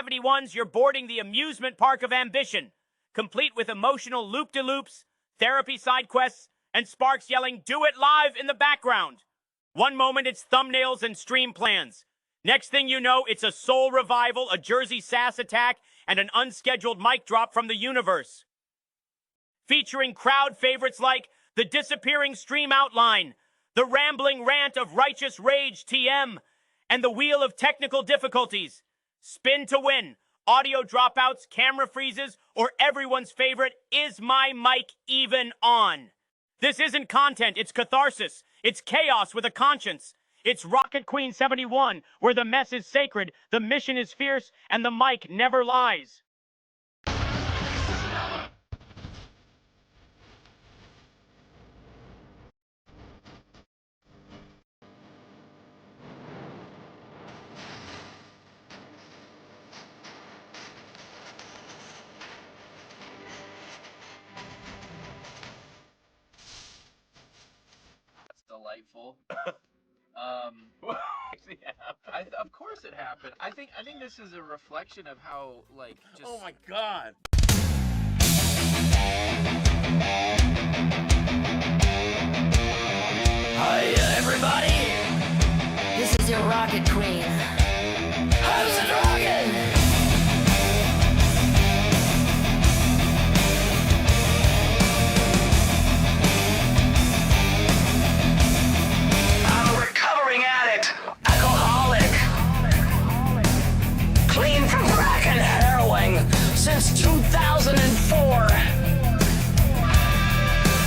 71s, you're boarding the amusement park of ambition, complete with emotional loop-de-loops, therapy side quests, and Sparks yelling, "Do it live" in the background. One moment it's thumbnails and stream plans. Next thing you know, it's a soul revival, a Jersey sass attack, and an unscheduled mic drop from the universe. Featuring crowd favorites like the disappearing stream outline, the rambling rant of righteous rage TM, and the wheel of technical difficulties. Spin to win, audio dropouts, camera freezes, or everyone's favorite, is my mic even on? This isn't content, it's catharsis. It's chaos with a conscience. It's Rocket Queen 71, where the mess is sacred, the mission is fierce, and the mic never lies. Delightful. Of course it happened. I think this is a reflection of how, like, just... Oh my god. Hi everybody, this is your Rocket Queen. How's it rockin'? I'm a recovering addict, alcoholic, clean from crack and heroin since 2004,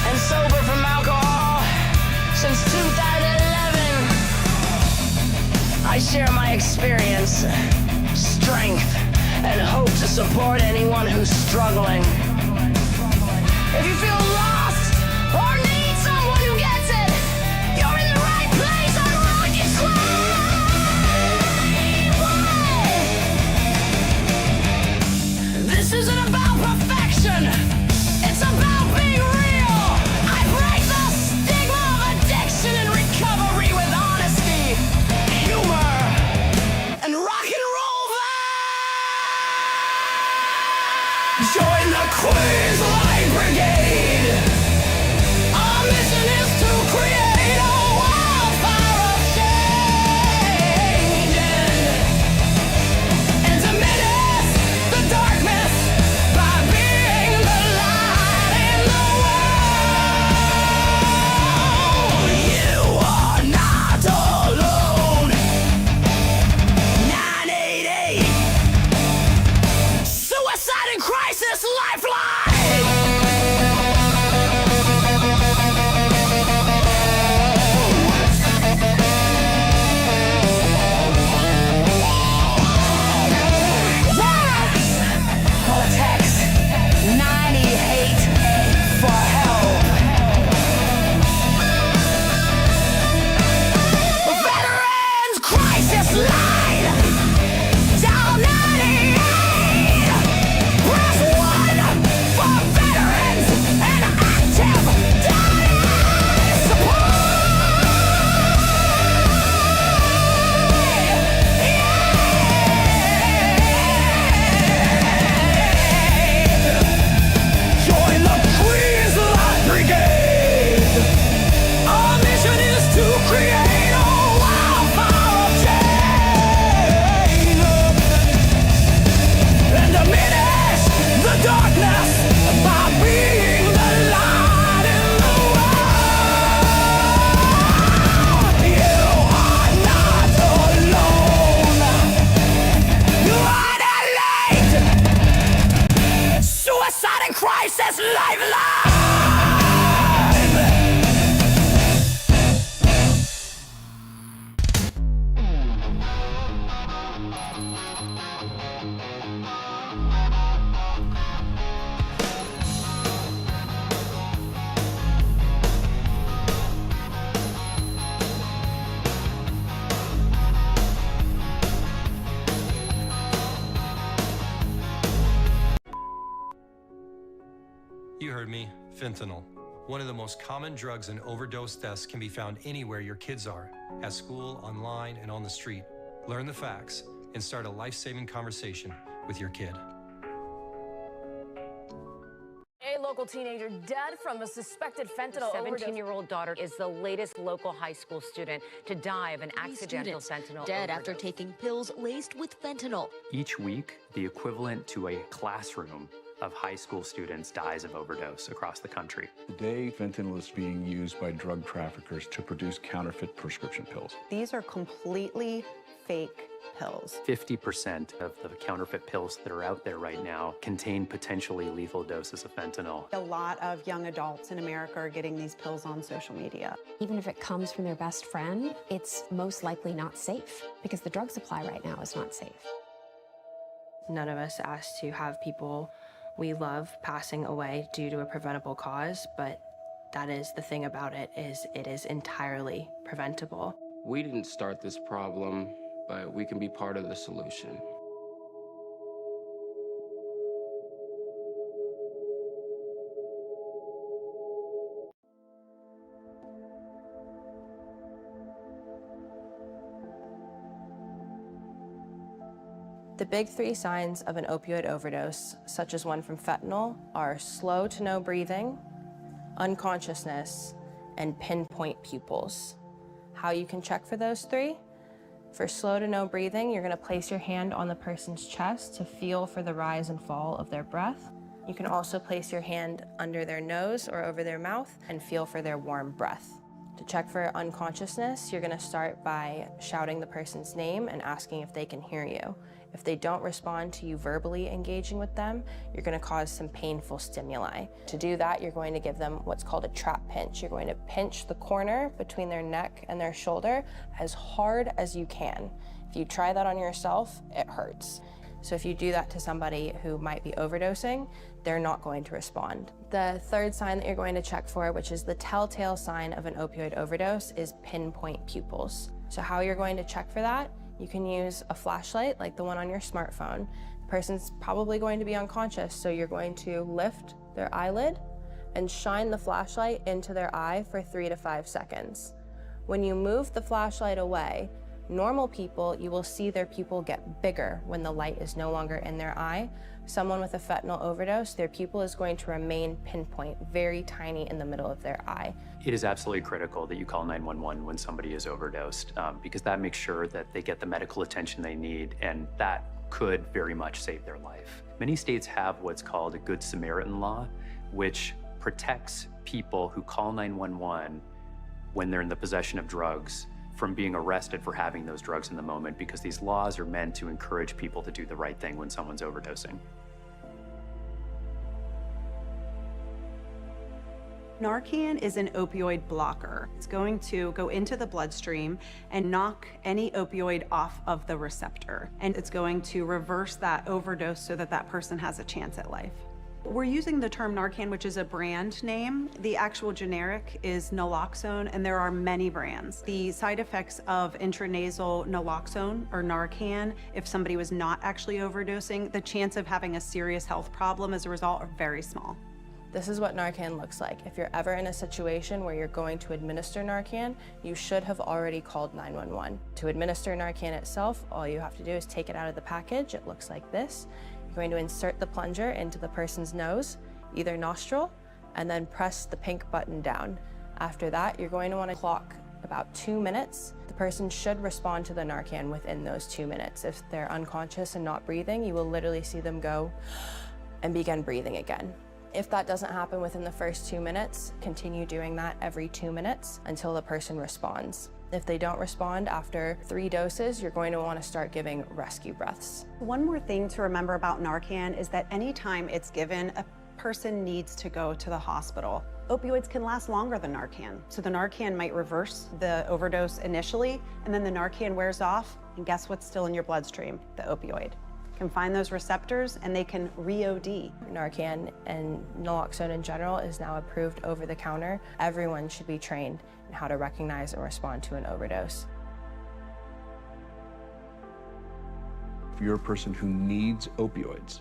and sober from alcohol since 2011. I share my experience, strength, and hope to support anyone who's struggling. If you feel lost or need someone who gets it, you're in the right place on Rocket Queen. This isn't about perfection, it's about being real. I break the stigma of addiction and recovery with honesty, humor, and rock and roll vibes. Join the Queen's Light Brigade. Our mission is to create a wildfire of change and to menace the darkness by being the light in the world. You are not alone. 988 Suicide and Crisis Lifeline. Call a text 98 for help. Veterans Crisis Line. Dial 98. Press 1 for veterans and active duty Join the Queen's Light Brigade. Our mission is to create a wildfire of change and diminish the darkness by being the light in the world. You are not alone. You're on a late Suicide and Crisis Lifeline. You heard me, fentanyl. One of the most common drugs and overdose deaths can be found anywhere your kids are, at school, online, and on the street. Learn the facts and start a life-saving conversation with your kid. A local teenager dead from a suspected fentanyl overdose. 17-year-old daughter is the latest local high school student to die of an accidental fentanyl dead overdose. after taking pills laced with fentanyl. Each week, the equivalent to a classroom of high school students dies of overdose across the country. Today, fentanyl is being used by drug traffickers to produce counterfeit prescription pills. These are completely fake pills. 50% of the counterfeit pills that are out there right now contain potentially lethal doses of fentanyl. A lot of young adults in America are getting these pills on social media. Even if it comes from their best friend, it's most likely not safe because the drug supply right now is not safe. None of us asked to have people we love passing away due to a preventable cause, but that is the thing about it is entirely preventable. We didn't start this problem, but we can be part of the solution. The big three signs of an opioid overdose, such as one from fentanyl, are slow to no breathing, unconsciousness, and pinpoint pupils. How you can check for those three? For slow to no breathing, you're going to place your hand on the person's chest to feel for the rise and fall of their breath. You can also place your hand under their nose or over their mouth and feel for their warm breath. To check for unconsciousness, you're going to start by shouting the person's name and asking if they can hear you. If they don't respond to you verbally engaging with them, you're going to cause some painful stimuli. To do that, you're going to give them what's called a trap pinch. You're going to pinch the corner between their neck and their shoulder as hard as you can. If you try that on yourself, it hurts. So if you do that to somebody who might be overdosing, they're not going to respond. The third sign that you're going to check for, which is the telltale sign of an opioid overdose, is pinpoint pupils. So how you're going to check for that? You can use a flashlight like the one on your smartphone. The person's probably going to be unconscious, so you're going to lift their eyelid and shine the flashlight into their eye for 3 to 5 seconds. When you move the flashlight away, normal people, you will see their pupil get bigger when the light is no longer in their eye. Someone with a fentanyl overdose, their pupil is going to remain pinpoint, very tiny in the middle of their eye. It is absolutely critical that you call 911 when somebody is overdosed, because that makes sure that they get the medical attention they need, and that could very much save their life. Many states have what's called a Good Samaritan law, which protects people who call 911 when they're in the possession of drugs from being arrested for having those drugs in the moment, because these laws are meant to encourage people to do the right thing when someone's overdosing. Narcan is an opioid blocker. It's going to go into the bloodstream and knock any opioid off of the receptor. And it's going to reverse that overdose so that that person has a chance at life. We're using the term Narcan, which is a brand name. The actual generic is naloxone, and there are many brands. The side effects of intranasal naloxone or Narcan, if somebody was not actually overdosing, the chance of having a serious health problem as a result are very small. This is what Narcan looks like. If you're ever in a situation where you're going to administer Narcan, you should have already called 911. To administer Narcan itself, all you have to do is take it out of the package. It looks like this. You're going to insert the plunger into the person's nose, either nostril, and then press the pink button down. After that, you're going to want to clock about 2 minutes. The person should respond to the Narcan within those 2 minutes. If they're unconscious and not breathing, you will literally see them go and begin breathing again. If that doesn't happen within the first 2 minutes, continue doing that every 2 minutes until the person responds. If they don't respond after 3 doses, you're going to want to start giving rescue breaths. One more thing to remember about Narcan is that anytime it's given, a person needs to go to the hospital. Opioids can last longer than Narcan. So the Narcan might reverse the overdose initially, and then the Narcan wears off, and guess what's still in your bloodstream? The opioid. Can find those receptors and they can re-OD. Narcan and naloxone in general is now approved over the counter. Everyone should be trained in how to recognize and respond to an overdose. If you're a person who needs opioids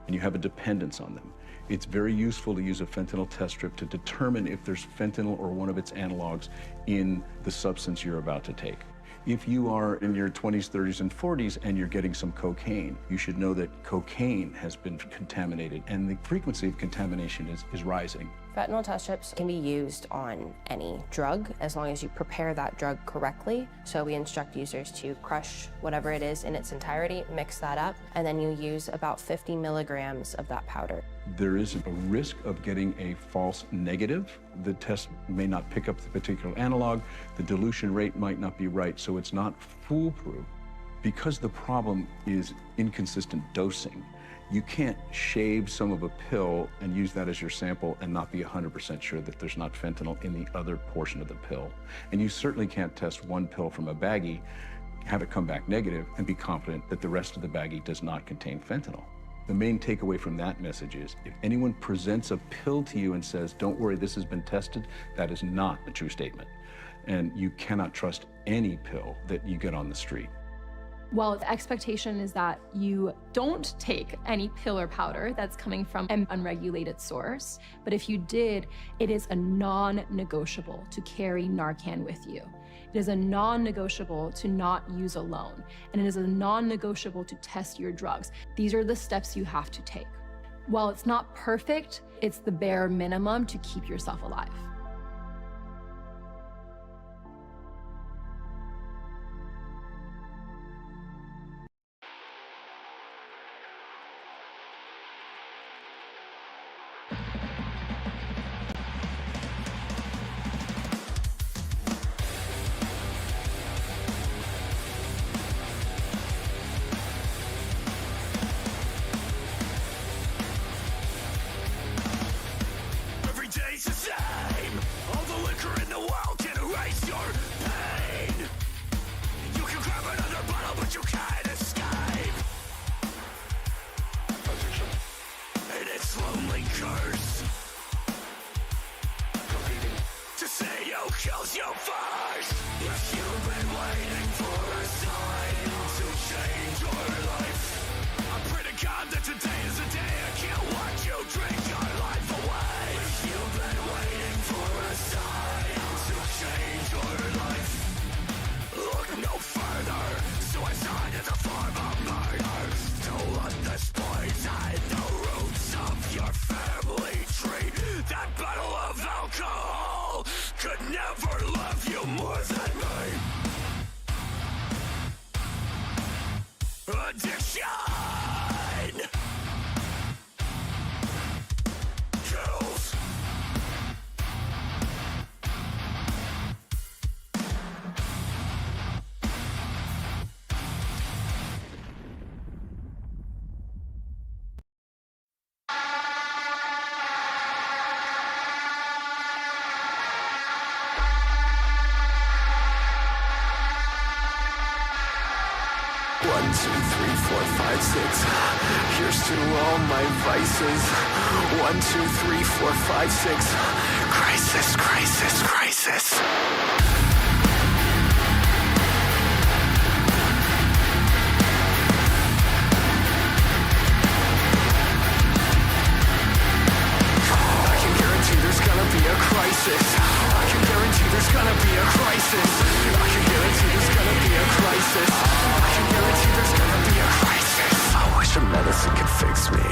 and you have a dependence on them, it's very useful to use a fentanyl test strip to determine if there's fentanyl or one of its analogs in the substance you're about to take. If you are in your 20s, 30s, and 40s and you're getting some cocaine, you should know that cocaine has been contaminated and the frequency of contamination is rising. Fentanyl test strips can be used on any drug as long as you prepare that drug correctly. So we instruct users to crush whatever it is in its entirety, mix that up, and then you use about 50 milligrams of that powder. There is a risk of getting a false negative. The test may not pick up the particular analog, the dilution rate might not be right, so it's not foolproof. Because the problem is inconsistent dosing, you can't shave some of a pill and use that as your sample and not be 100% sure that there's not fentanyl in the other portion of the pill. And you certainly can't test one pill from a baggie, have it come back negative, and be confident that the rest of the baggie does not contain fentanyl. The main takeaway from that message is if anyone presents a pill to you and says, don't worry, this has been tested, that is not a true statement. And you cannot trust any pill that you get on the street. Well, the expectation is that you don't take any pill or powder that's coming from an unregulated source. But if you did, it is a non-negotiable to carry Narcan with you. It is a non-negotiable to not use alone. And it is a non-negotiable to test your drugs. These are the steps you have to take. While it's not perfect, it's the bare minimum to keep yourself alive. kills you first. If you've been waiting for a sign to change your life, I pray to God that today is the day I can't watch you drink your life away. If you've been waiting for a sign to change your life, look no further. Suicide is a form of murder. Don't let this poison the roots of your family tree. That battle of alcohol could never love you more than me. Addiction kills. One, two, three, four, five, six. Here's to all my vices. 1, 2, 3, 4, 5, 6. Crisis, crisis, crisis. I can guarantee there's gonna be a crisis. I can guarantee there's gonna be a crisis. I can guarantee there's gonna be a crisis. I can guarantee there's gonna be a crisis. I wish a medicine could fix me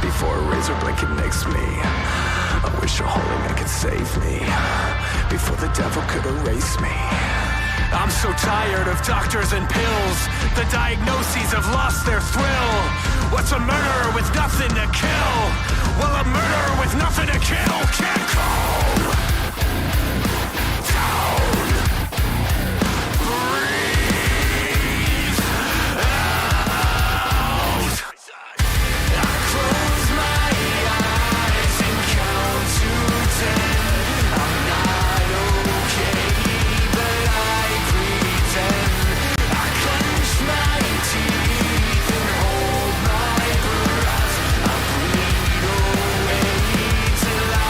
before a razor blade could nix me. I wish a holy man could save me before the devil could erase me. I'm so tired of doctors and pills. The diagnoses have lost their thrill. What's a murderer with nothing to kill? Well, a murderer with nothing to kill can't calm down. Breathe out. I close my eyes and count to 10. I'm not okay, but I pretend. I clench my teeth and hold my breath. I bleed away till I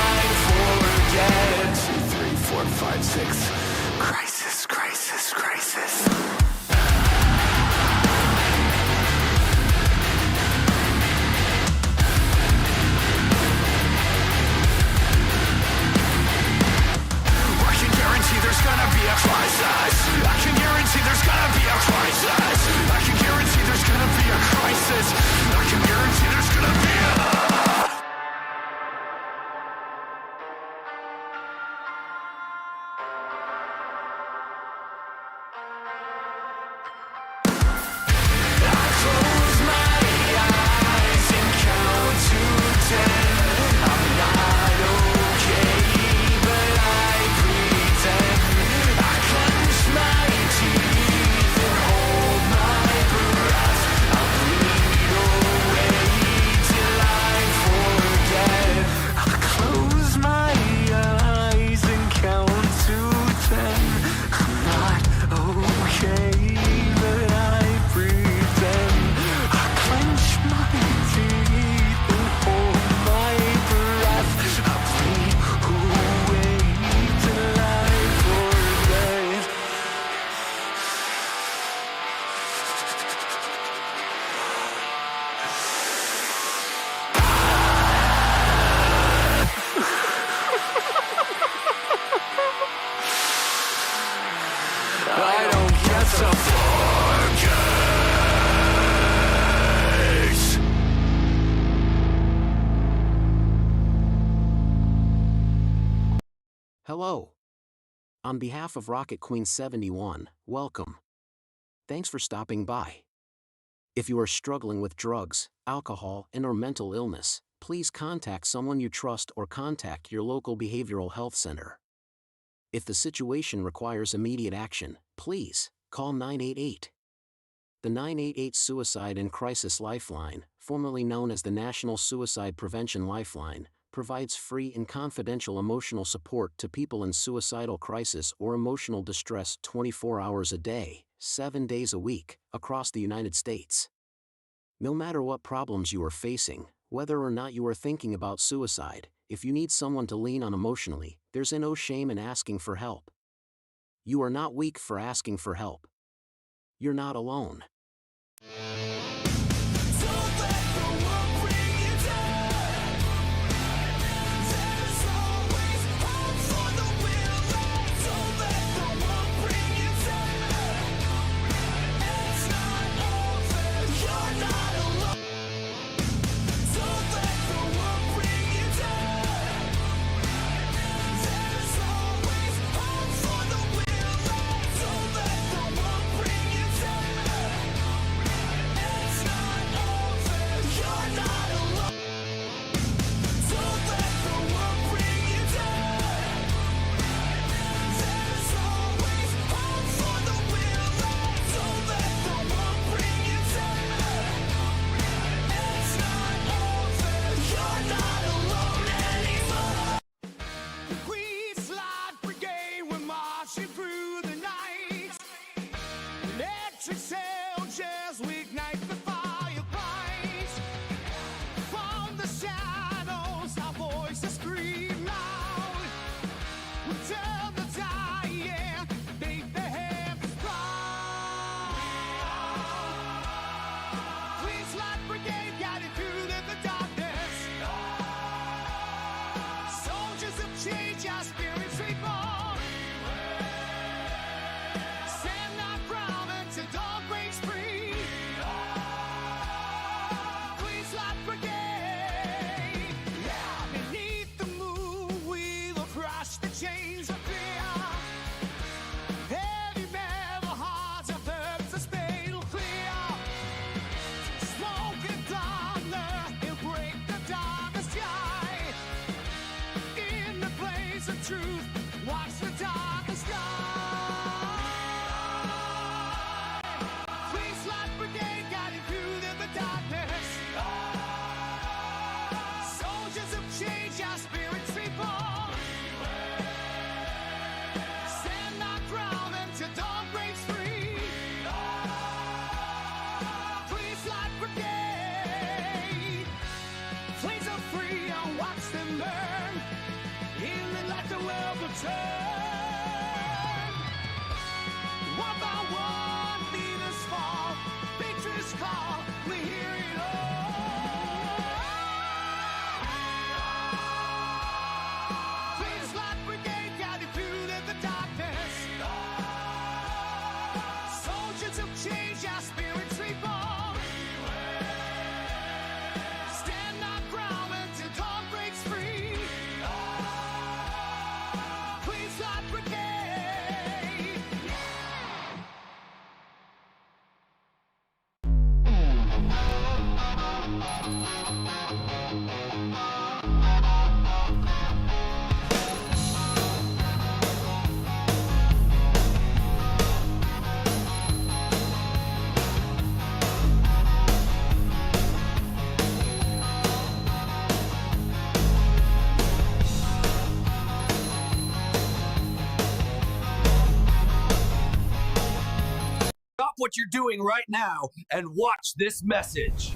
Hello. On behalf of Rocket Queen 71, welcome. Thanks for stopping by. If you are struggling with drugs, alcohol, and/or mental illness, please contact someone you trust or contact your local behavioral health center. If the situation requires immediate action, please call 988. The 988 Suicide and Crisis Lifeline, formerly known as the National Suicide Prevention Lifeline, provides free and confidential emotional support to people in suicidal crisis or emotional distress 24 hours a day, 7 days a week, across the United States. No matter what problems you are facing, whether or not you are thinking about suicide, if you need someone to lean on emotionally, there's no shame in asking for help. You are not weak for asking for help. You're not alone. Stop what you're doing right now and watch this message.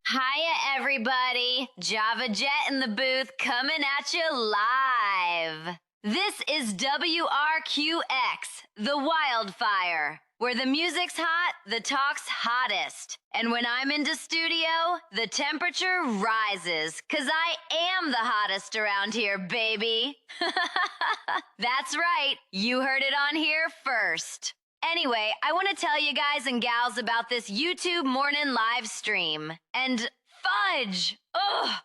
Hiya, everybody. Java Jet in the booth coming at you live. This is WRQX, The Wildfire, where the music's hot, the talk's hottest. And when I'm into studio, the temperature rises, 'cause I am the hottest around here, baby. That's right, you heard it on here first. Anyway, I want to tell you guys and gals about this YouTube morning live stream. And fudge! Ugh!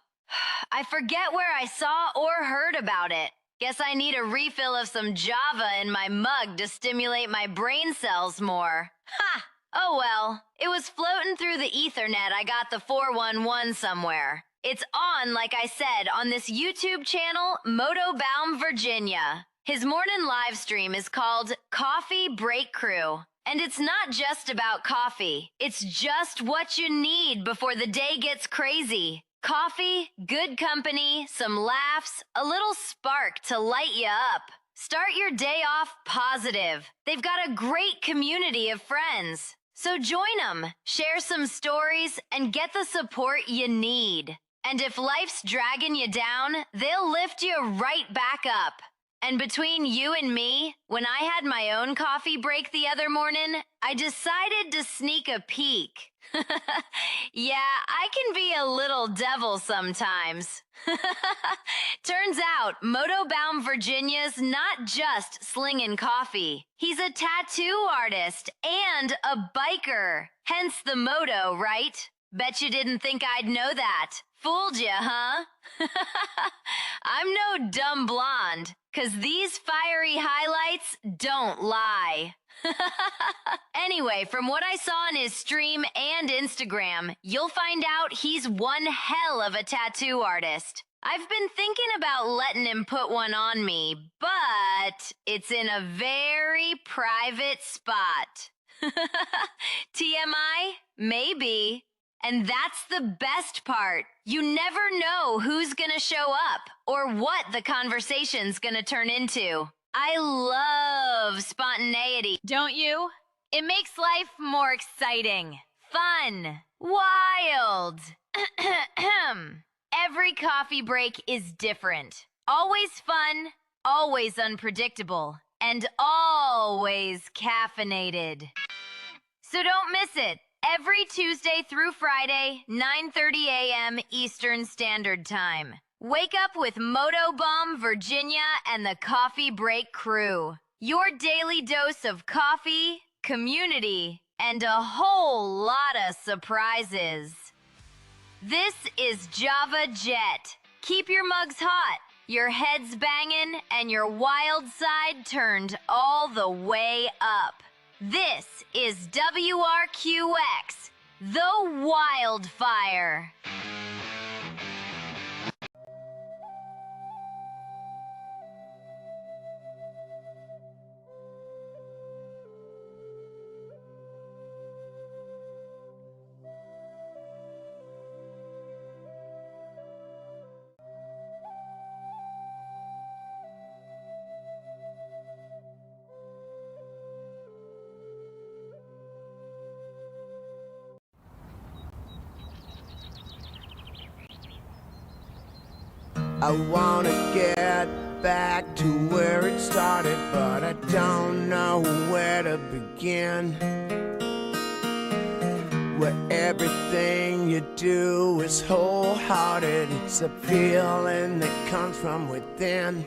I forget where I saw or heard about it. Guess I need a refill of some Java in my mug to stimulate my brain cells more. Ha! Oh well, it was floating through the Ethernet. I got the 411 somewhere. It's on, like I said, on this YouTube channel, Motobaum Virginia. His morning live stream is called Coffee Break Crew. And it's not just about coffee. It's just what you need before the day gets crazy. Coffee, good company, some laughs, a little spark to light you up. Start your day off positive. They've got a great community of friends. So join them, share some stories, and get the support you need. And if life's dragging you down, they'll lift you right back up. And between you and me, when I had my own coffee break the other morning, I decided to sneak a peek. Yeah, I can be a little devil sometimes. Turns out, Motobaum Virginia's not just slinging coffee. He's a tattoo artist and a biker. Hence the moto, right? Bet you didn't think I'd know that. Fooled ya, huh? I'm no dumb blonde, 'cause these fiery highlights don't lie. Anyway, from what I saw on his stream and Instagram, you'll find out he's one hell of a tattoo artist. I've been thinking about letting him put one on me, but it's in a very private spot. TMI? Maybe. And that's the best part. You never know who's gonna show up or what the conversation's gonna turn into. I love spontaneity. Don't you? It makes life more exciting, fun, wild. Every coffee break is different. Always fun, always unpredictable, and always caffeinated. So don't miss it. Every Tuesday through Friday, 9:30 a.m. Eastern Standard Time. Wake up with Motobaum Virginia and the Coffee Break Crew. Your daily dose of coffee, community, and a whole lot of surprises. This is Java Jet. Keep your mugs hot, your heads banging, and your wild side turned all the way up. This is WRQX, The Wildfire. I wanna get back to where it started, but I don't know where to begin. Where everything you do is wholehearted, it's a feeling that comes from within.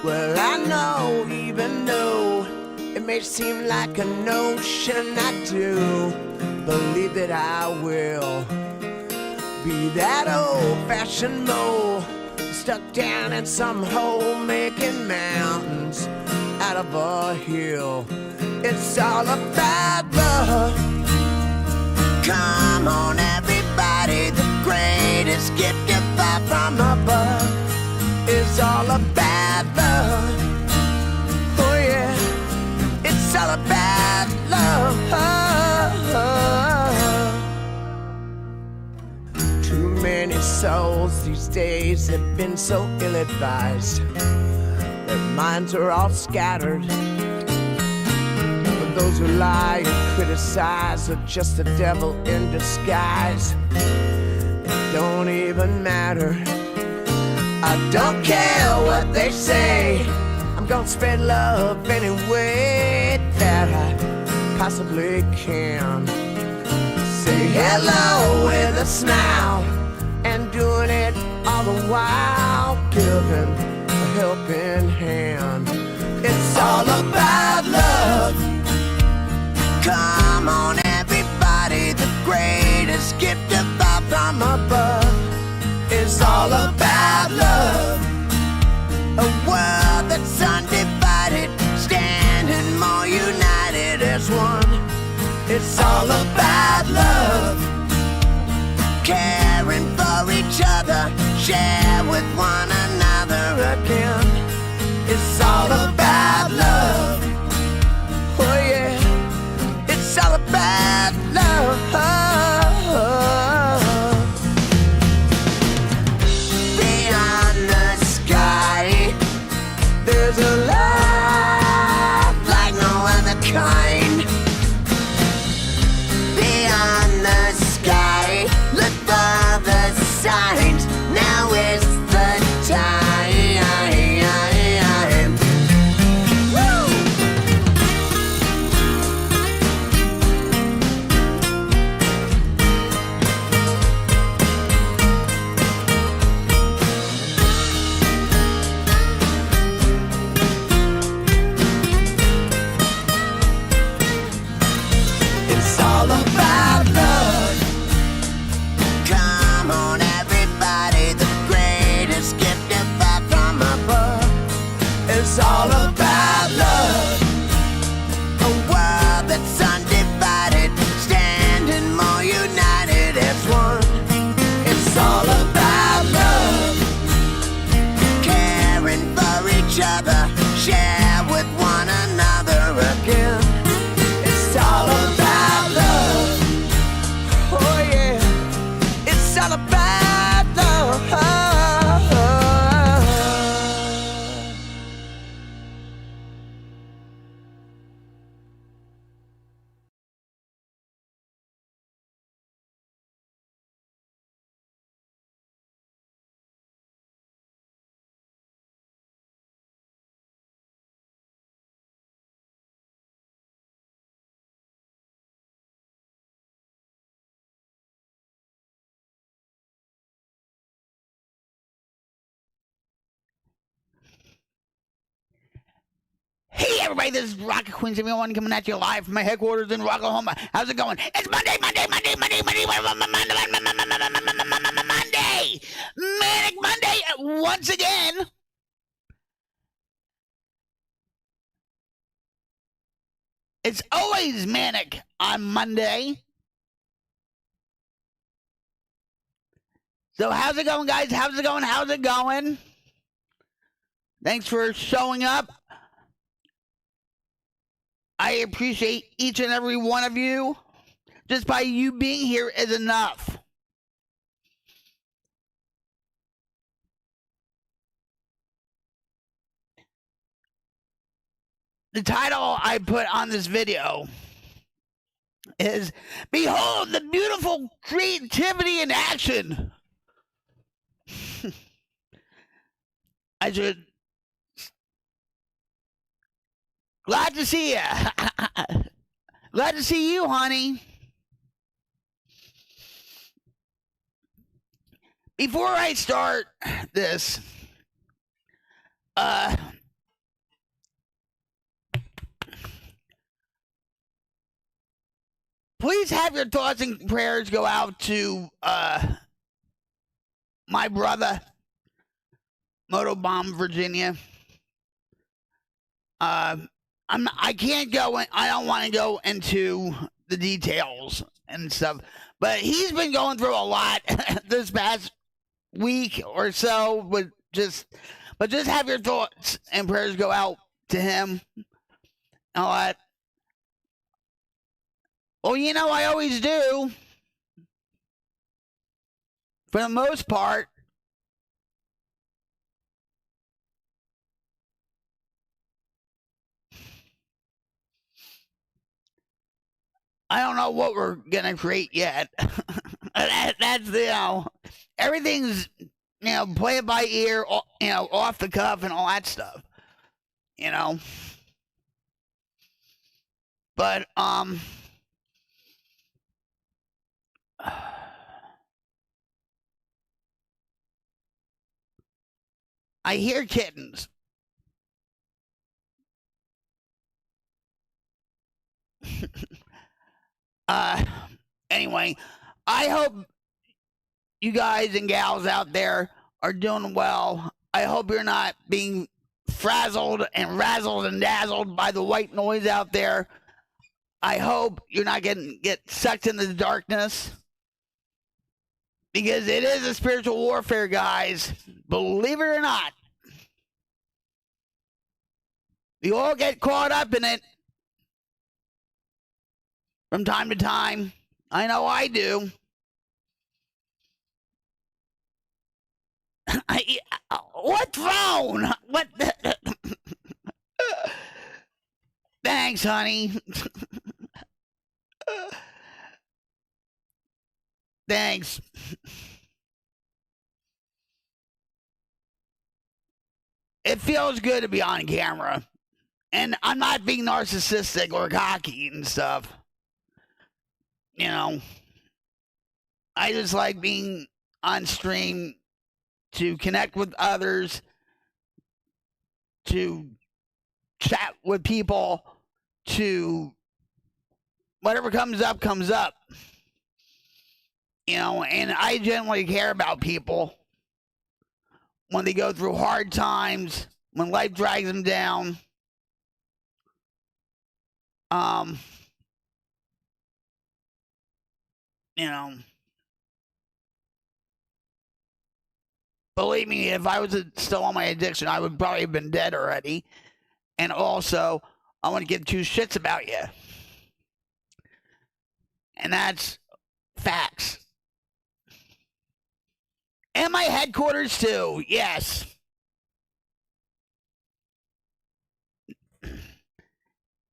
Well, I know, even though it may seem like a notion, I do believe that I will be that old-fashioned mole stuck down in some hole, making mountains out of a hill. It's all about love. Come on, everybody, the greatest gift you find from above is all about love. Oh yeah, it's all about love. Many souls these days have been so ill-advised. Their minds are all scattered. But those who lie and criticize are just the devil in disguise. It don't even matter. I don't care what they say. I'm gonna spread love any way that I possibly can. Say hello with a smile, and doing it all the while, giving a helping hand. It's all about love. Come on, everybody, the greatest gift of all from above It's all about love. A world that's undivided, standing more united as one. It's all about love. Caring for each other, share with one another again. It's all about love. Oh yeah, it's all about love. Beyond the sky, there's a love like no other kind. Beyond the sky, look for the signs. Now is the time. It's all about love. Come on, everybody, the greatest gift ever from above. It's all about love. A world that's undivided, standing more united as one. It's all about love. Caring for each other, share with one another again. It's all about love. Oh yeah, it's all about love. Hey everybody, this is Rocket Queen 71 coming at you live from my headquarters in Rocklahoma. How's it going? It's Monday! Manic Monday once again. It's always manic on Monday. So how's it going, guys? How's it going? How's it going? Thanks for showing up. I appreciate each and every one of you. Just by you being here is enough. The title I put on this video is Behold the Beautiful Creativity in Action. I should. Glad to see you. Glad to see you, honey. Before I start this, please have your thoughts and prayers go out to my brother, Motobomb, Virginia. I can't go. I don't want to go into the details and stuff, but he's been going through a lot this past week or so. But just have your thoughts and prayers go out to him. All that. Well, you know, I always do. For the most part. I don't know what we're gonna create yet. That's, you know, everything's, you know, play it by ear, you know, off the cuff and all that stuff, you know. But I hear kittens. Anyway, I hope you guys and gals out there are doing well. I hope you're not being frazzled and razzled and dazzled by the white noise out there. I hope you're not get sucked into the darkness, because it is a spiritual warfare, guys. Believe it or not. We all get caught up in it from time to time. I know I do. What phone? What? Thanks, honey. Thanks. It feels good to be on camera. And I'm not being narcissistic or cocky and stuff. You know, I just like being on stream to connect with others, to chat with people, to whatever comes up, comes up. You know, and I generally care about people when they go through hard times, when life drags them down. You know, believe me, if I was still on my addiction, I would probably have been dead already. And also, I want to give two shits about you. And that's facts. And my headquarters too, yes.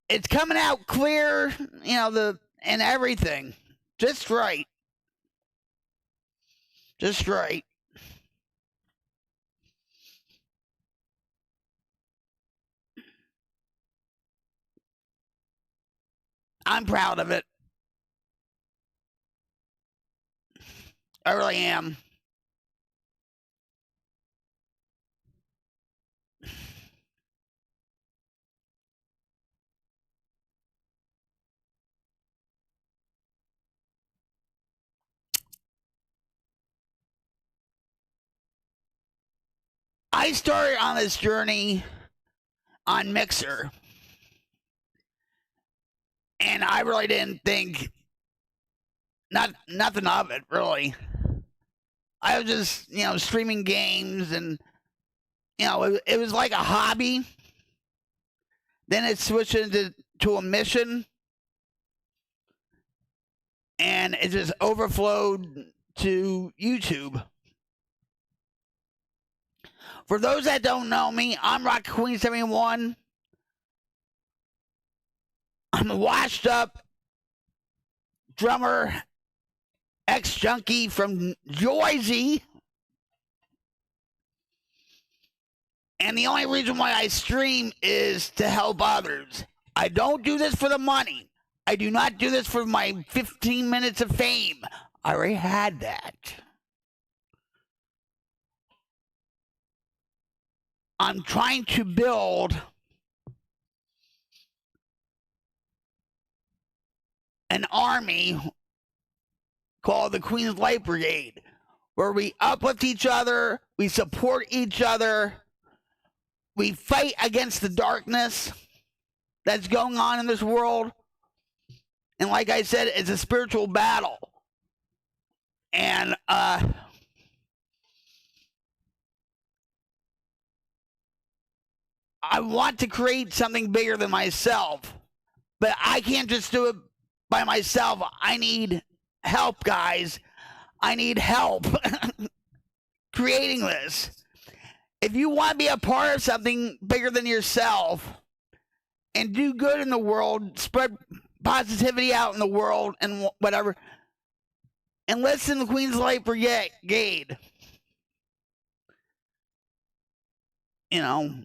It's coming out clear, you know, and everything. Just right. Just right. I'm proud of it. I really am. I started on this journey on Mixer, and I really didn't think nothing of it, really. I was just, you know, streaming games, and, you know, it was like a hobby. Then it switched to a mission, and it just overflowed to YouTube. For those that don't know me, I'm Rocket Queen 71. I'm a washed up drummer, ex-junkie from Jersey. And the only reason why I stream is to help others. I don't do this for the money. I do not do this for my 15 minutes of fame. I already had that. I'm trying to build an army called the Queen's Light Brigade, where we uplift each other, we support each other, we fight against the darkness that's going on in this world. And like I said, it's a spiritual battle. And I want to create something bigger than myself, but I can't just do it by myself. I need help, guys. I need help creating this. If you want to be a part of something bigger than yourself and do good in the world, spread positivity out in the world and whatever, and listen to the Queen's Light Brigade. You know,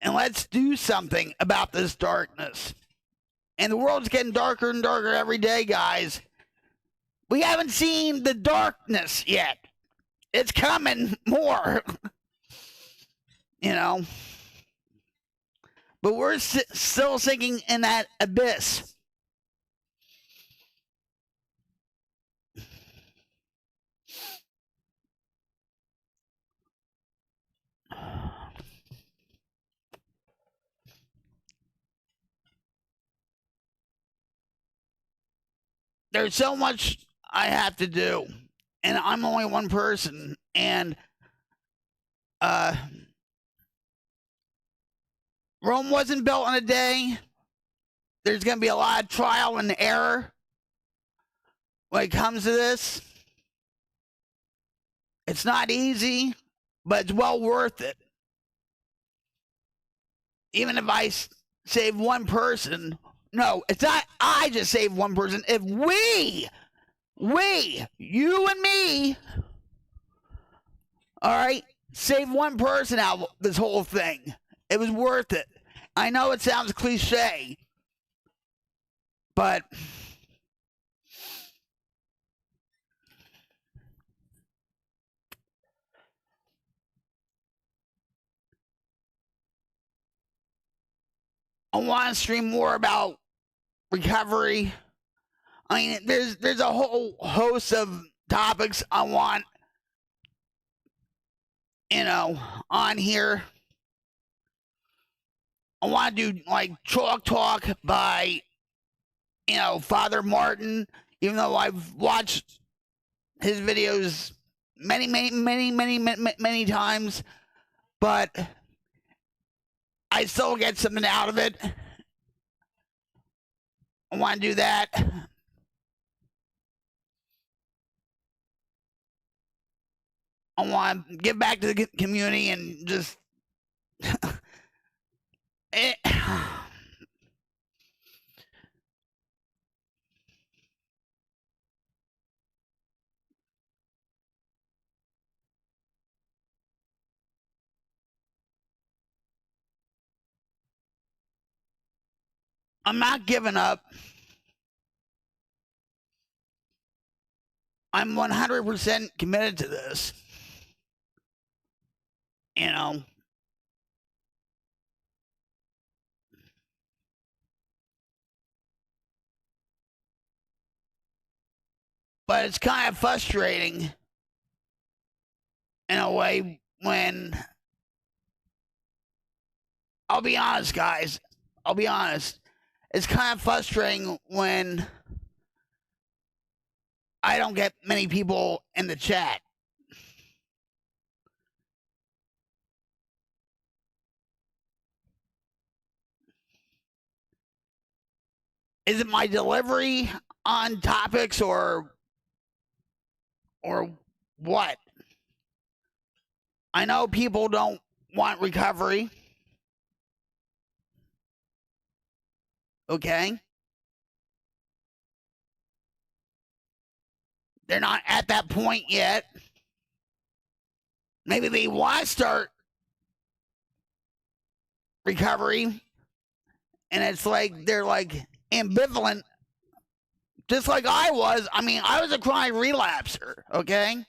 and let's do something about this darkness. And the world's getting darker and darker every day, guys. We haven't seen the darkness yet. It's coming more. You know. But we're still sinking in that abyss. there's so much I have to do, and I'm only one person, and Rome wasn't built in a day. There's going to be a lot of trial and error when it comes to this. It's not easy, but it's well worth it. Even if I save one person, no, it's not I just saved one person. If we, you and me, all right, save one person out of this whole thing, it was worth it. I know it sounds cliche, but I want to stream more about recovery. I mean, there's a whole host of topics I want, on here. I want to do like Chalk Talk by, Father Martin, even though I've watched his videos many times, but I still get something out of it. I want to do that. I want to give back to the community and just... I'm not giving up. I'm 100% committed to this. But it's kind of frustrating in a way when, I'll be honest, guys. I'll be honest. It's kind of frustrating when I don't get many people in the chat. Is it my delivery on topics or what? I know people don't want recovery. Okay? They're not at that point yet. Maybe they want to start recovery. And it's like, they're like ambivalent. Just like I was. I mean, I was a chronic relapser. Okay?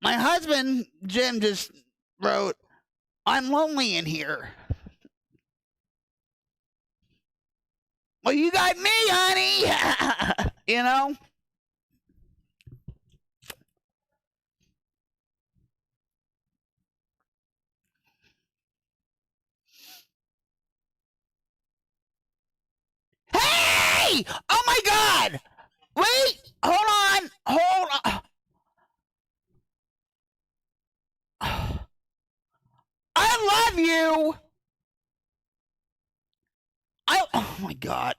My husband, Jim, just wrote, I'm lonely in here. Well, you got me, honey. Hey! Oh, my God. Wait. Hold on. I love you. Oh my God.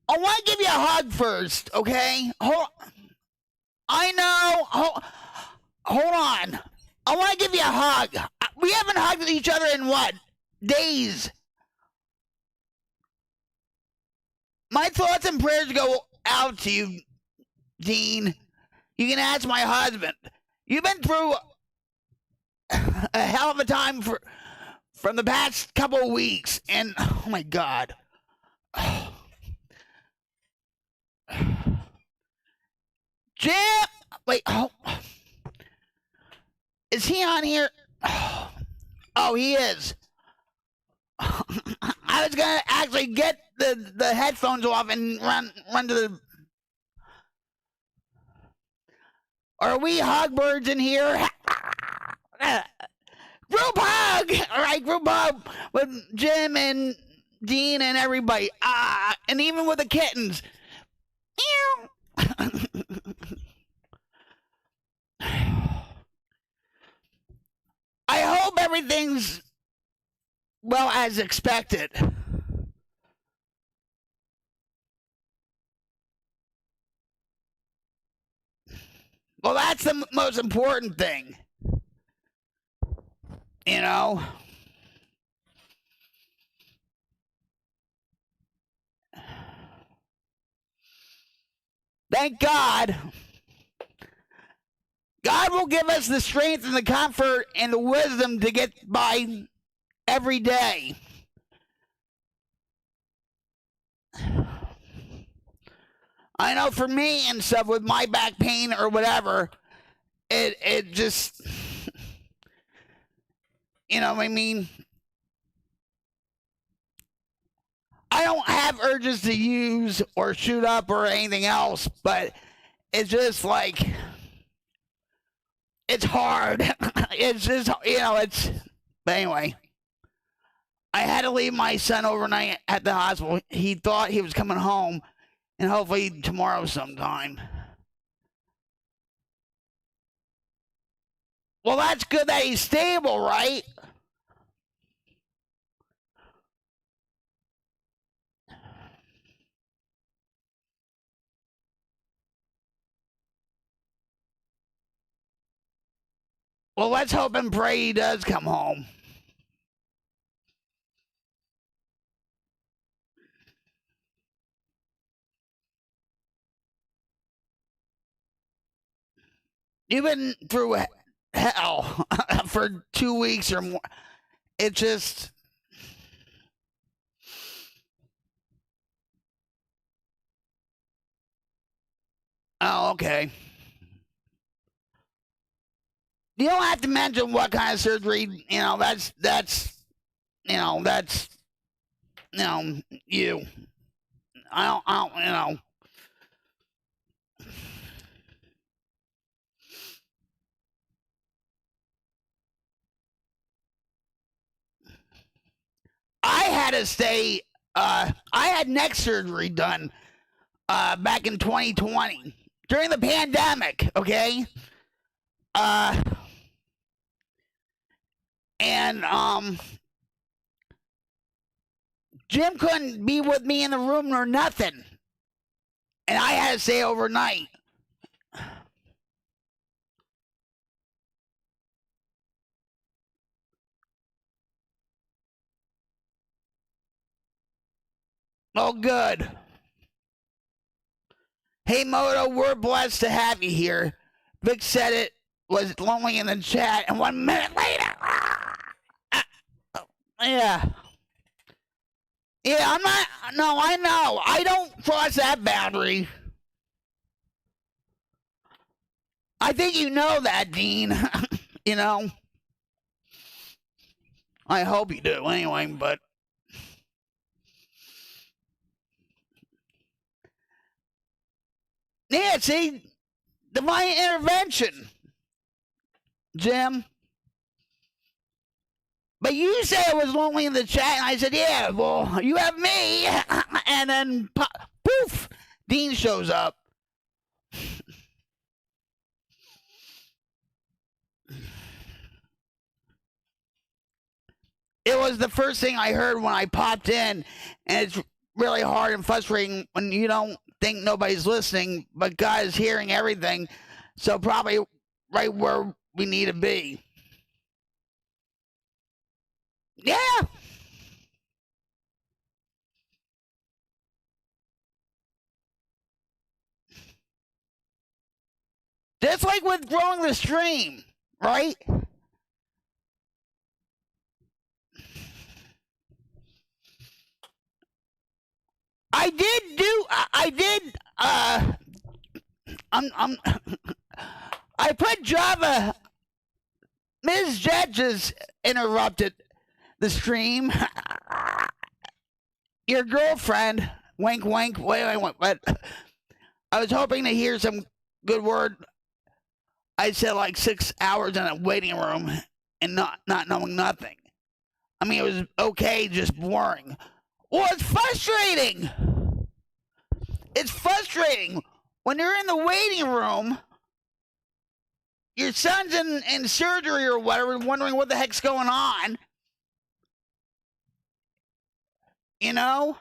I want to give you a hug first, okay? I know. Hold on. I want to give you a hug. We haven't hugged each other in what? Days. My thoughts and prayers go out to you, Dean. You can ask my husband. You've been through a hell of a time from the past couple of weeks, and oh my God. Jim, wait, is he on here? Oh, he is. I was gonna actually get the headphones off and run to the... Are we hug birds in here? Group hug! I group up with Jim and Dean and everybody. And even with the kittens. I hope everything's well as expected. Well, that's the most important thing. You know? Thank God. God will give us the strength and the comfort and the wisdom to get by every day. I know for me and stuff with my back pain or whatever, it just, you know what I mean? I don't have urges to use or shoot up or anything else, but it's just like, it's hard. It's just, you know, it's, but anyway. I had to leave my son overnight at the hospital. He thought he was coming home, and hopefully tomorrow sometime. Well, that's good that he's stable, right? Well, let's hope and pray he does come home. You've been through hell for 2 weeks or more. It just... Oh, okay. You don't have to mention what kind of surgery, you know, that's, you know, you. I don't, you know. I had to stay, I had neck surgery done, back in 2020 during the pandemic, okay? And Jim couldn't be with me in the room or nothing. And I had to stay overnight. Oh, good. Hey, Moto, we're blessed to have you here. Vic said it was lonely in the chat, and 1 minute later... Yeah. Yeah, I'm not... No, I know. I don't cross that boundary. I think you know that, Dean. You know? I hope you do, anyway, but... Yeah, see? Divine intervention. Jim. But you said it was lonely in the chat, and I said, yeah, well, you have me. And then, poof, Dean shows up. It was the first thing I heard when I popped in, and it's really hard and frustrating when you don't think nobody's listening, but God is hearing everything, so probably right where we need to be. Yeah. Just like with growing the stream, right? I put Java. Ms. Judges interrupted the stream. Your girlfriend, wink, wink, wait, but I was hoping to hear some good word. I said like 6 hours in a waiting room and not knowing nothing. I mean, it was okay, just boring. Well, it's frustrating. It's frustrating when you're in the waiting room. Your son's in surgery or whatever, wondering what the heck's going on. You know?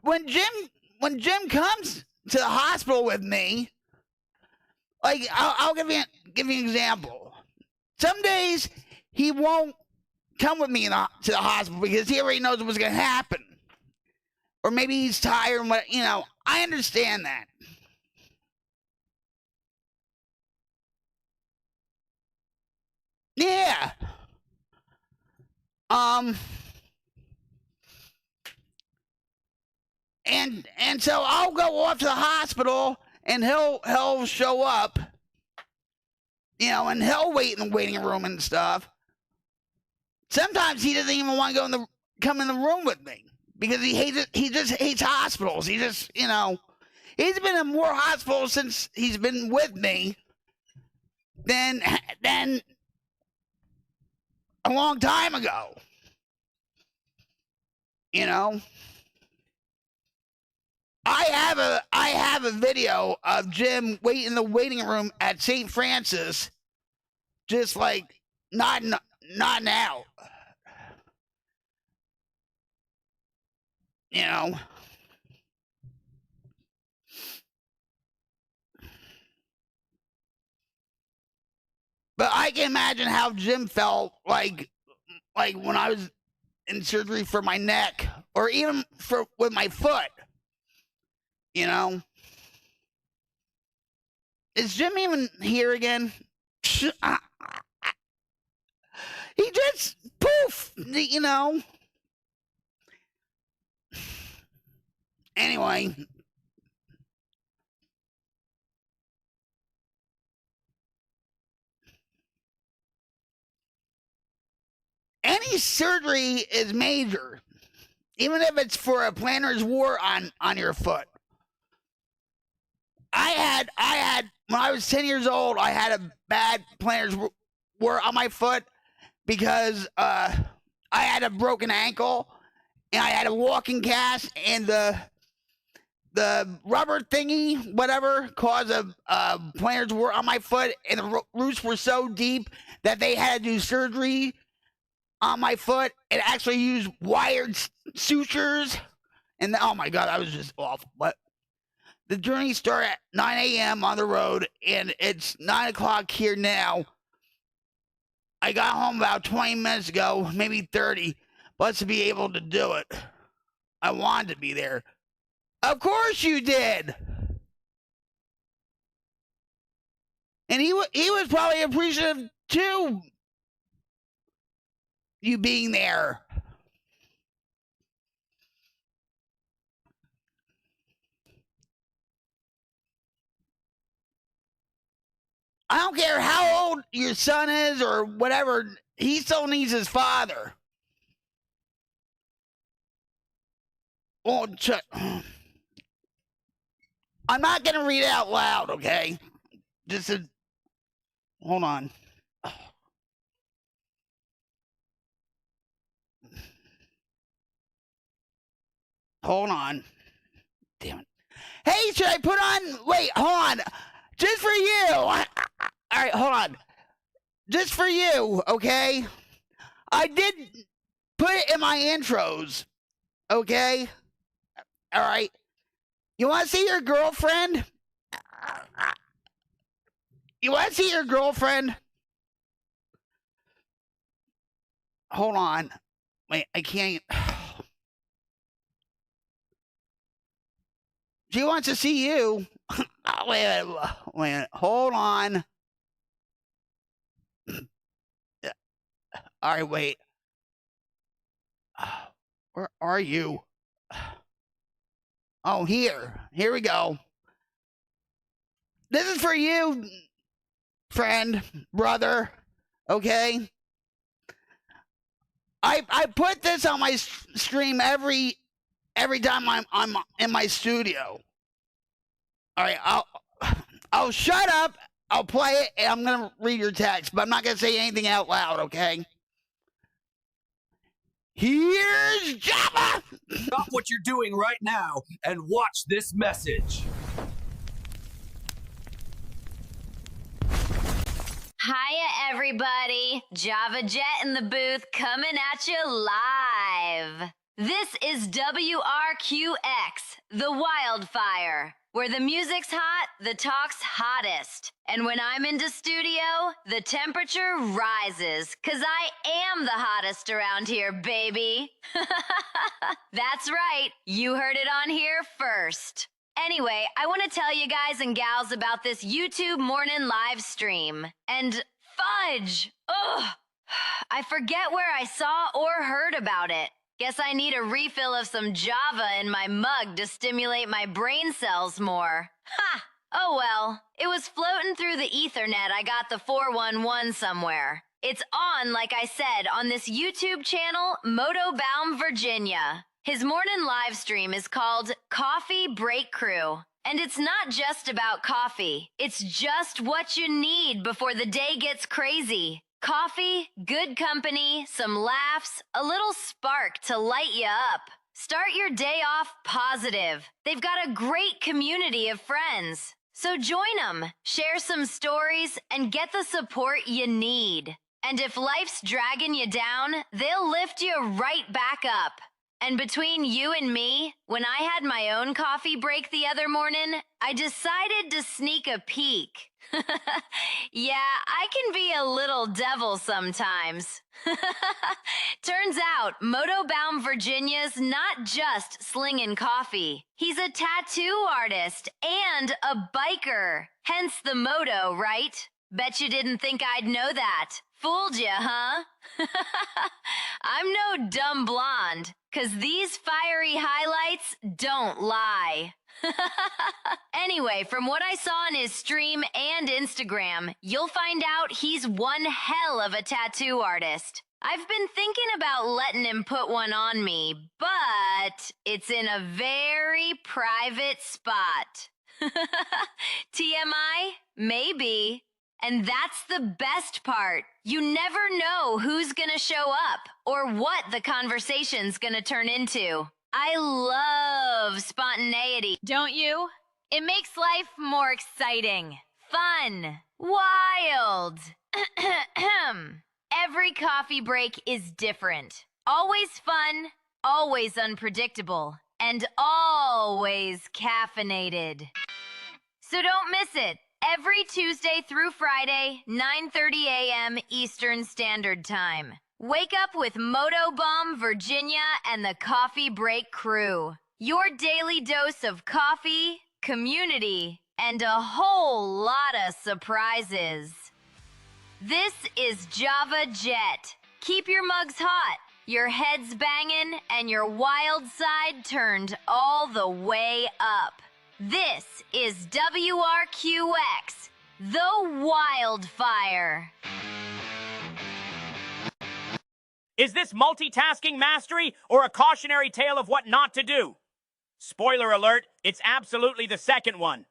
When Jim comes to the hospital with me, like I'll give you an example. Some days he won't come with me to the hospital because he already knows what's going to happen. Or maybe he's tired and what, you know, I understand that. Yeah. And so I'll go off to the hospital and he'll show up, you know, and he'll wait in the waiting room and stuff. Sometimes he doesn't even want to come in the room with me because he just hates hospitals. He just, you know, he's been in more hospitals since he's been with me than a long time ago. You know? I have a video of Jim waiting in the waiting room at St. Francis, just like nodding out. You know? But I can imagine how Jim felt like when I was in surgery for my neck, or even with my foot. You know? Is Jim even here again? He just poof, you know? Anyway. Any surgery is major, even if it's for a plantar's wart on your foot. I had when I was 10 years old, I had a bad plantar's wart on my foot because I had a broken ankle and I had a walking cast, and the rubber thingy, whatever, caused a plantar's wart on my foot, and the roots were so deep that they had to do surgery on my foot and actually use wired sutures. And oh my God, that was just awful. But the journey started at 9 a.m. on the road, and it's 9 o'clock here now. I got home about 20 minutes ago, maybe 30, but to be able to do it. I wanted to be there. Of course you did. And he was probably appreciative too, you being there. I don't care how old your son is or whatever, he still needs his father. Well, I'm not going to read it out loud, okay? Hold on. Hold on. Damn it. Hey, should I put on... Wait, hold on. Just for you. All right, hold on. Just for you, okay? I did put it in my intros, okay? All right. You want to see your girlfriend? You want to see your girlfriend? Hold on. Wait, I can't... She wants to see you. Wait, hold on. All right, wait. Where are you? Oh, here. Here we go. This is for you, friend, brother. Okay? I put this on my stream every time I'm in my studio. All right, I'll shut up. I'll play it, and I'm gonna read your text, but I'm not gonna say anything out loud. Okay? Here's Java! Stop what you're doing right now and watch this message. Hiya, everybody. Java Jet in the booth coming at you live. This is WRQX, the Wildfire, where the music's hot, the talk's hottest. And when I'm into studio, the temperature rises, 'cause I am the hottest around here, baby. That's right, you heard it on here first. Anyway, I want to tell you guys and gals about this YouTube morning live stream. And fudge! Ugh! I forget where I saw or heard about it. Guess I need a refill of some Java in my mug to stimulate my brain cells more. Ha! Oh well, it was floating through the Ethernet. I got the 411 somewhere. It's on, like I said, on this YouTube channel, Motobaum, Virginia. His morning live stream is called Coffee Break Crew. And it's not just about coffee. It's just what you need before the day gets crazy. Coffee, good company, some laughs, a little spark to light you up. Start your day off positive. They've got a great community of friends. So join them, share some stories, and get the support you need. And if life's dragging you down, they'll lift you right back up. And between you and me, when I had my own coffee break the other morning, I decided to sneak a peek. Yeah, I can be a little devil sometimes. Turns out, Motobaum, Virginia's not just slinging coffee. He's a tattoo artist and a biker. Hence the moto, right? Bet you didn't think I'd know that. Fooled ya, huh? I'm no dumb blonde, 'cause these fiery highlights don't lie. Anyway, from what I saw on his stream and Instagram, you'll find out he's one hell of a tattoo artist. I've been thinking about letting him put one on me, but it's in a very private spot. TMI? Maybe. And that's the best part. You never know who's gonna show up or what the conversation's gonna turn into. I love spontaneity. Don't you? It makes life more exciting, fun, wild. Every coffee break is different. Always fun, always unpredictable, and always caffeinated. So don't miss it. Every Tuesday through Friday, 9:30 a.m. Eastern Standard Time. Wake up with Motobaum, Virginia, and the Coffee Break Crew. Your daily dose of coffee, community, and a whole lot of surprises. This is Java Jet. Keep your mugs hot, your heads banging, and your wild side turned all the way up. This is WRQX, the Wildfire. Is this multitasking mastery or a cautionary tale of what not to do? Spoiler alert, it's absolutely the second one.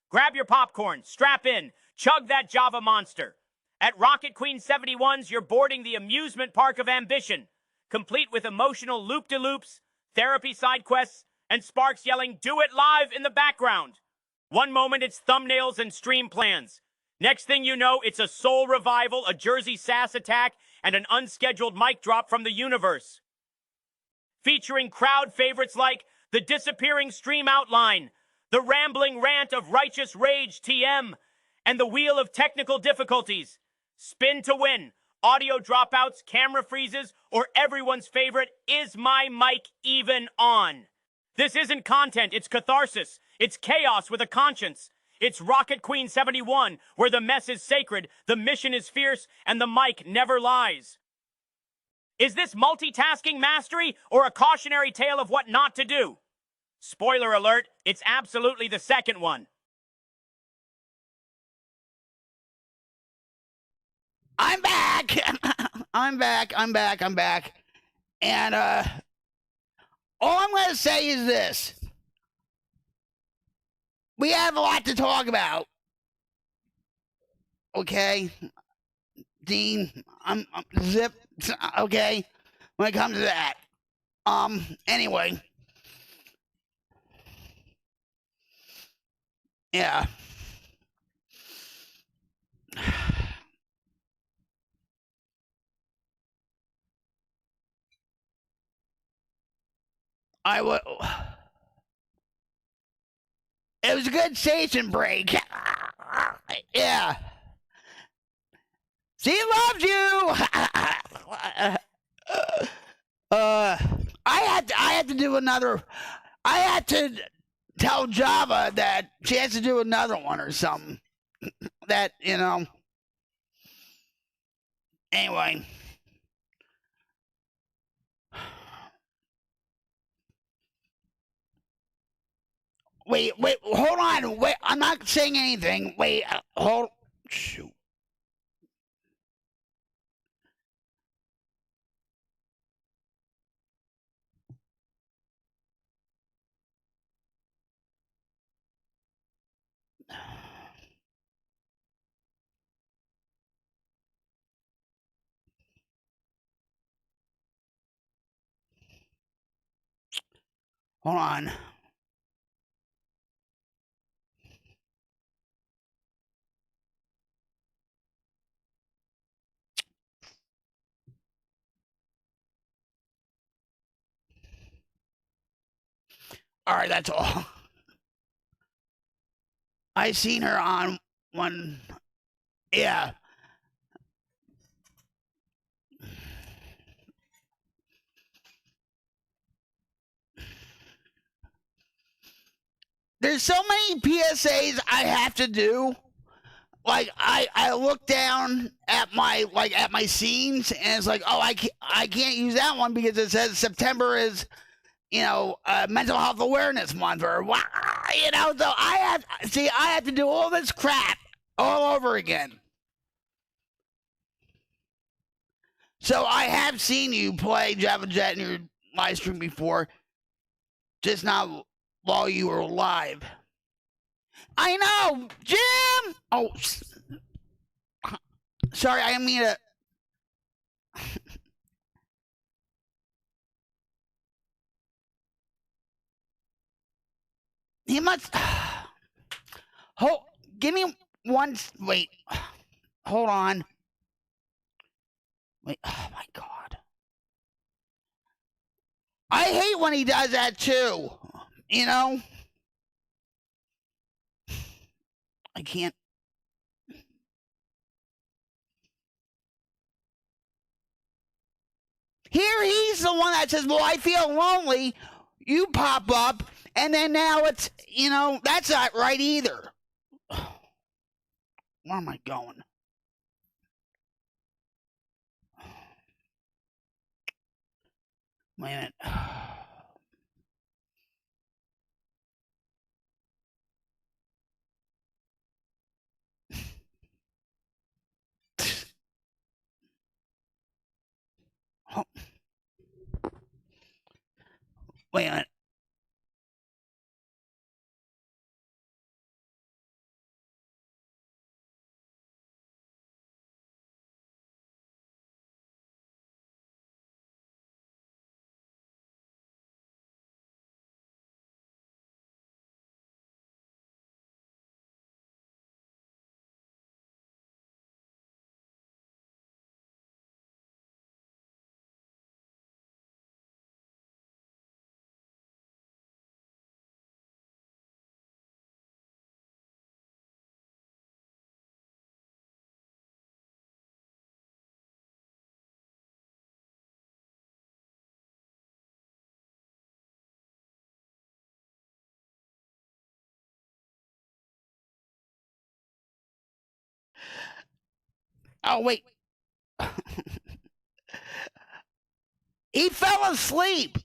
Grab your popcorn, strap in, chug that Java monster. At Rocket Queen 71's, you're boarding the amusement park of ambition, complete with emotional loop-de-loops, therapy side quests, and Sparks yelling, "Do it live" in the background. One moment it's thumbnails and stream plans. Next thing you know, it's a soul revival, a Jersey sass attack, and an unscheduled mic drop from the universe. Featuring crowd favorites like the disappearing stream outline, the rambling rant of righteous rage TM, and the wheel of technical difficulties. Spin to win, audio dropouts, camera freezes, or everyone's favorite, is my mic even on? This isn't content, it's catharsis. It's chaos with a conscience. It's Rocket Queen 71, where the mess is sacred, the mission is fierce, and the mic never lies. Is this multitasking mastery or a cautionary tale of what not to do? Spoiler alert, it's absolutely the second one. I'm back. I'm back. And all I'm going to say is this. We have a lot to talk about. Okay? Dean, I'm Zip, okay? when it comes to that. Anyway. Yeah. It was a good station break. Yeah. She loves you. I had to do another. I had to tell Java that she has to do another one or something. That, you know. Anyway. Wait, hold on. Wait, I'm not saying anything. Wait, hold. Shoot. Hold on. All right, that's all. I seen her on one. Yeah. There's so many PSAs I have to do. Like I look down at my scenes and it's like, oh, I can't use that one because it says September is, you know, Mental Health Awareness Month, or you know. So I have to do all this crap all over again. So I have seen you play Java Jet in your live stream before, just not while you were live. I know, Jim. Oh, sorry, I didn't mean to. He must. Hold. Give me one. Wait. Hold on. Wait. Oh my God. I hate when he does that too. You know. I can't. Here he's the one that says, well, I feel lonely. You pop up, and then now it's, you know, that's not right either. Where am I going? Wait a minute. Oh. Wait a minute. Oh, wait. He fell asleep.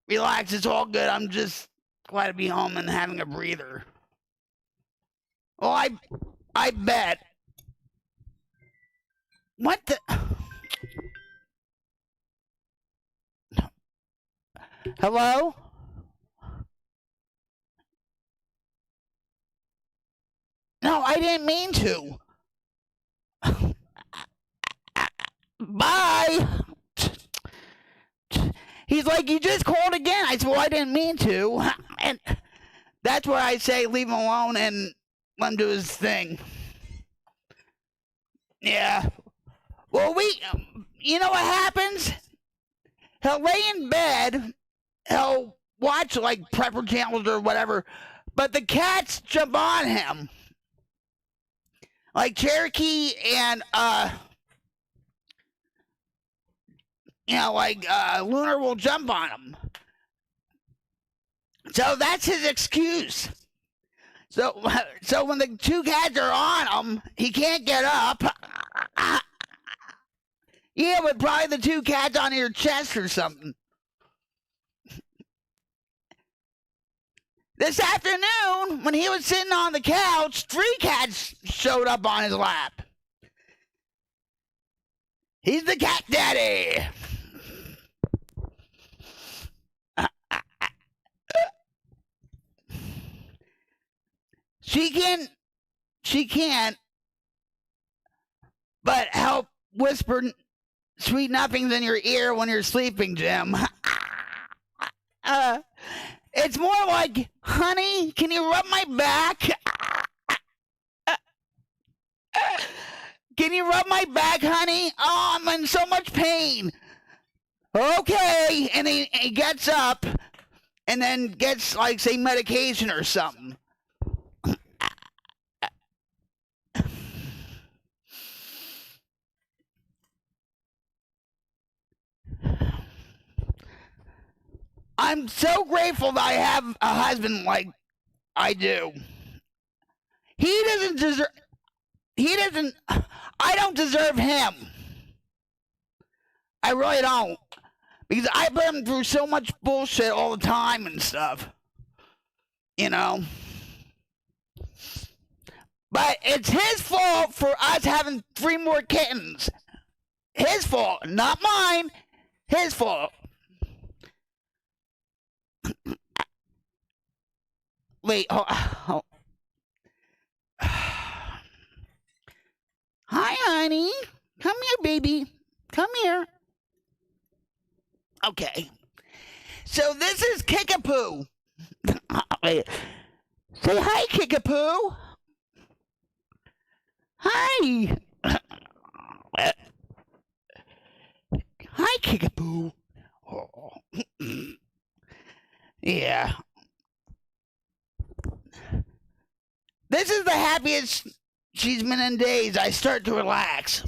Relax, it's all good. I'm just glad to be home and having a breather. Well, I bet. What the? Hello? No, I didn't mean to. bye. He's like, you just called again. I said, well, I didn't mean to. And that's where I say leave him alone and let him do his thing. Yeah. Well, you know what happens? He'll lay in bed. He'll watch like Prepper channels or whatever. But the cats jump on him. Like Cherokee and, Lunar will jump on him. So that's his excuse. So when the two cats are on him, he can't get up. Yeah, but probably the two cats on your chest or something. This afternoon, when he was sitting on the couch, 3 cats showed up on his lap. He's the cat daddy. She can't but help whisper sweet nothings in your ear when you're sleeping, Jim. It's more like, honey, can you rub my back? Can you rub my back, honey? Oh, I'm in so much pain. Okay. And he gets up and then gets, like, say, medication or something. I'm so grateful that I have a husband like I do. I don't deserve him. I really don't. Because I put him through so much bullshit all the time and stuff. You know? But it's his fault for us having 3 more kittens. His fault, not mine. His fault. Wait, oh. Hi, honey. Come here, baby. Come here. Okay. So this is Kickapoo. Say hi, Kickapoo. Hi. Hi, Kickapoo. Oh. Yeah. This is the happiest she's been in days. I start to relax.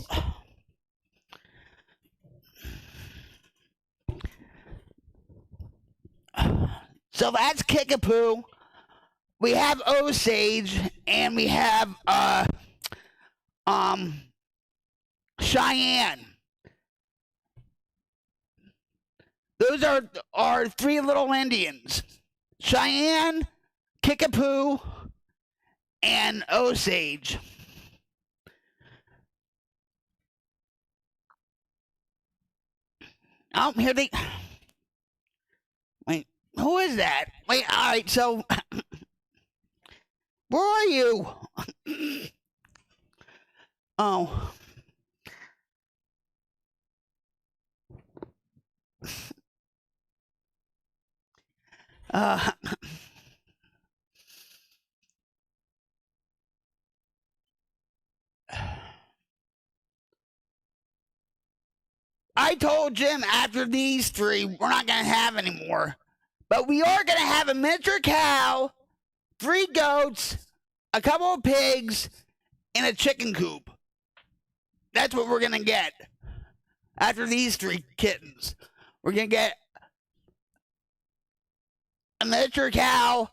So that's Kickapoo. We have Osage and we have Cheyenne. Those are our 3 little Indians. Cheyenne, Kickapoo, and Osage. Oh, here they... Wait, who is that? Wait, alright, so... Where are you? Oh. I told Jim after these 3, we're not going to have any more. But we are going to have a miniature cow, 3 goats, a couple of pigs, and a chicken coop. That's what we're going to get after these 3 kittens. We're going to get a miniature cow,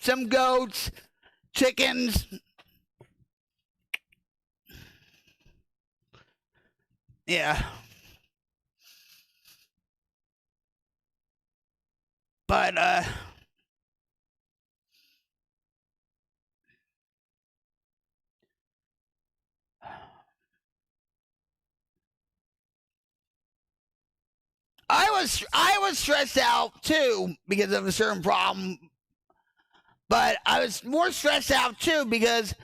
some goats, chickens. Yeah. But, I was stressed out too because of a certain problem. But I was more stressed out too because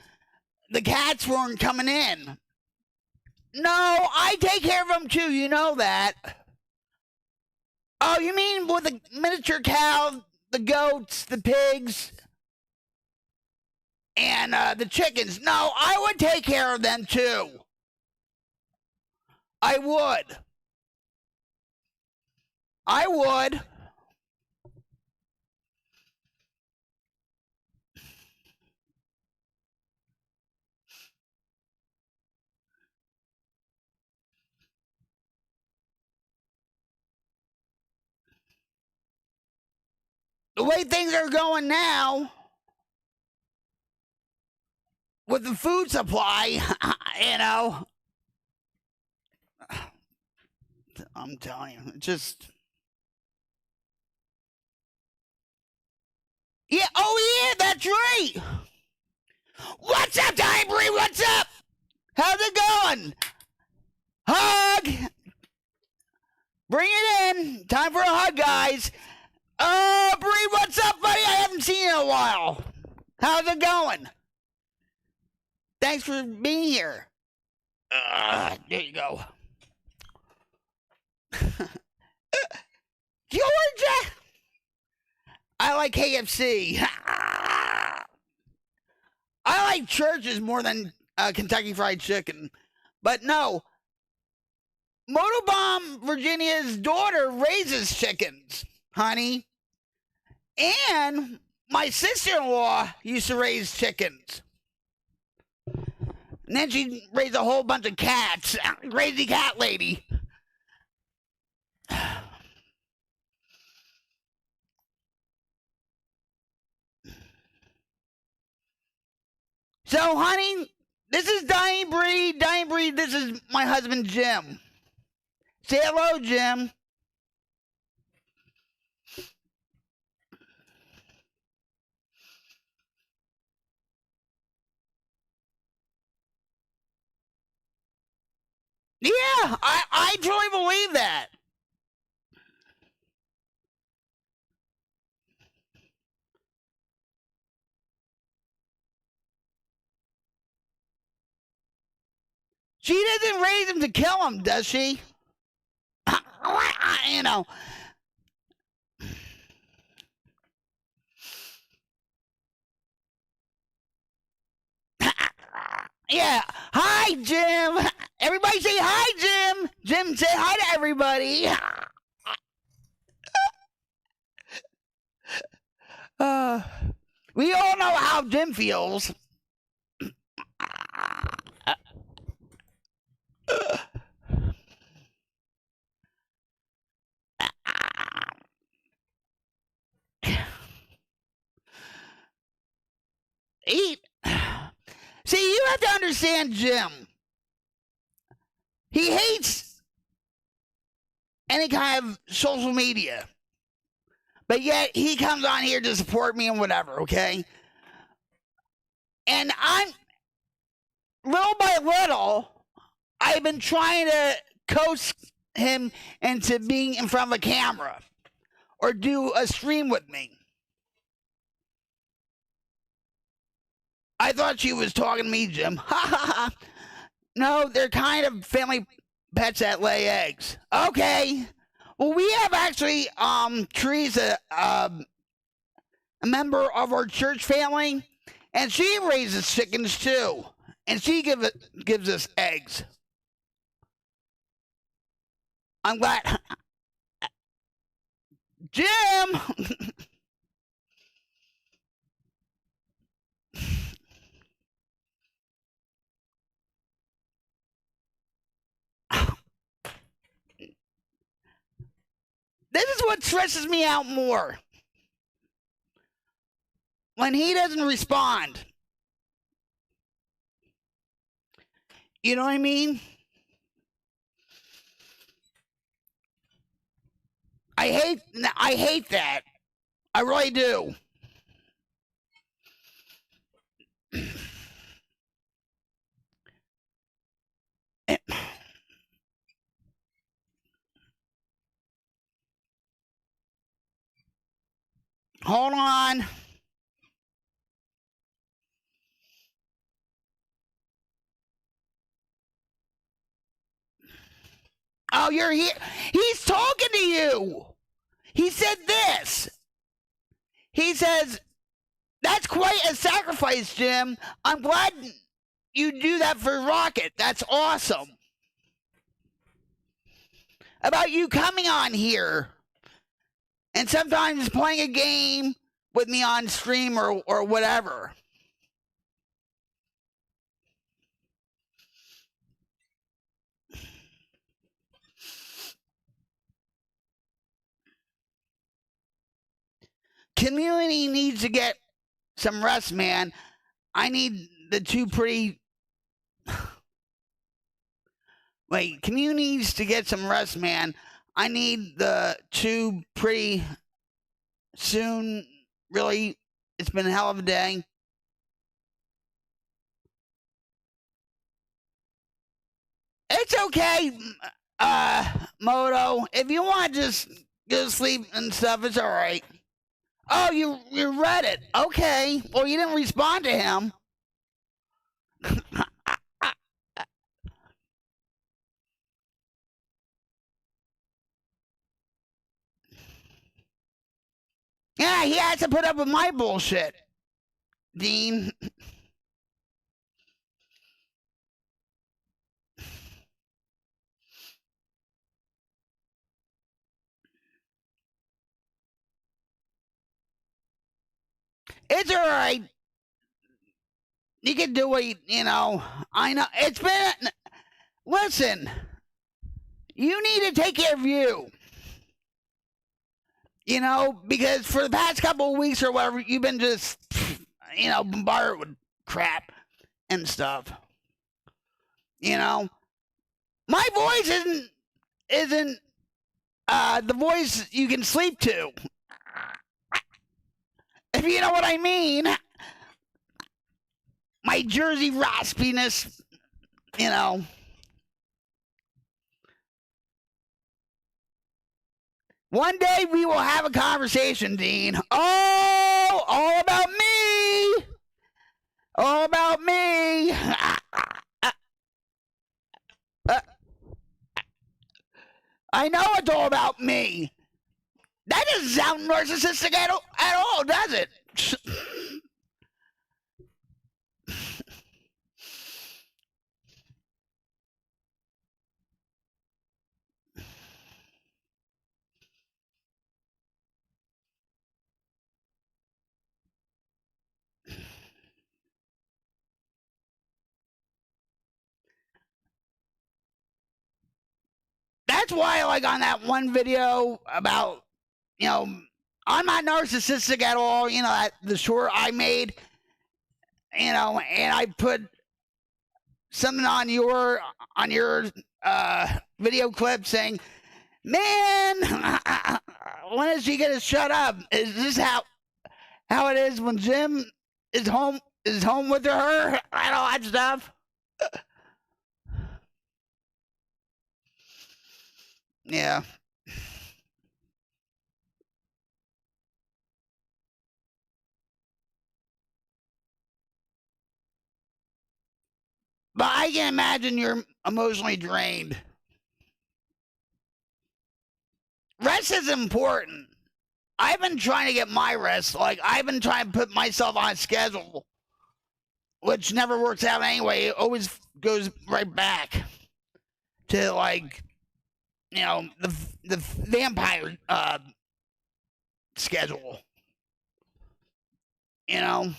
the cats weren't coming in. No, I take care of them too. You know that. Oh, you mean with the miniature cow, the goats, the pigs, and the chickens? No, I would take care of them too. I would. I would. The way things are going now, with the food supply, you know, I'm telling you, just. Yeah, oh yeah, that's right. What's up, Diabery? What's up? How's it going? Hug. Bring it in. Time for a hug, guys. Bree, what's up, buddy? I haven't seen you in a while. How's it going? Thanks for being here. There you go. Georgia! I like KFC. I like churches more than Kentucky Fried Chicken. But no. Motobomb Virginia's daughter raises chickens, honey. And my sister-in-law used to raise chickens. And then she raised a whole bunch of cats. Crazy cat lady. So, honey, this is Diabery. Diabery, this is my husband, Jim. Say hello, Jim. Yeah, I truly believe that. She doesn't raise him to kill him, does she? You know. Yeah. Hi, Jim. Everybody say hi, Jim. Jim, say hi to everybody. We all know how Jim feels. Eat. See, you have to understand Jim. He hates any kind of social media. But yet, he comes on here to support me and whatever, okay? And I'm, little by little, I've been trying to coax him into being in front of a camera. Or do a stream with me. I thought she was talking to me, Jim. Ha ha ha. No, they're kind of family pets that lay eggs. Okay. Well, we have actually, Teresa, a member of our church family, and she raises chickens too. And she gives us eggs. I'm glad. Jim! This is what stresses me out more. When he doesn't respond. You know what I mean? I hate that. I really do. Hold on. Oh, you're here. He's talking to you. He said this. He says, that's quite a sacrifice, Jim. I'm glad you do that for Rocket. That's awesome. About you coming on here and sometimes playing a game with me on stream or whatever. Community needs to get some rest, man. I need the two pretty... Wait, community needs to get some rest, man. I need the two pretty soon. Really, it's been a hell of a day. It's okay, Moto. If you want to just go to sleep and stuff, it's all right. Oh, you read it. Okay. Well, you didn't respond to him. Yeah, he has to put up with my bullshit, Dean. It's all right. You can do it, you know. I know. It's been... Listen. You need to take care of you. You know, because for the past couple of weeks or whatever, you've been just, you know, bombarded with crap and stuff. You know? My voice isn't the voice you can sleep to. If you know what I mean. My Jersey raspiness, you know. One day we will have a conversation, Dean. Oh, all about me. All about me. I know it's all about me. That doesn't sound narcissistic at all, does it? That's why, like, on that one video about, you know, I'm not narcissistic at all, you know, the short I made, you know, and I put something on your video clip saying, man, when is she gonna shut up? Is this how it is when Jim is home with her and all that stuff? Yeah. But I can imagine you're emotionally drained. Rest is important. I've been trying to get my rest. Like, I've been trying to put myself on a schedule, which never works out anyway. It always goes right back to, like, you know, the vampire schedule. You know?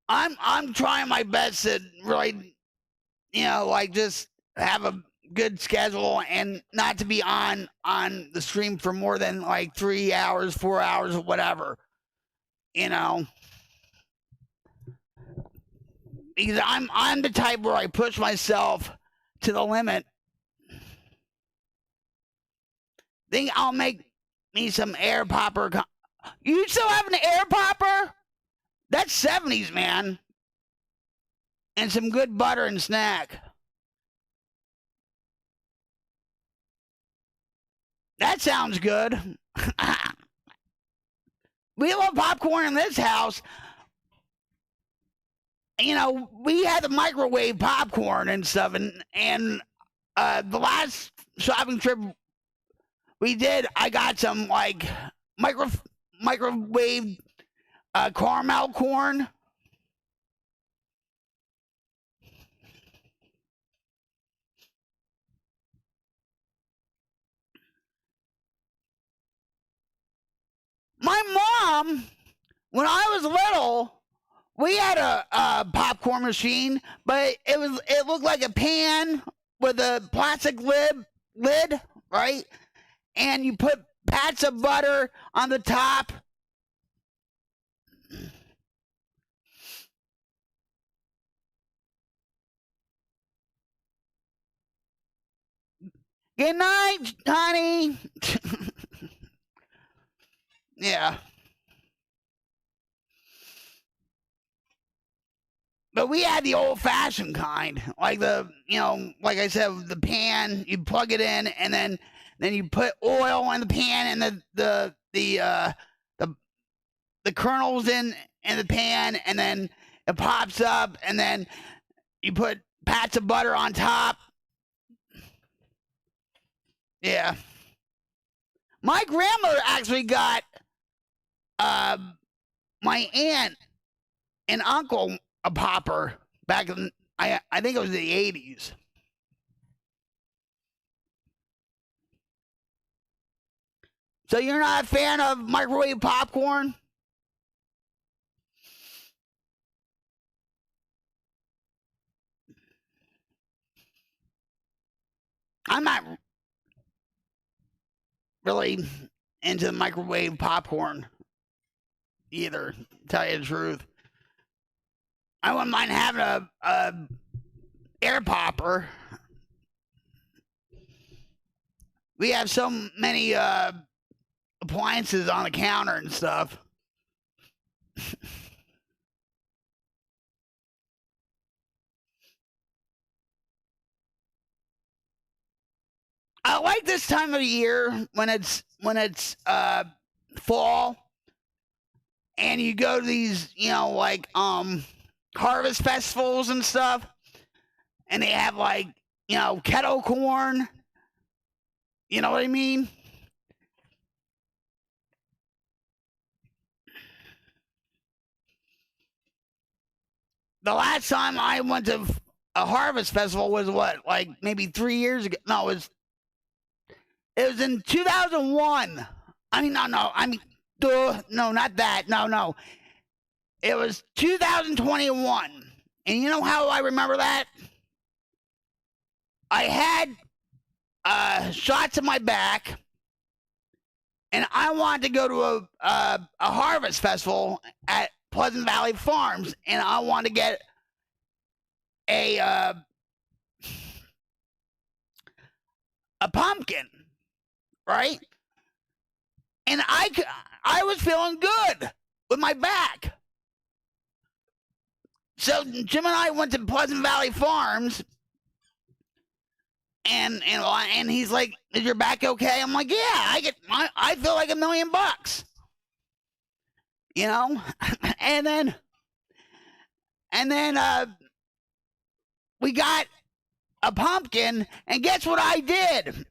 I'm trying my best to really, you know, like, just have a good schedule and not to be on the stream for more than like 3 hours, 4 hours, or whatever. You know, because I'm the type where I push myself to the limit. Think I'll make me some air popper. You still have an air popper? That's 70s, man. And some good butter and snack. That sounds good. We love popcorn in this house. You know, we had the microwave popcorn and stuff, and the last shopping trip we did, I got some like microwave caramel corn. My mom, when I was little, we had a popcorn machine, but it looked like a pan with a plastic lid, right? And you put pats of butter on the top. Good night, honey. Yeah. But we had the old-fashioned kind, like like I said, the pan. You plug it in, and then you put oil in the pan, and the kernels in the pan, and then it pops up, and then you put pats of butter on top. Yeah. My grandmother actually got my aunt and uncle a popper back in, I think it was the 80s. So you're not a fan of microwave popcorn? I'm not really into microwave popcorn either, to tell you the truth. I wouldn't mind having a air popper. We have so many appliances on the counter and stuff. I like this time of year when it's fall, and you go to these, like harvest festivals and stuff, and they have like, kettle corn. You know what I mean? The last time I went to a harvest festival was what, like maybe 3 years ago? No, it was in 2001. No, not that. No. It was 2021. And you know how I remember that? I had shots in my back, and I wanted to go to a harvest festival at Pleasant Valley Farms, and I wanted to get a pumpkin, right? And I was feeling good with my back. So Jim and I went to Pleasant Valley Farms, and he's like, "Is your back okay?" I'm like, "Yeah, I feel like $1 million." And then we got a pumpkin, and guess what I did?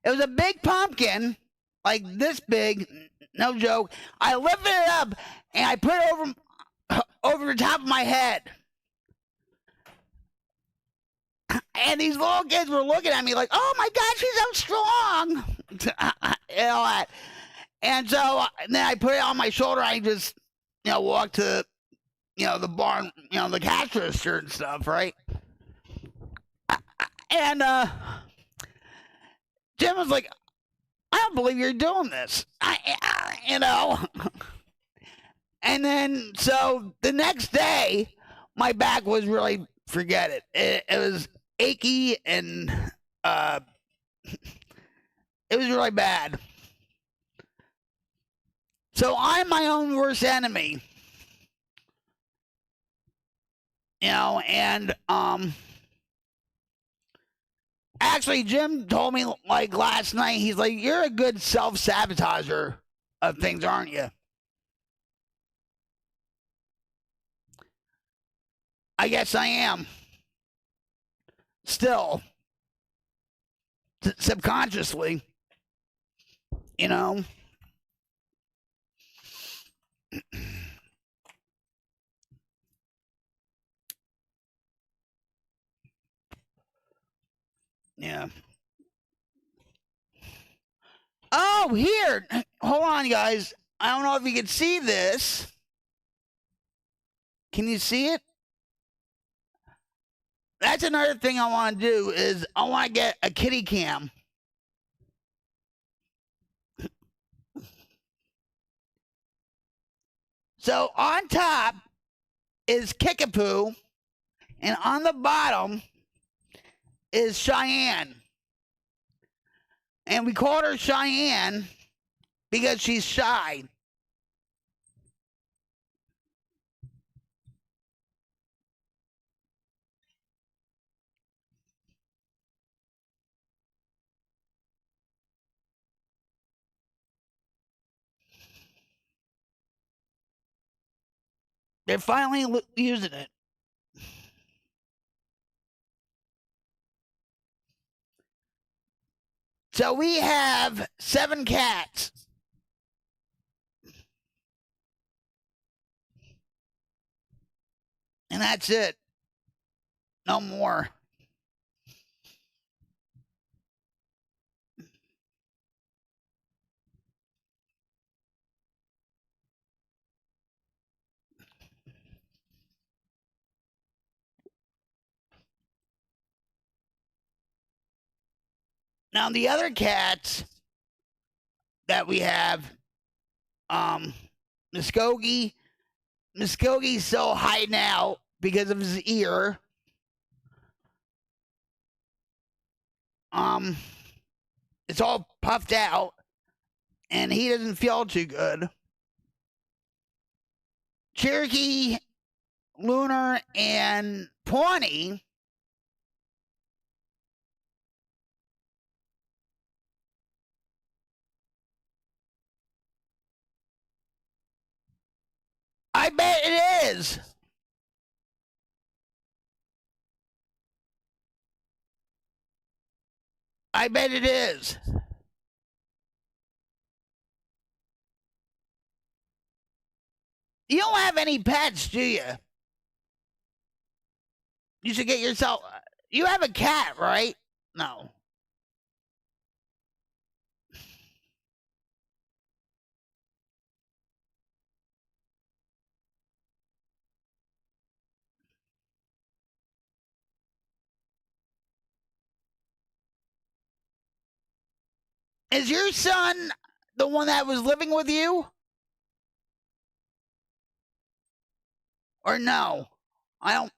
It was a big pumpkin, like this big, no joke. I lifted it up, and I put it over the top of my head. And these little kids were looking at me like, "Oh my God, she's so strong." And so then I put it on my shoulder. I just, walked to, the barn, the cash register and stuff, right? And Jim was like, "I don't believe you're doing this." And then, so the next day, my back was really, forget it. It was achy, and it was really bad. So I'm my own worst enemy. And Actually, Jim told me like last night, he's like, you're a good self-sabotager of things, aren't you? I guess I am. Still. Subconsciously. You know? Yeah. Oh, here. Hold on, guys. I don't know if you can see this. Can you see it? That's another thing I want to do is I want to get a kitty cam. So on top is Kickapoo, and on the bottom is Cheyenne. And we called her Cheyenne because she's shy. They're finally using it. So we have 7 cats. And that's it. No more. Now the other cats that we have, Muskogee. Muskogee's so hiding out because of his ear. It's all puffed out, and he doesn't feel too good. Cherokee, Lunar, and Pawnee. I bet it is. I bet it is. You don't have any pets, do you? You should get yourself... You have a cat, right? No. Is your son the one that was living with you? Or no? I don't...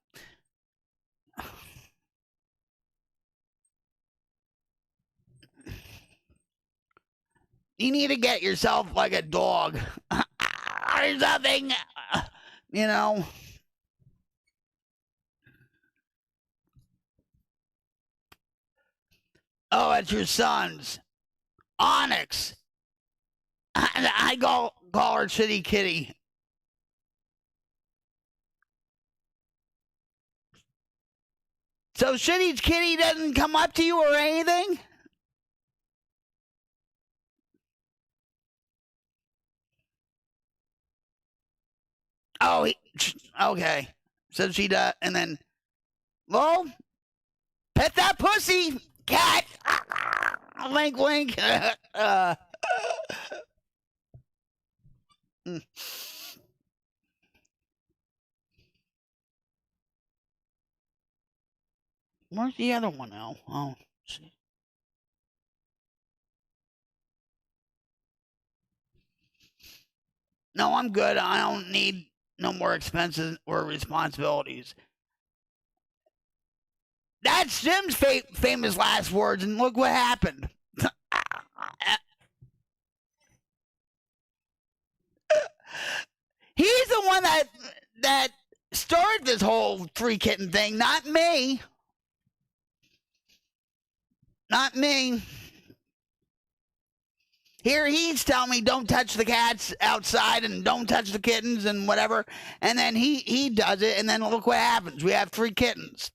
You need to get yourself like a dog. Or something. You know? Oh, it's your son's. Onyx. I call her Shitty Kitty. So Shitty Kitty doesn't come up to you or anything? Oh, okay. So she does, and then, well, pet that pussy, cat. Wink, wink. Where's the other one now? Oh, see. No, I'm good. I don't need no more expenses or responsibilities. That's Jim's famous last words, and look what happened. He's the one that started this whole free kitten thing, not me. Not me. Here he's telling me don't touch the cats outside and don't touch the kittens and whatever. And then he does it, and then look what happens. We have 3 kittens.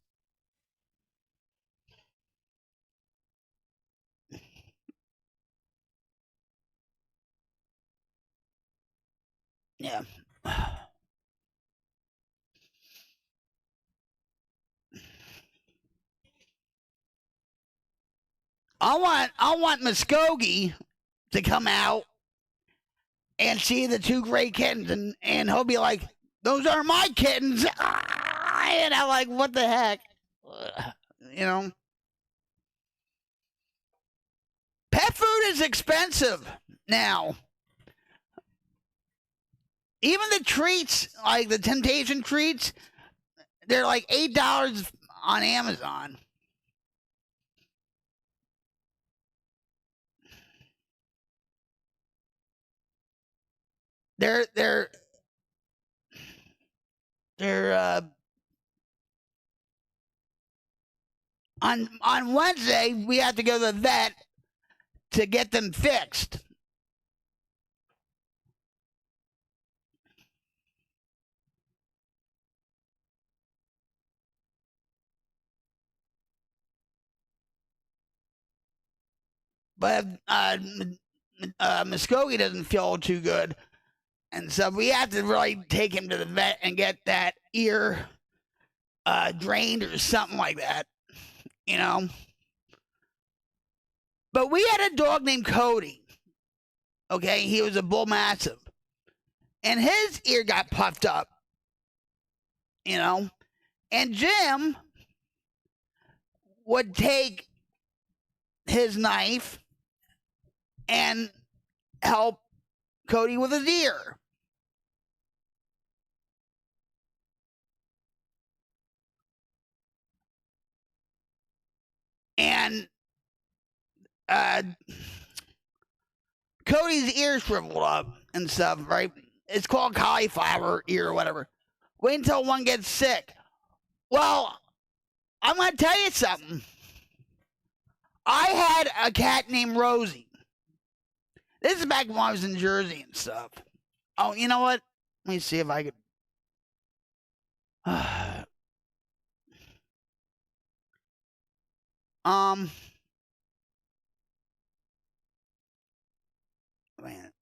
Yeah. I want Muskogee to come out and see the 2 gray kittens, and he'll be like, "Those are my kittens," and I'm like, "What the heck?" You know. Pet food is expensive now. Even the treats, like the Temptation treats, they're like $8 on Amazon. They're on Wednesday we have to go to the vet to get them fixed. But Muskogee doesn't feel too good. And so we have to really take him to the vet and get that ear drained or something like that, you know. But we had a dog named Cody. Okay, he was a bull mastiff, and his ear got puffed up, you know. And Jim would take his knife and help Cody with his ear. And Cody's ear shriveled up and stuff, right? It's called cauliflower ear or whatever. Wait until one gets sick. Well, I'm going to tell you something. I had a cat named Rosie. This is back when I was in Jersey and stuff. Oh, you know what? Let me see if I could. Man.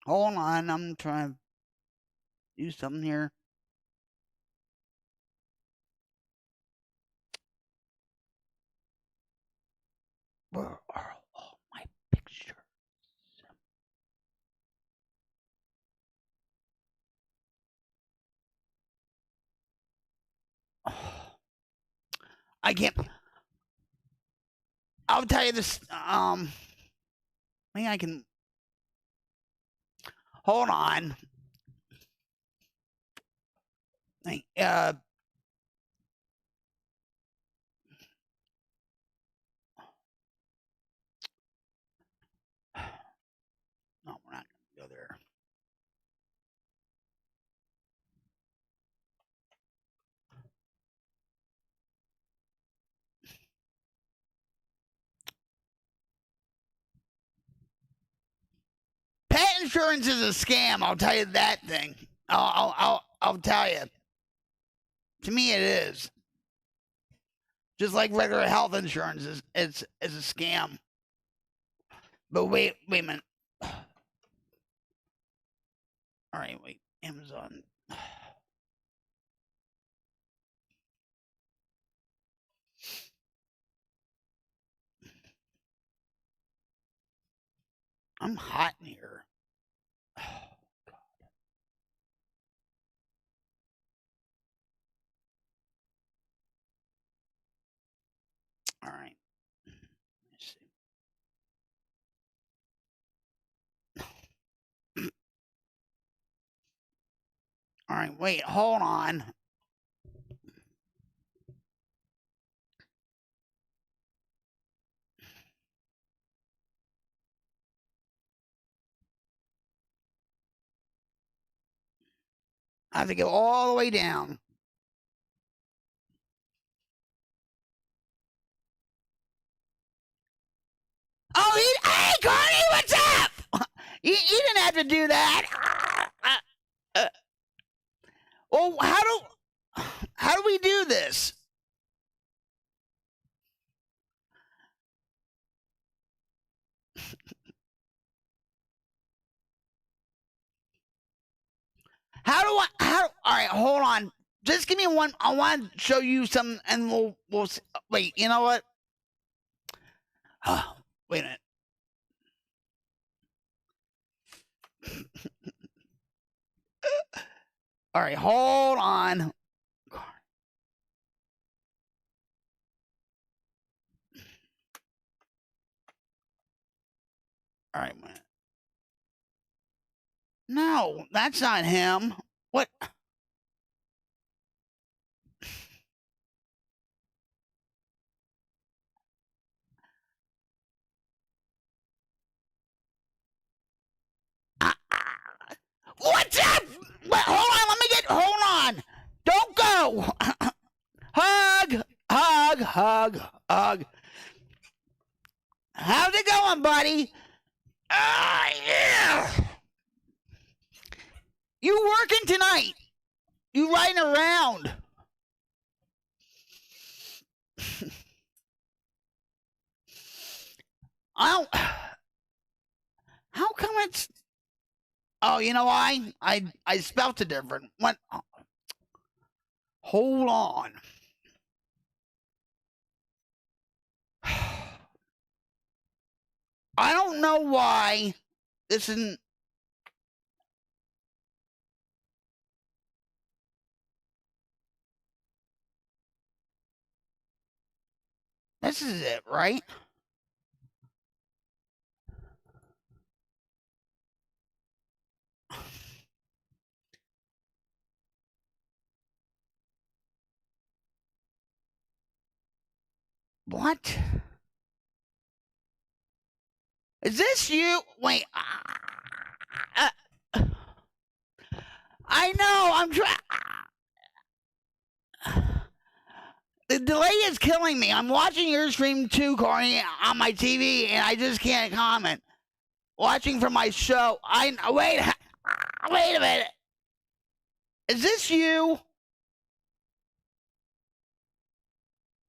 Hold on, I'm trying to do something here. Where are all my pictures? I can't. I'll tell you this. Maybe I can. Hold on. No, we're not going to go there. Pet insurance is a scam. I'll tell you that thing. I'll tell you. To me, it is. Just like regular health insurance is a scam. But wait a minute. All right, wait. Amazon. I'm hot in here. Oh, God. All right. Let's see. All right, wait, hold on. I have to go all the way down. Oh, hey, Carney, what's up? You didn't have to do that. Well, how do we do this? All right, hold on. Just give me one. I want to show you some, and we'll wait. You know what? Wait a minute. All right, hold on. All right, man. No, that's not him. What? What's up? Hold on. Don't go. Hug. How's it going, buddy? Yeah. You working tonight? You riding around? How come it's... Oh, you know why? I spelt it different. What? Hold on. I don't know why this isn't... This is it, right? What? Is this you? Wait. I know. I'm trying. The delay is killing me. I'm watching your stream too, Corey, on my TV, and I just can't comment. Watching from my show. Wait a minute. Is this you?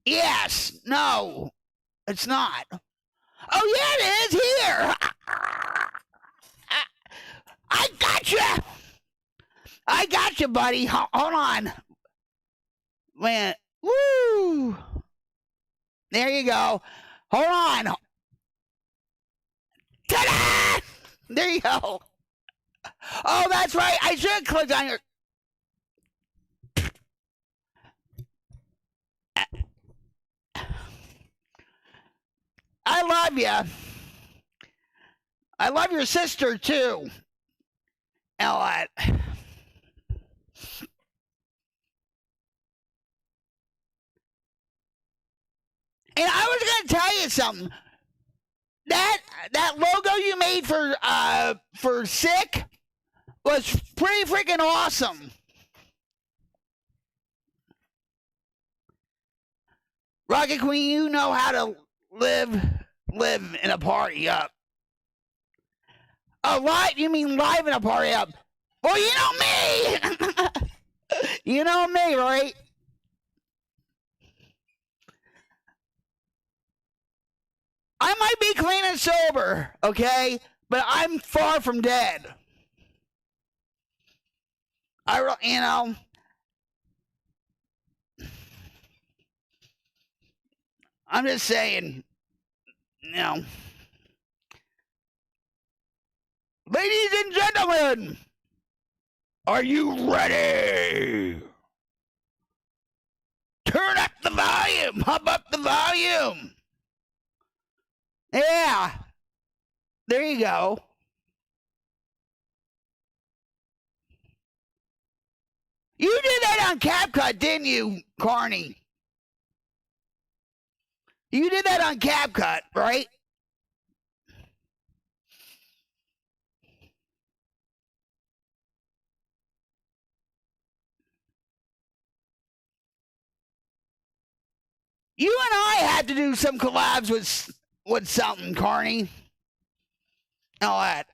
Yes. No. It's not. Oh, yeah, it is here. I gotcha. I gotcha, buddy. Hold on. Man. Woo. There you go. Hold on. Ta-da! There you go. Oh, that's right. I should have clicked on your... I love you. I love your sister, too. Ellen. And I was going to tell you something. That logo you made for Sick was pretty freaking awesome. Rocket Queen, you know how to live in a party up. Oh, live? You mean live in a party up? Well, you know me. You know me, right? I might be clean and sober, okay? But I'm far from dead. You know. I'm just saying, you know. Ladies and gentlemen, are you ready? Turn up the volume. Up the volume. Yeah. There you go. You did that on CapCut, didn't you, Carney? You did that on CapCut, right? You and I had to do some collabs with with something, Carney. All that.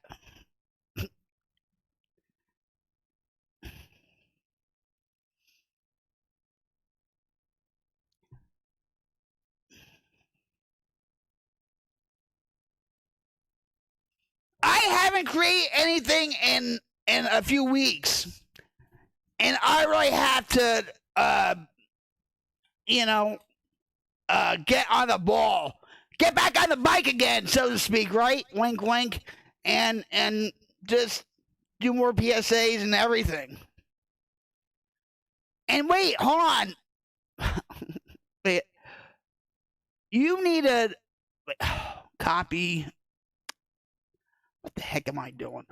I haven't created anything in a few weeks, and I really have to, get on the ball, get back on the bike again, so to speak, right? Wink, wink, and just do more PSAs and everything. And wait, hold on. Wait, you need a copy. What the heck am I doing?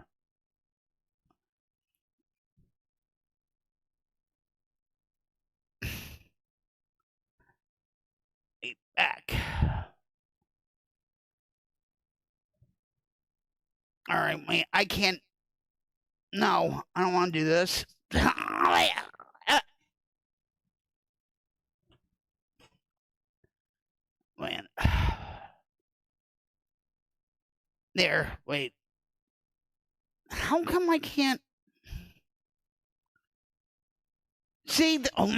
Back. All right, wait, I can't. No, I don't want to do this. Man. There, wait. How come I can't see the all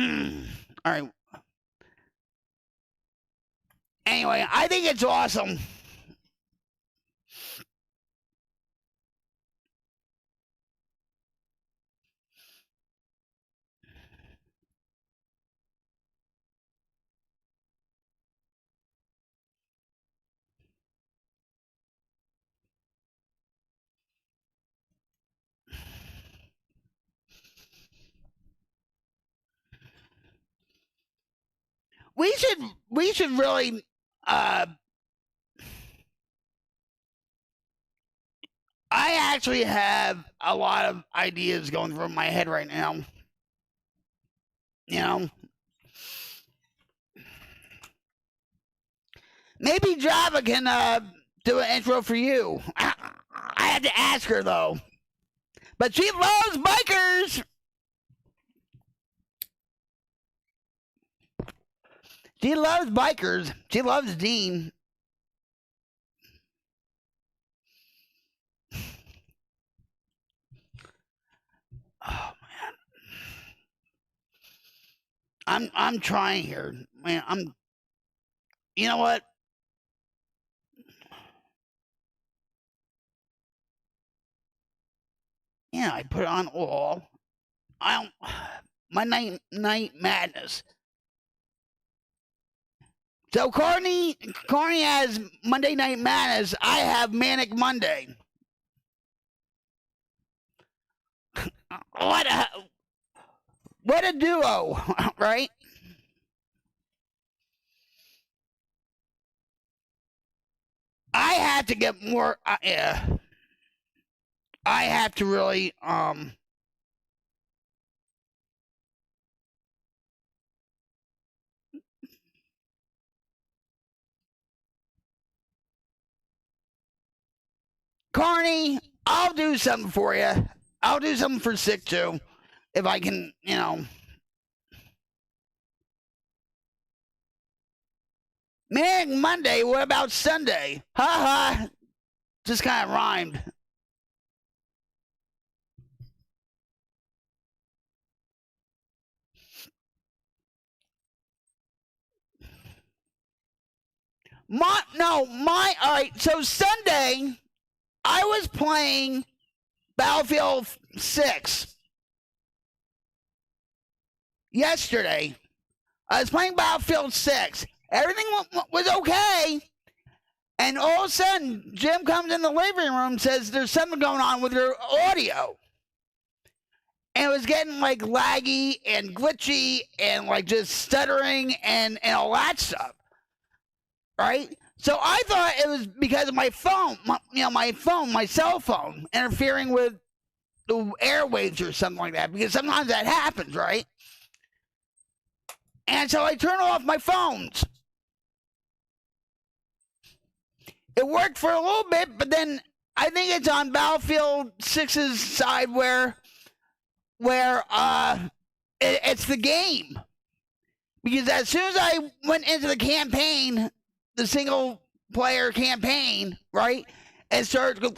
right. Anyway, I think it's awesome. We should really I actually have a lot of ideas going through my head right now. You know? Maybe Java can do an intro for you. I had to ask her though. But she loves bikers. She loves bikers. She loves Dean. Oh man. I'm trying here. Man, you know what? Yeah, I put it on all. My night madness. So Carney has Monday Night Madness. I have Manic Monday. What a duo, right? I have to get more. Yeah, I have to really Carney, I'll do something for you. I'll do something for Sick too, if I can, you know. Man, Monday, what about Sunday? Ha ha. Just kind of rhymed. All right, so Sunday, I was playing Battlefield 6. Yesterday, I was playing Battlefield 6. Everything was okay. And all of a sudden, Jim comes in the living room and says, there's something going on with your audio. And it was getting like laggy and glitchy and like just stuttering and all that stuff. Right? So I thought it was because of my phone, my cell phone, interfering with the airwaves or something like that. Because sometimes that happens, right? And so I turned off my phones. It worked for a little bit, but then I think it's on Battlefield 6's side where it's the game. Because as soon as I went into the campaign, the single player campaign, right? And starts go,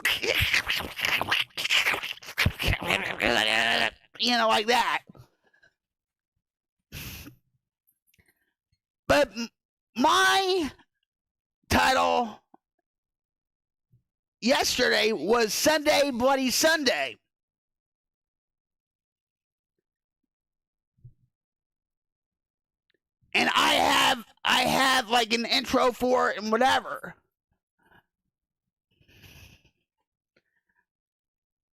you know, like that. But my title yesterday was Sunday Bloody Sunday. And I have like an intro for it and whatever.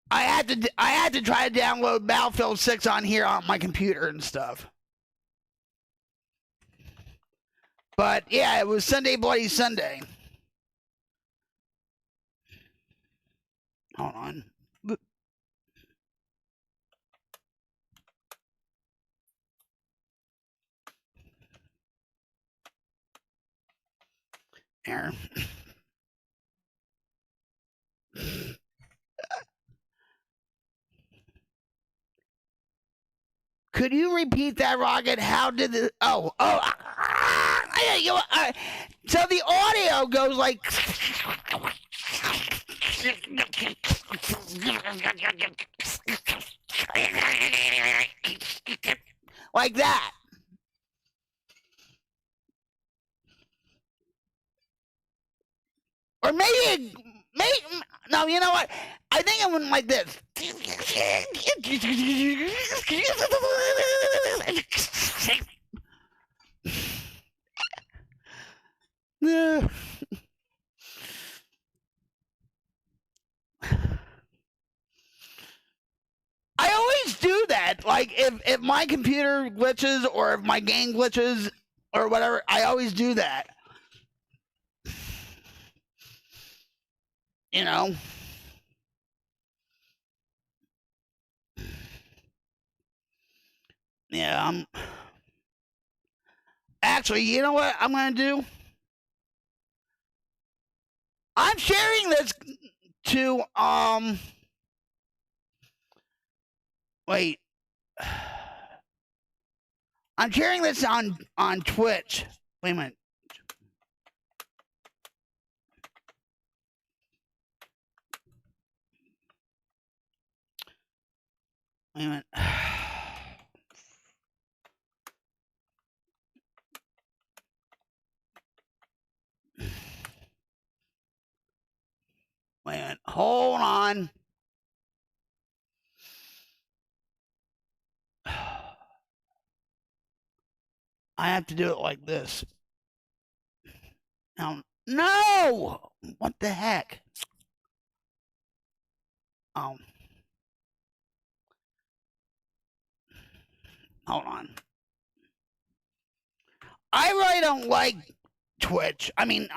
I had to try to download Battlefield 6 on here on my computer and stuff. But yeah, it was Sunday Bloody Sunday. Hold on. There. Could you repeat that, Rocket? How did the... So the audio goes like... like that. Or maybe... No, you know what? I think it went like this. I always do that. Like, if my computer glitches or if my game glitches or whatever, I always do that. You know? Yeah, actually, you know what I'm going to do? I'm sharing this to, wait. I'm sharing this on Twitch. Wait a minute. Wait a minute. Wait a minute. Hold on. I have to do it like this. Now, no! What the heck? Hold on. I really don't like Twitch. I mean,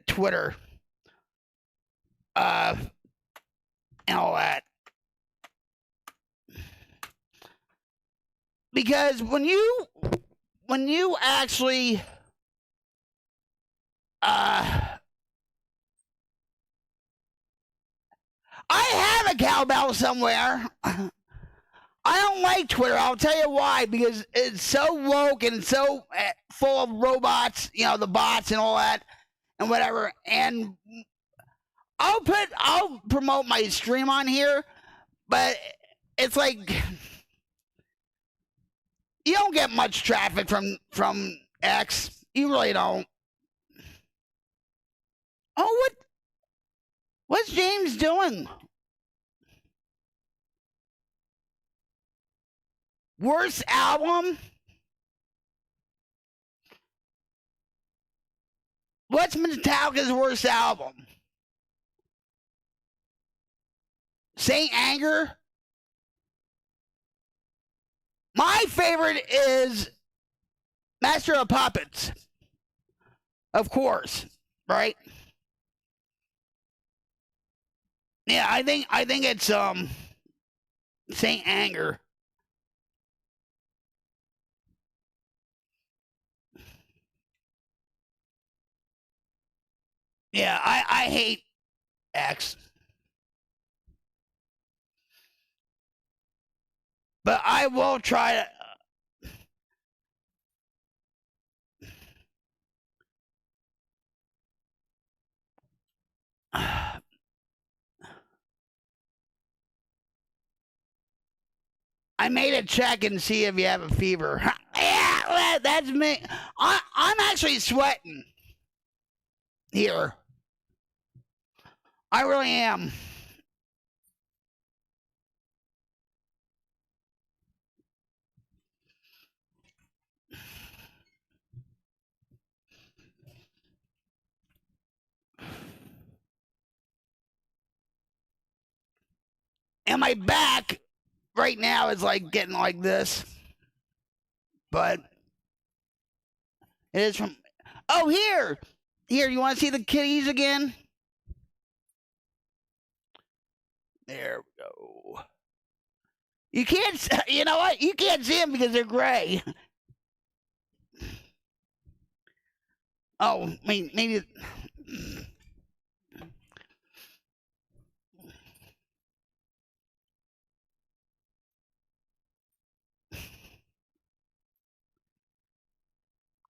Twitter. And all that. Because when you actually I have a cowbell somewhere. I don't like Twitter. I'll tell you why. Because it's so woke and so full of robots, you know, the bots and all that and whatever. And I'll promote my stream on here, but it's like you don't get much traffic from X. You really don't. Oh, what's James doing? Worst album? What's Metallica's worst album? Saint Anger? My favorite is Master of Puppets. Of course, right? Yeah, I think it's Saint Anger. Yeah, I hate X. But I will try to... I made a check and see if you have a fever. Yeah, that's me. I'm actually sweating here. I really am. And my back right now is like getting like this. But it is from... Oh, here! Here, you want to see the kitties again? There we go. You can't... You know what? You can't see them because they're gray. Oh, maybe...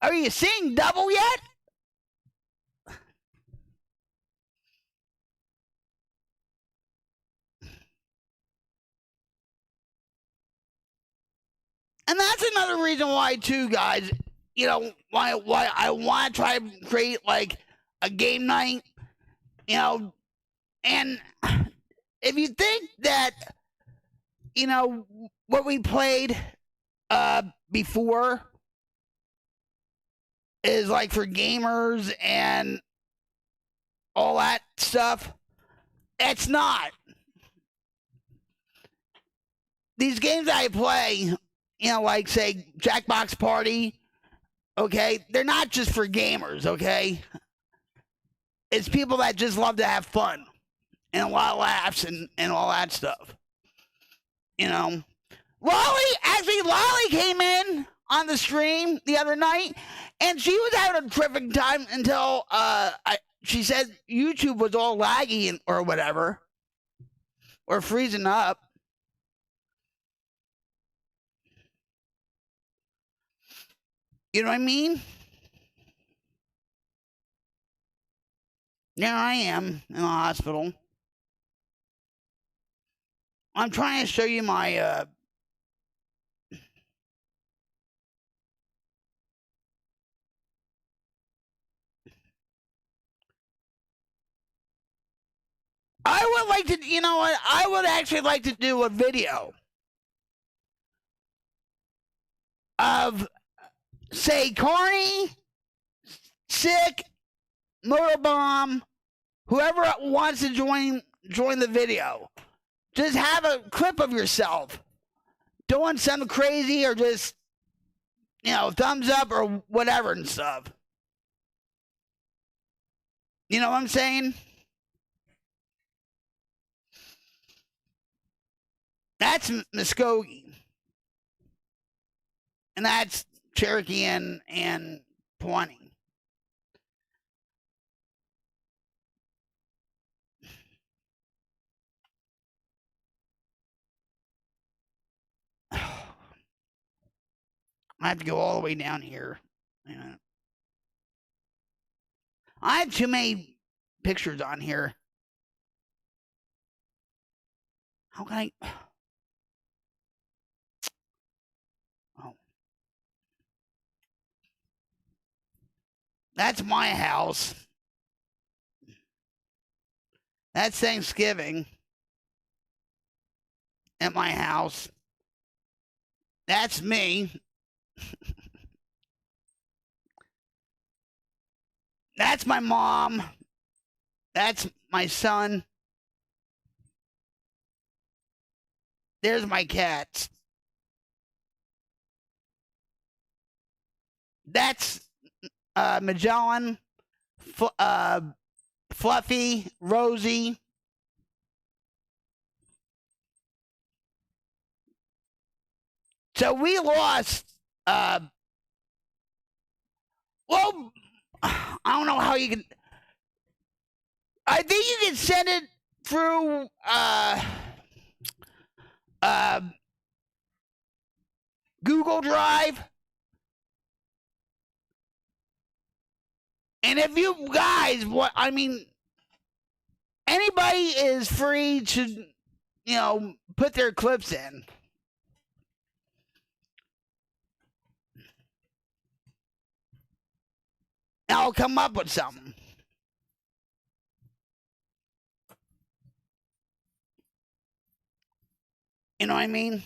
Are you seeing double yet? And that's another reason why, too, guys, you know, why I want to try to create, like, a game night, you know, and if you think that, you know, what we played before is, like, for gamers and all that stuff, it's not. These games I play... You know, like, say, Jackbox Party, okay? They're not just for gamers, okay? It's people that just love to have fun and a lot of laughs and all that stuff. You know? Lolly came in on the stream the other night, and she was having a terrific time until she said YouTube was all laggy or whatever, or freezing up. You know what I mean? There I am in the hospital. I'm trying to show you my I would like to, you know what? I would actually like to do a video of, say, Carney, Sick, Motorbomb, whoever wants to join the video. Just have a clip of yourself doing something crazy or just, you know, thumbs up or whatever and stuff. You know what I'm saying? That's Muskogee. And that's Cherokee and Pawnee. I have to go all the way down here. Yeah. I have too many pictures on here. How can I... Oh. That's my house. That's Thanksgiving. At my house. That's me. That's my mom. That's my son. There's my cats. That's Magellan, Fluffy, Rosie. So we lost, well, I don't know how you can, I think you can send it through, Google Drive. And if you guys, anybody is free to, put their clips in. I'll come up with something. You know what I mean?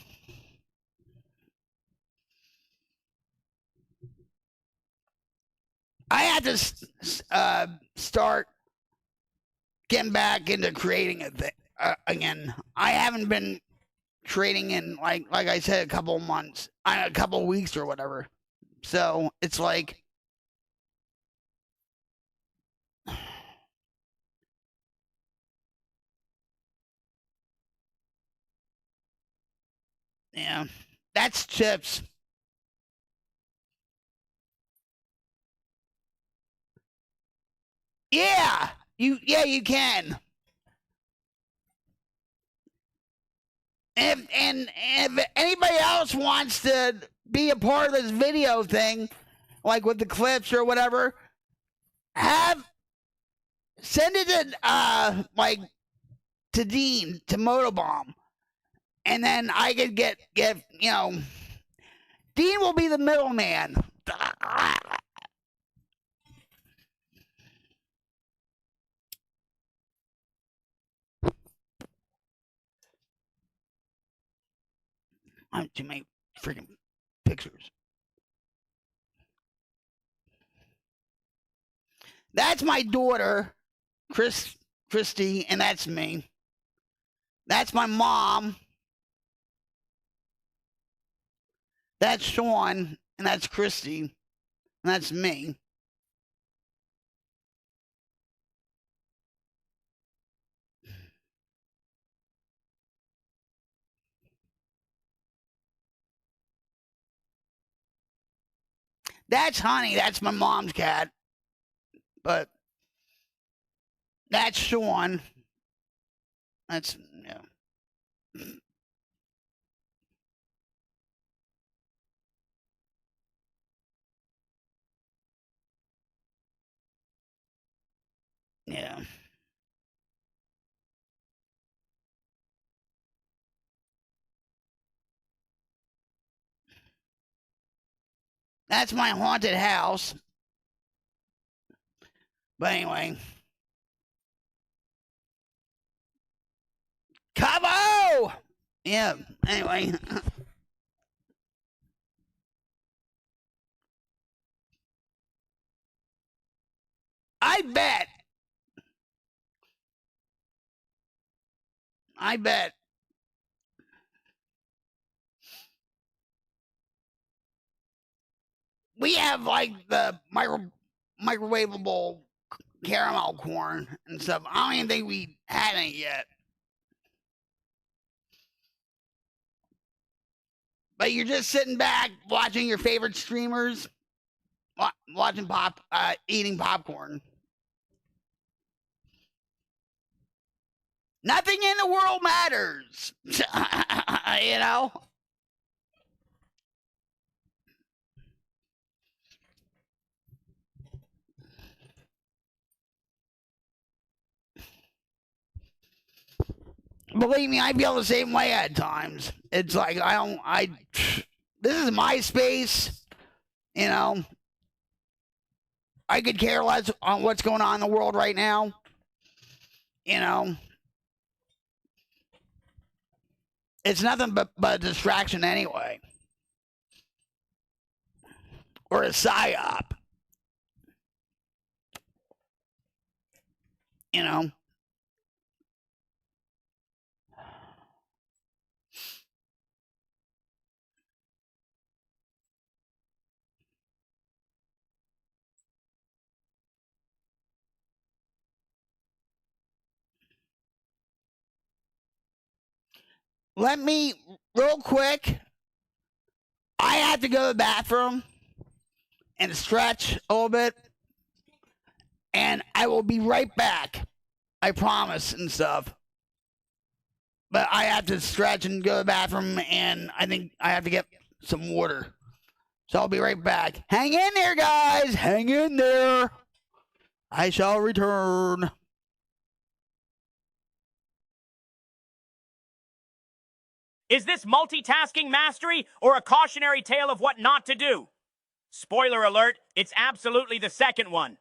I had to start getting back into creating again. I haven't been creating in like I said a couple of months, a couple of weeks or whatever. So it's like, yeah, that's Chips. Yeah, you can. And if anybody else wants to be a part of this video thing, like with the clips or whatever, send it to to Dean, to Motobomb, and then I could get Dean will be the middleman. I have too many freaking pictures. That's my daughter, Christy, and that's me. That's my mom. That's Sean, and that's Christy, and that's me. That's Honey. That's my mom's cat. But that's Sean. That's, yeah. Yeah. That's my haunted house. But anyway. Cabo! Yeah, anyway. I bet. We have like the microwavable caramel corn and stuff. I don't even think we had any yet. But you're just sitting back watching your favorite streamers, watching eating popcorn. Nothing in the world matters, you know? Believe me, I feel the same way at times. It's like, this is my space, you know? I could care less on what's going on in the world right now, you know? It's nothing but a distraction anyway. Or a psyop. You know? Let me, real quick, I have to go to the bathroom and stretch a little bit, and I will be right back. I promise and stuff. But I have to stretch and go to the bathroom, and I think I have to get some water. So I'll be right back. Hang in there, guys. Hang in there. I shall return. Is this multitasking mastery or a cautionary tale of what not to do? Spoiler alert, it's absolutely the second one.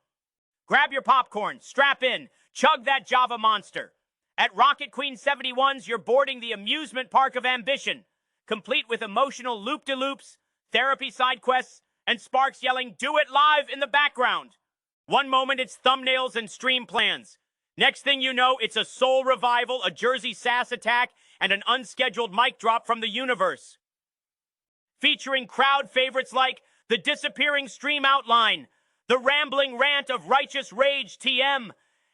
Grab your popcorn, strap in, chug that Java monster. At Rocket Queen 71's, you're boarding the amusement park of ambition, complete with emotional loop-de-loops, therapy side quests, and Sparks yelling, "Do it live" in the background. One moment it's thumbnails and stream plans. Next thing you know, it's a soul revival, a Jersey sass attack, and an unscheduled mic drop from the universe. Featuring crowd favorites like the disappearing stream outline, the rambling rant of righteous rage TM,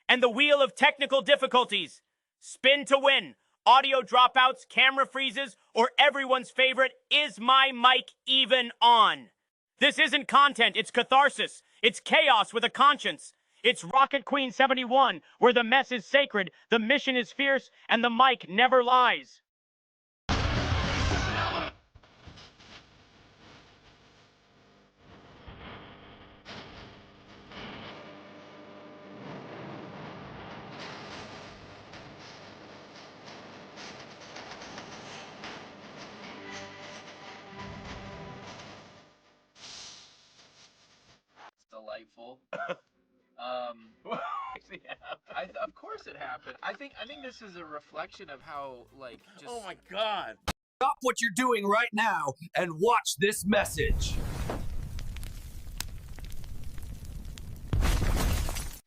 and the wheel of technical difficulties. Spin to win, audio dropouts, camera freezes, or everyone's favorite, is my mic even on? This isn't content, it's catharsis. It's chaos with a conscience. It's Rocket Queen 71, where the mess is sacred, the mission is fierce, and the mic never lies. Delightful. Of course it happened. I think this is a reflection of how just. Oh my God! Stop what you're doing right now and watch this message.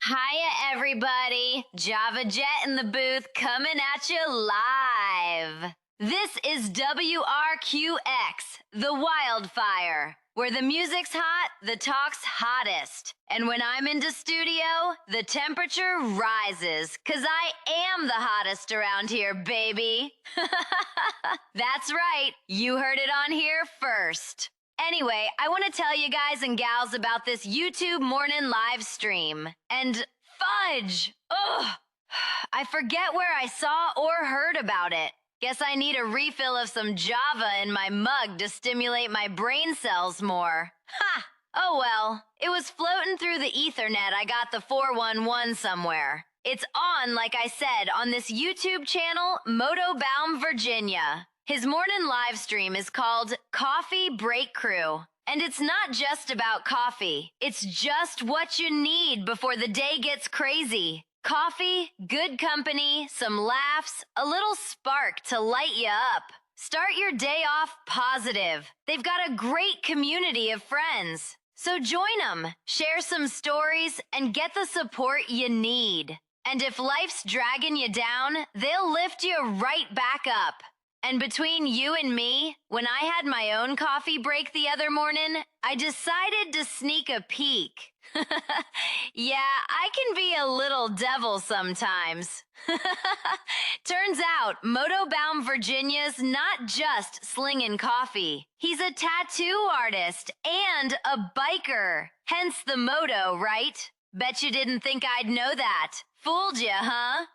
Hiya, everybody. Java Jet in the booth coming at you live. This is WRQX, the Wildfire, where the music's hot, the talk's hottest. And when I'm into studio, the temperature rises, 'cause I am the hottest around here, baby. That's right, you heard it on here first. Anyway, I want to tell you guys and gals about this YouTube morning live stream. And fudge! Ugh! I forget where I saw or heard about it. Guess I need a refill of some Java in my mug to stimulate my brain cells more. Ha! Oh well, it was floating through the Ethernet. I got the 411 somewhere. It's on, like I said, on this YouTube channel, Moto Baum, Virginia. His morning live stream is called Coffee Break Crew. And it's not just about coffee. It's just what you need before the day gets crazy. Coffee, good company, some laughs, a little spark to light you up. Start your day off positive. They've got a great community of friends. So join them, share some stories, and get the support you need. And if life's dragging you down, they'll lift you right back up. And between you and me, when I had my own coffee break the other morning, I decided to sneak a peek. Yeah, I can be a little devil sometimes. Turns out, Moto Baum, Virginia's not just slinging coffee. He's a tattoo artist and a biker. Hence the moto, right? Bet you didn't think I'd know that. Fooled ya, huh?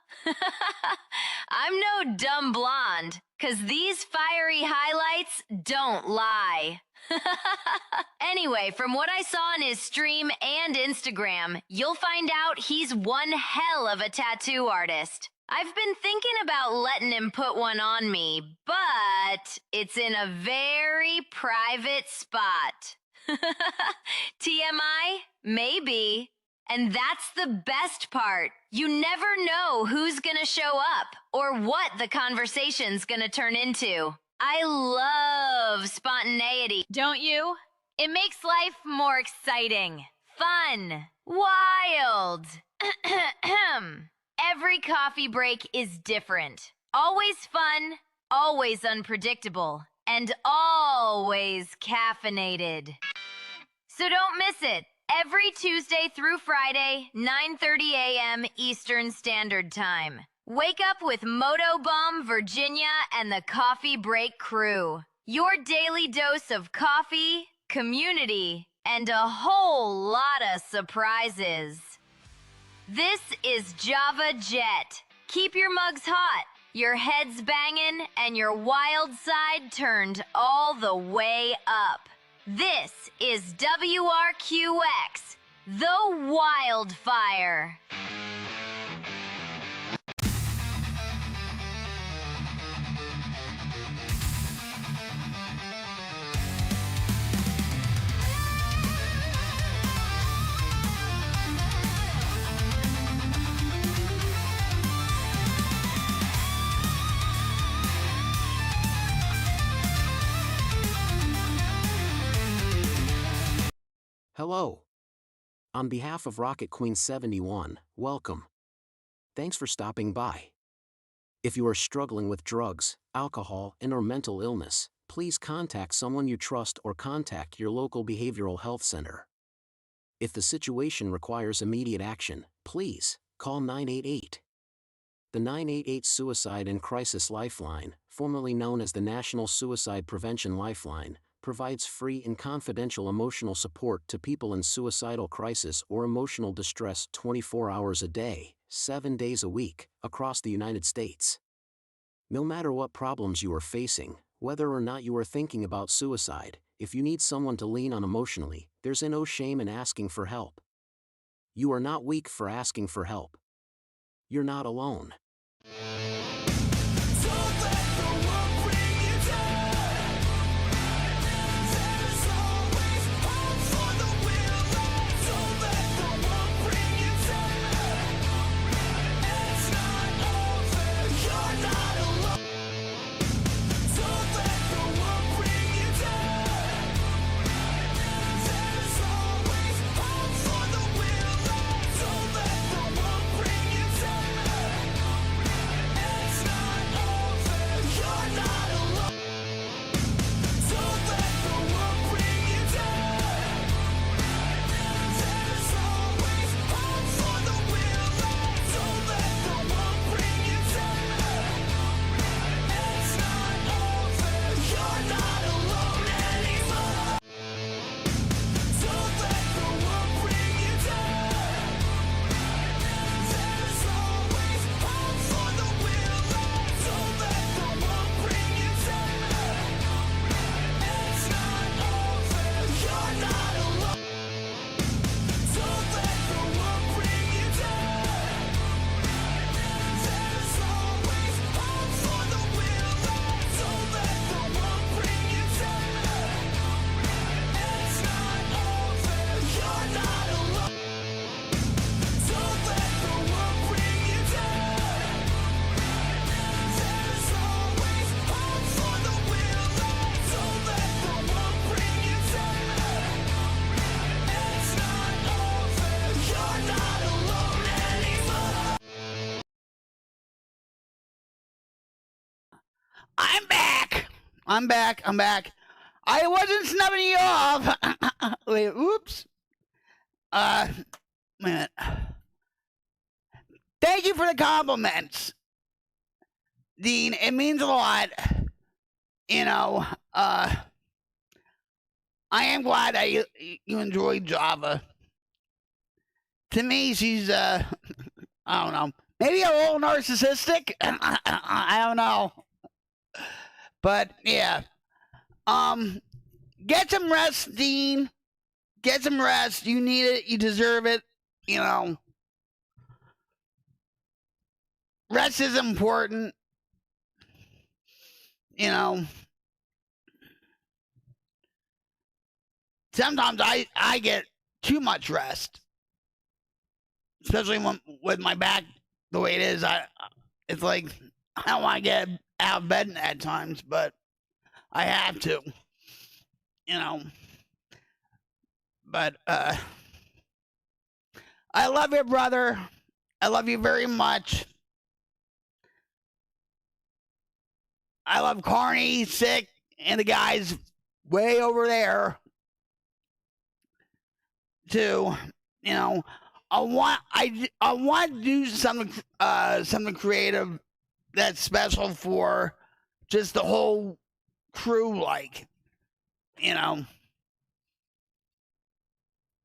I'm no dumb blonde, 'cause these fiery highlights don't lie. Anyway, from what I saw on his stream and Instagram, you'll find out he's one hell of a tattoo artist. I've been thinking about letting him put one on me, but it's in a very private spot. TMI? Maybe. And that's the best part. You never know who's gonna show up or what the conversation's gonna turn into. I love spontaneity. Don't you? It makes life more exciting, fun, wild. Every coffee break is different. Always fun, always unpredictable, and always caffeinated. So don't miss it. Every Tuesday through Friday, 9:30 a.m. Eastern Standard Time. Wake up with Moto Baum, Virginia, and the Coffee Break Crew. Your daily dose of coffee, community, and a whole lot of surprises. This is Java Jet. Keep your mugs hot, your heads banging, and your wild side turned all the way up. This is WRQX, the Wildfire. Hello. On behalf of Rocket Queen 71, welcome. Thanks for stopping by. If you are struggling with drugs, alcohol, and/or mental illness, please contact someone you trust or contact your local behavioral health center. If the situation requires immediate action, please call 988. The 988 Suicide and Crisis Lifeline, formerly known as the National Suicide Prevention Lifeline, provides free and confidential emotional support to people in suicidal crisis or emotional distress 24 hours a day, 7 days a week, across the United States. No matter what problems you are facing, whether or not you are thinking about suicide, if you need someone to lean on emotionally, there's no shame in asking for help. You are not weak for asking for help. You're not alone. I'm back. I wasn't snubbing you off. Wait, oops. Minute. Thank you for the compliments, Dean. It means a lot. You know, I am glad that you enjoyed Java. To me, she's, I don't know, maybe a little narcissistic. I don't know. But, yeah. Get some rest, Dean. Get some rest. You need it. You deserve it. You know. Rest is important. You know. Sometimes I get too much rest. Especially when, with my back the way it is. It's like I don't want to get out of bed at times, but I have to. You know. But I love you, brother. I love you very much. I love Carney, Sick, and the guys way over there. Too, you know, I want to do something creative that's special for just the whole crew, like, you know.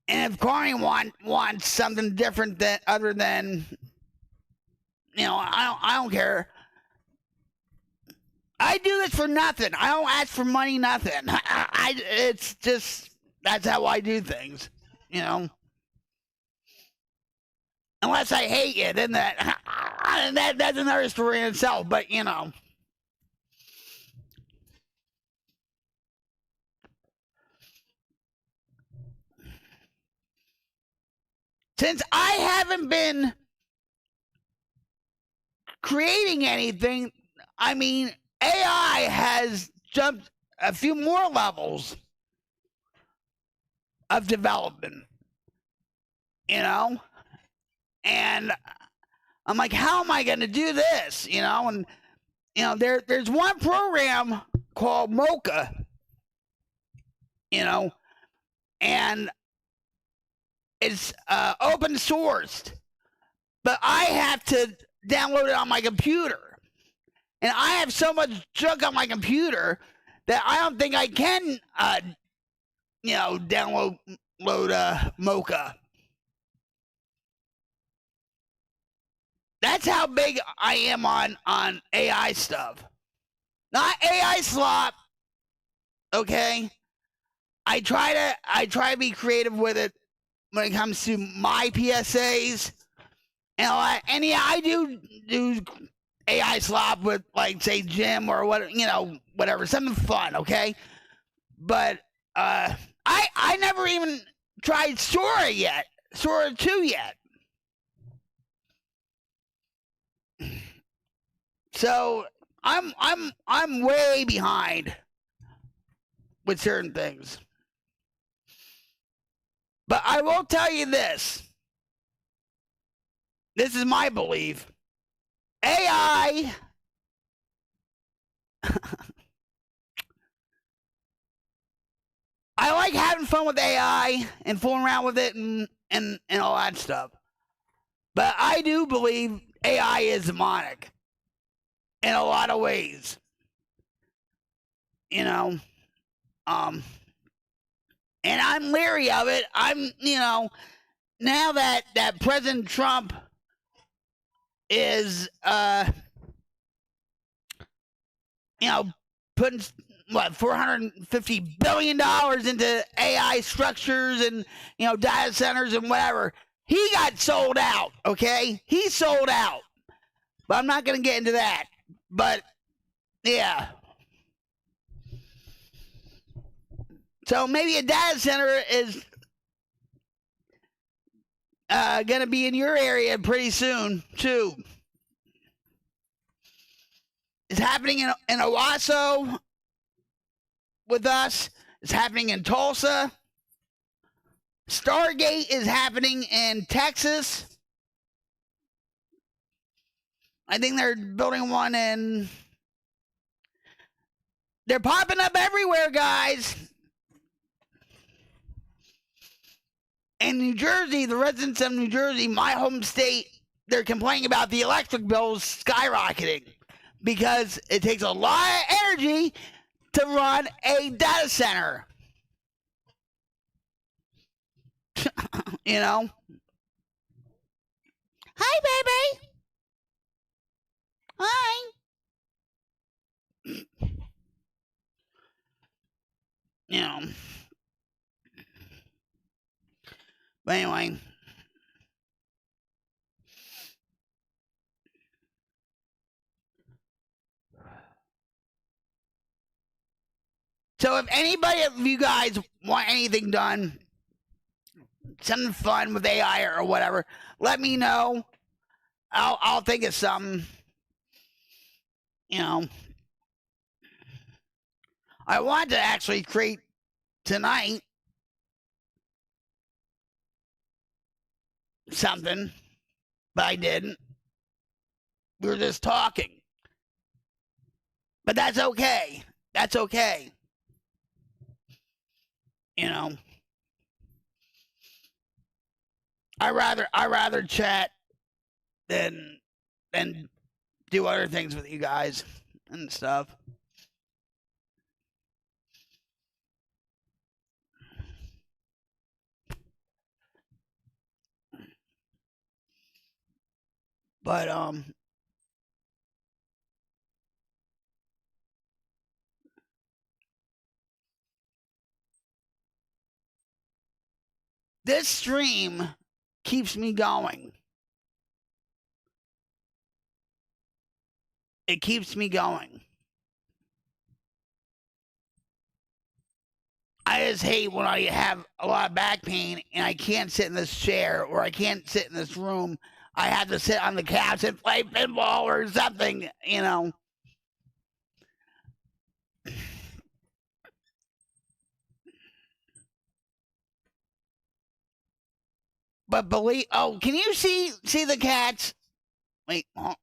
And if Carney wants something different than other than, you know, I don't care. I do this for nothing. I don't ask for money, nothing. It's just that's how I do things, you know. Unless I hate you, then that's another story in itself. But you know. Since I haven't been creating anything, I mean, AI has jumped a few more levels. of development, you know? And I'm like, how am I going to do this, you know? And, you know, there's one program called MOCA, you know, and it's open sourced, but I have to download it on my computer. And I have so much junk on my computer that I don't think I can, you know, download MOCA. That's how big I am on AI stuff. Not AI slop, okay? I try to be creative with it when it comes to my PSAs. And yeah, I do AI slop with, like, say, Jim or what, you know, whatever, something fun, okay? But I never even tried Sora yet, Sora 2 yet. So I'm way behind with certain things. But I will tell you this. This is my belief. AI I like having fun with AI and fooling around with it and all that stuff. But I do believe AI is demonic in a lot of ways. You know, and I'm leery of it. I'm, you know, now that President Trump is, you know, putting, what, $450 billion into AI structures and, you know, data centers and whatever. He got sold out, okay? He sold out. But I'm not going to get into that. But, yeah. So maybe a data center is going to be in your area pretty soon, too. It's happening in Owasso with us. It's happening in Tulsa. Stargate is happening in Texas. I think they're building one in... They're popping up everywhere, guys. In New Jersey, the residents of New Jersey, my home state, they're complaining about the electric bills skyrocketing because it takes a lot of energy to run a data center. You know? Hi, baby. Hi. You know. But anyway. So if anybody of you guys want anything done, something fun with AI or whatever, let me know. I'll think of something. You know. I wanted to actually create tonight something, but I didn't. We were just talking. But that's okay. That's okay. You know. I rather chat than do other things with you guys and stuff. But this stream keeps me going. It keeps me going. I just hate when I have a lot of back pain and I can't sit in this chair or I can't sit in this room. I have to sit on the couch and play pinball or something, you know. But believe, oh, can you see the cats? Wait, oh.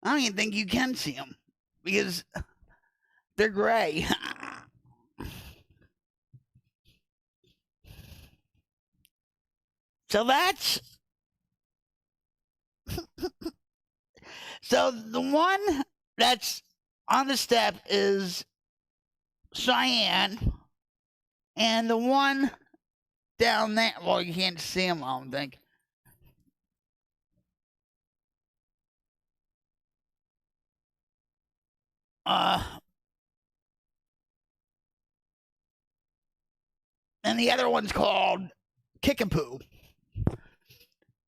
I don't even think you can see them because they're gray. So that's so the one that's on the step is Cheyenne, and the one down there, well, you can't see them, I don't think. And the other one's called Kickapoo.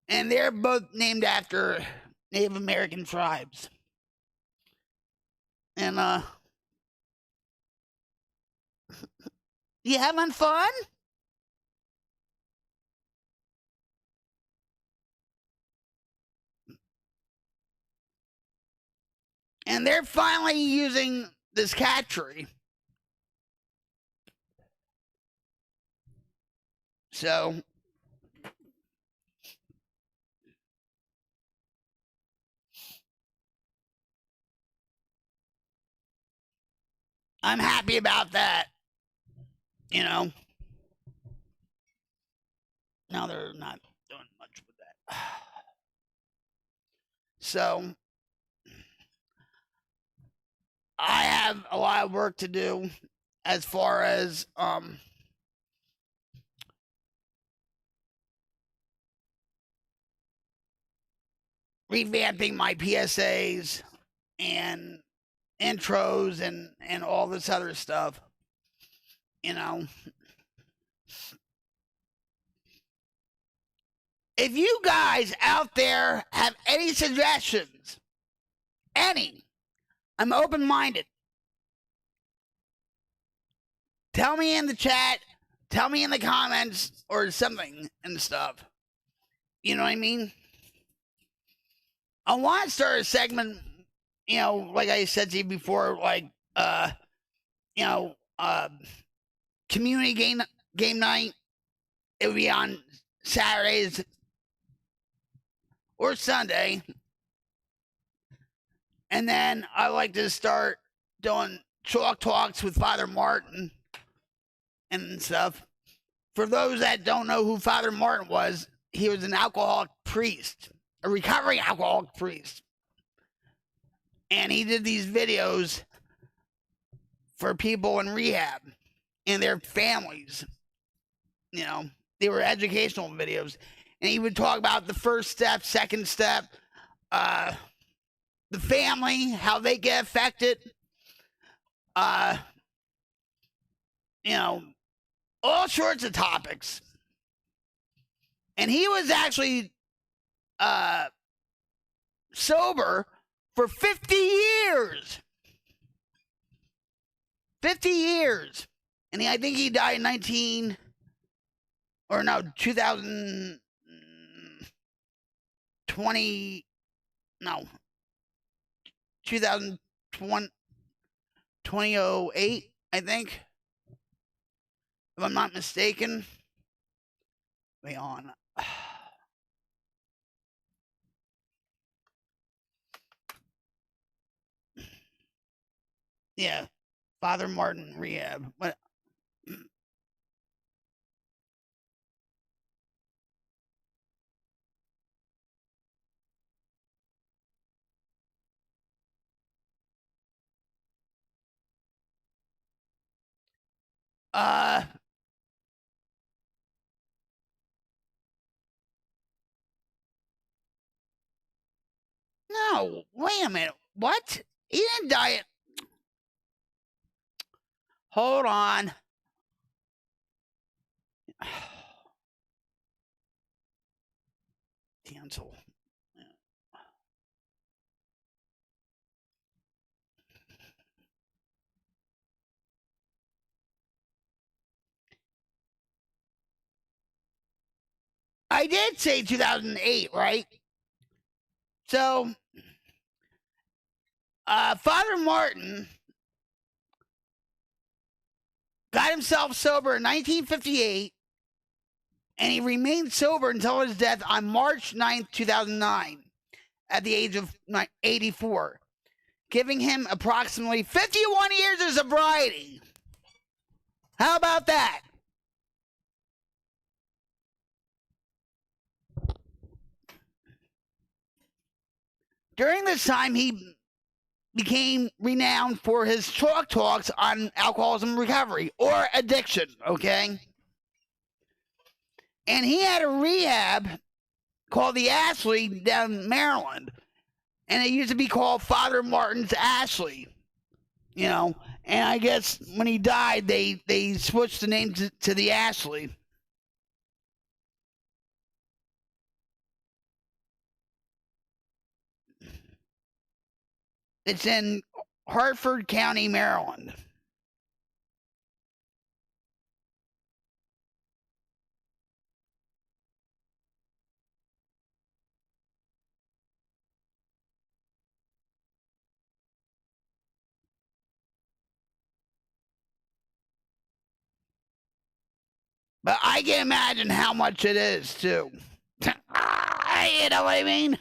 And they're both named after Native American tribes. And, you having fun? And they're finally using this cat tree. So I'm happy about that. You know. Now they're not doing much with that. So I have a lot of work to do as far as revamping my PSAs and intros and all this other stuff. You know. If you guys out there have any suggestions, I'm open-minded. Tell me in the chat, tell me in the comments or something and stuff. You know what I mean? I want to start a segment, you know, like I said to you before, like, community game night. It would be on Saturdays or Sunday. And then I like to start doing chalk talks with Father Martin and stuff. For those that don't know who Father Martin was, he was an alcoholic priest, a recovering alcoholic priest. And he did these videos for people in rehab and their families. You know, they were educational videos. And he would talk about the first step, second step, the family, how they get affected, you know, all sorts of topics. And he was actually sober for 50 years. 50 years. And I think he died in 2020, 2008, I think, if I'm not mistaken. Wait on. Yeah, Father Martin rehab. But no, wait a minute. What? He didn't die at... Hold on. Cancel. I did say 2008, right? So, Father Martin got himself sober in 1958, and he remained sober until his death on March 9th, 2009, at the age of 84, giving him approximately 51 years of sobriety. How about that? During this time, he became renowned for his talks on alcoholism recovery or addiction, okay? And he had a rehab called the Ashley down in Maryland. And it used to be called Father Martin's Ashley, you know. And I guess when he died, they switched the name to the Ashley. It's in Hartford County, Maryland. But I can imagine how much it is, too. You know what I mean?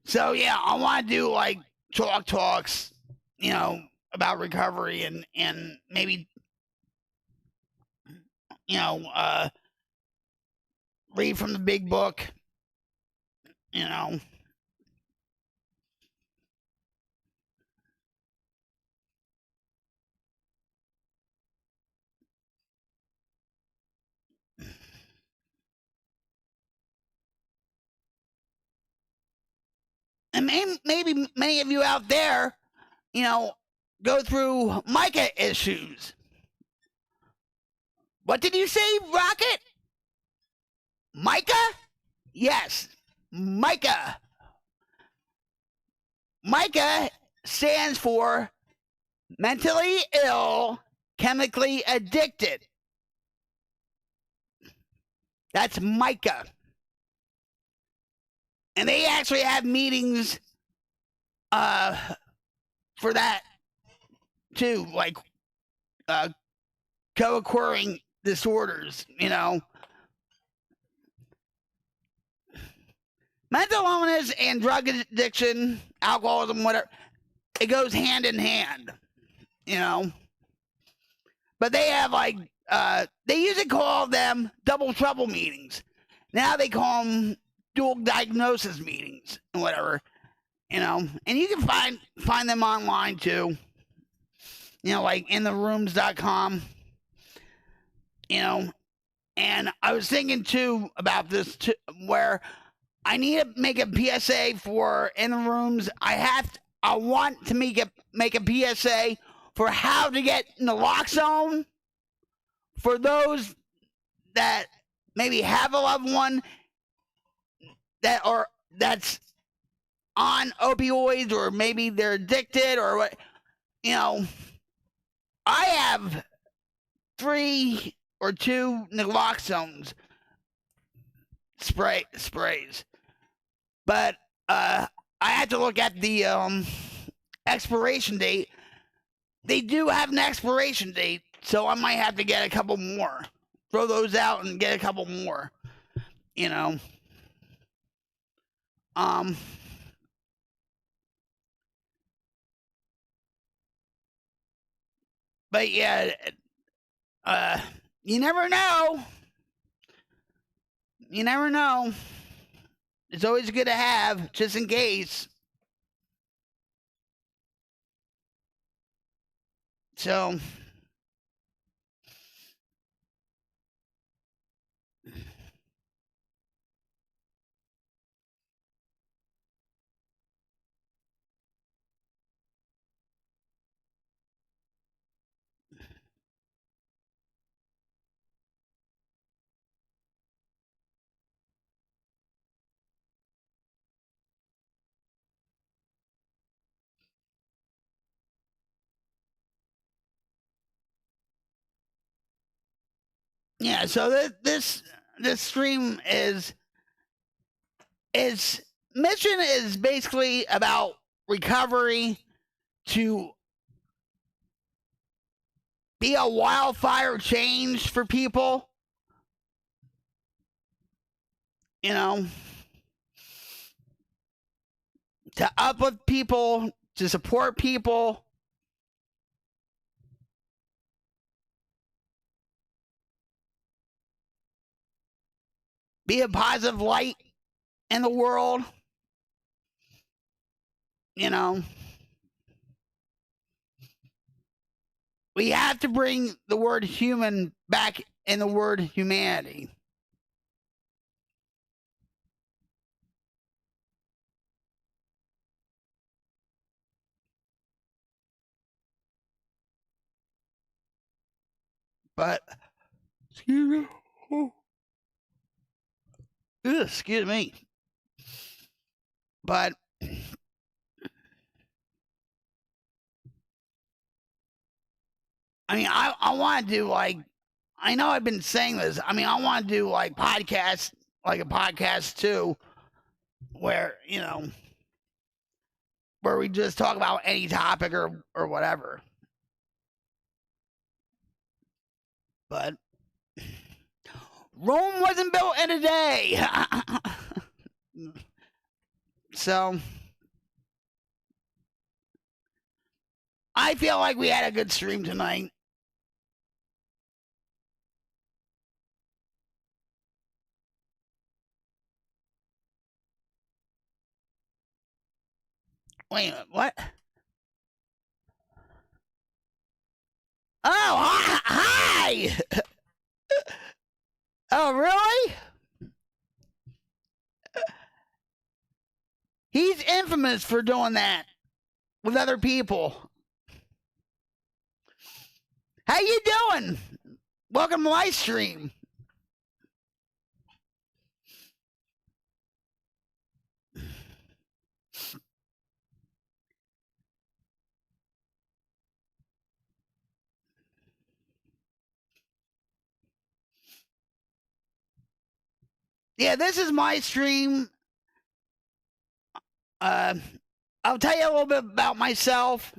So, yeah, I want to do, like, talks, you know, about recovery and maybe, you know, read from the big book, you know. And maybe many of you out there, you know, go through Micah issues. What did you say, Rocket? Micah? Yes, Micah. Micah stands for mentally ill, chemically addicted. That's Micah. And they actually have meetings for that too, like co-occurring disorders, you know. Mental illness and drug addiction, alcoholism, whatever, it goes hand in hand, you know. But they have like, they used to call them double trouble meetings. Now they call them dual diagnosis meetings and whatever, you know. And you can find them online too, you know, like intherooms.com, you know. And I was thinking too about this too, where I need to make a PSA for In the Rooms. I want to make a PSA for how to get in the lock zone for those that maybe have a loved one that's on opioids, or maybe they're addicted, or what, you know. I have 3 or 2 naloxone sprays, but I had to look at the expiration date. They do have an expiration date, so I might have to get a couple more. Throw those out and get a couple more, you know. But yeah, you never know. You never know. It's always good to have, just in case. So, yeah, so this this stream is its mission is basically about recovery to be a wildfire change for people. You know, to uplift people, to support people. Be a positive light in the world. You know, we have to bring the word human back in the word humanity. But, excuse me. But, I mean, I want to do like, I know I've been saying this. I mean, I want to do like podcasts, like a podcast too, where, you know, where we just talk about any topic or whatever. But Rome wasn't built in a day. So I feel like we had a good stream tonight. Wait a minute, what? Oh, hi! Oh, really? He's infamous for doing that with other people. How you doing? Welcome to my stream. Yeah, this is my stream. I'll tell you a little bit about myself.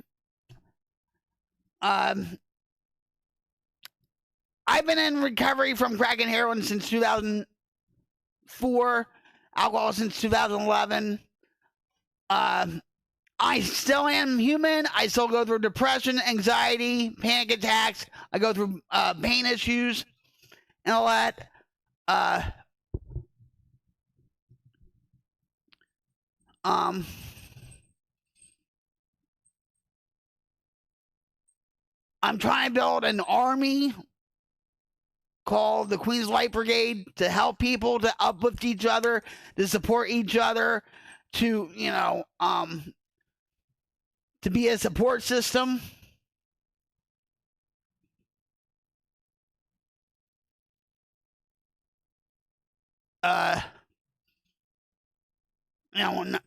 I've been in recovery from crack and heroin since 2004, alcohol since 2011. I still am human. I still go through depression, anxiety, panic attacks. I go through pain issues and all that. I'm trying to build an army called the Queen's Light Brigade to help people, to uplift each other, to support each other, to, you know, to be a support system. You know,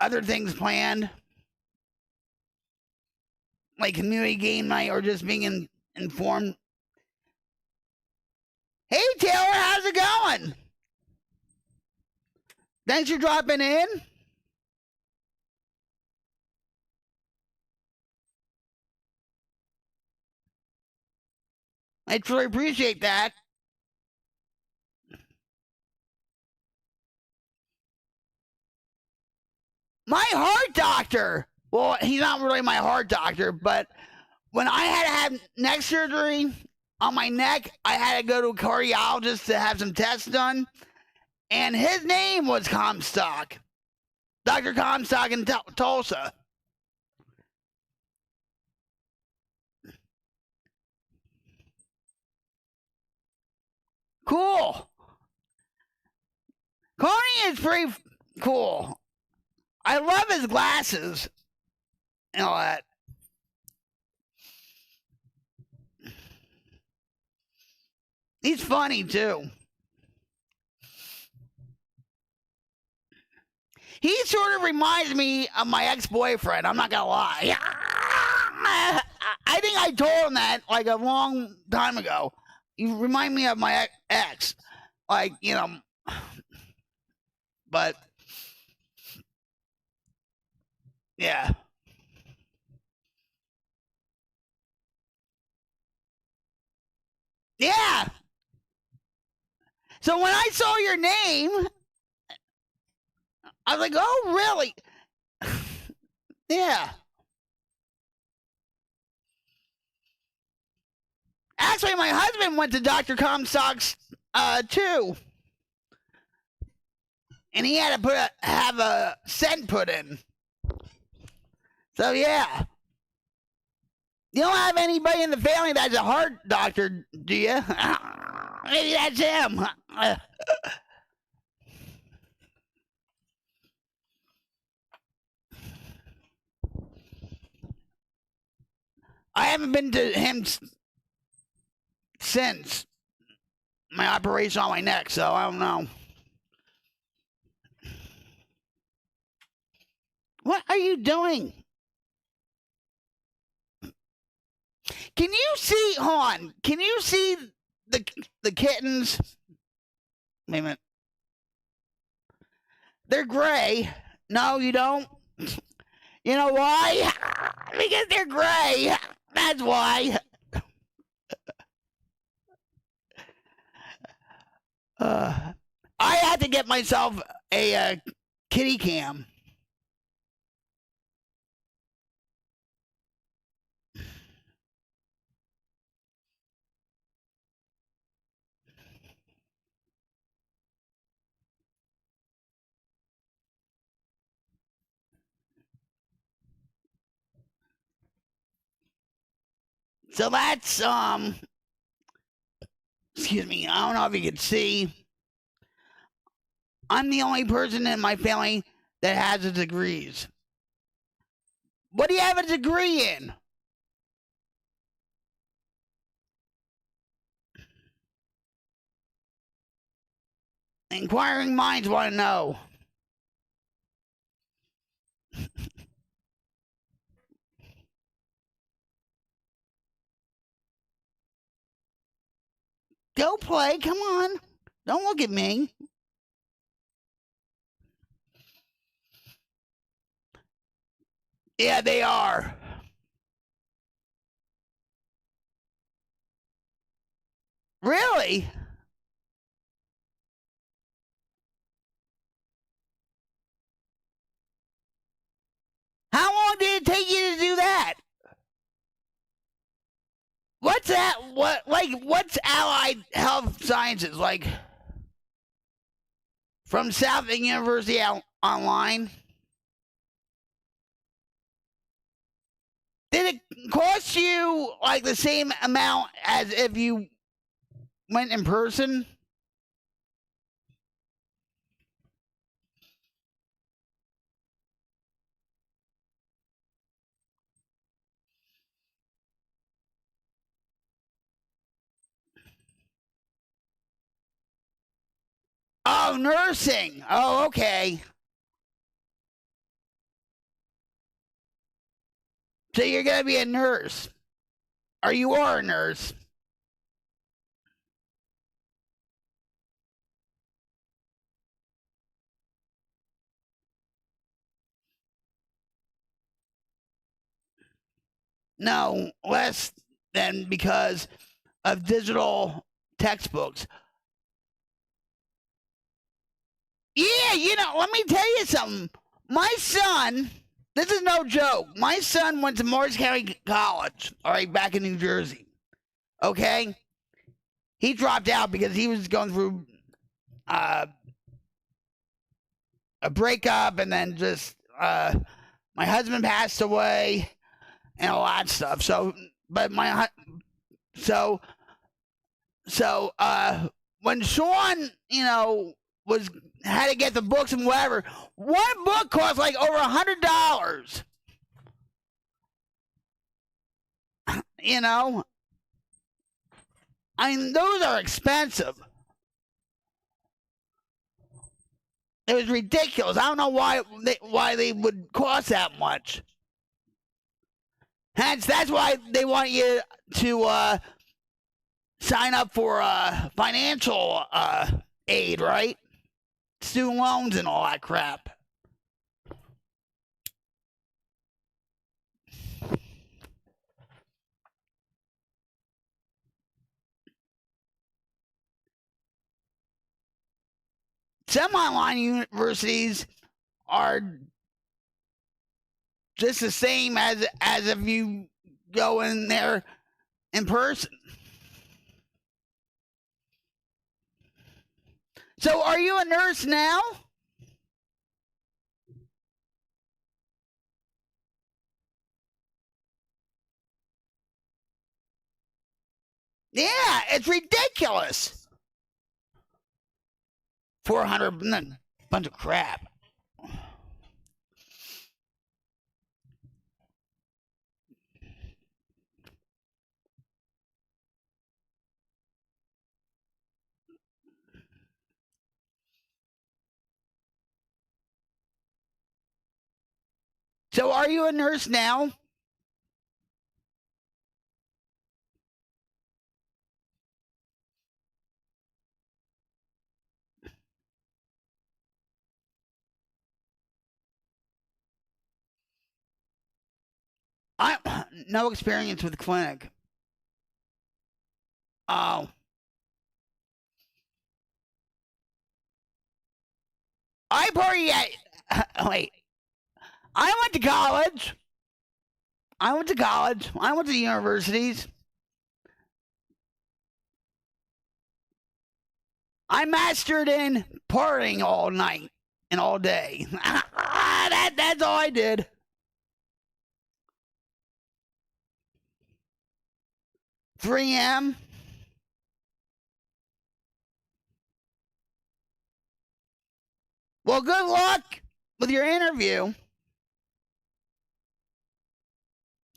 other things planned, like community game night or just being informed. Hey, Taylor, how's it going? Thanks for dropping in. I truly appreciate that. My heart doctor. Well, he's not really my heart doctor, but when I had to have neck surgery on my neck, I had to go to a cardiologist to have some tests done. And his name was Comstock. Dr. Comstock in Tulsa. Cool. Coney is pretty cool. I love his glasses and all that. He's funny too. He sort of reminds me of my ex-boyfriend. I'm not gonna lie. I think I told him that like a long time ago. You remind me of my ex. Like, you know, but yeah. Yeah. So when I saw your name, I was like, oh, really? Yeah. Actually, my husband went to Dr. Comstock's too. And he had to have a stent put in. So yeah. You don't have anybody in the family that's a heart doctor, do you? Maybe that's him. I haven't been to him since my operation on my neck, so I don't know. What are you doing? Can you see, hold on, can you see the kittens? Wait a minute. They're gray. No, you don't? You know why? Because they're gray. That's why. I had to get myself a kitty cam. So that's, excuse me, I don't know if you can see. I'm the only person in my family that has a degrees. What do you have a degree in? Inquiring minds want to know. Go play, come on. Don't look at me. Yeah, they are. Really? How long did it take you to do that? What's that? What's Allied Health Sciences? Like, from Southern University Online? Did it cost you, like, the same amount as if you went in person? Oh, nursing. Oh, okay. So you're going to be a nurse. Or you are a nurse. No, less than because of digital textbooks. Yeah, you know, let me tell you something. My son, this is no joke. My son went to Morris County College, all right, back in New Jersey. Okay? He dropped out because he was going through a breakup, and then just my husband passed away and a lot of stuff. So, but when Sean, you know, had to get the books and whatever. One book cost like over $100. You know? I mean, those are expensive. It was ridiculous. I don't know why they would cost that much. Hence, that's why they want you to sign up for financial aid, right? Student loans and all that crap. Some online universities are just the same as if you go in there in person. So are you a nurse now? Yeah, it's ridiculous. 400, bunch of crap. So are you a nurse now? I no experience with the clinic. Oh. I already wait. I went to college. I went to universities. I mastered in partying all night and all day. That's all I did. .3M. Well, good luck with your interview.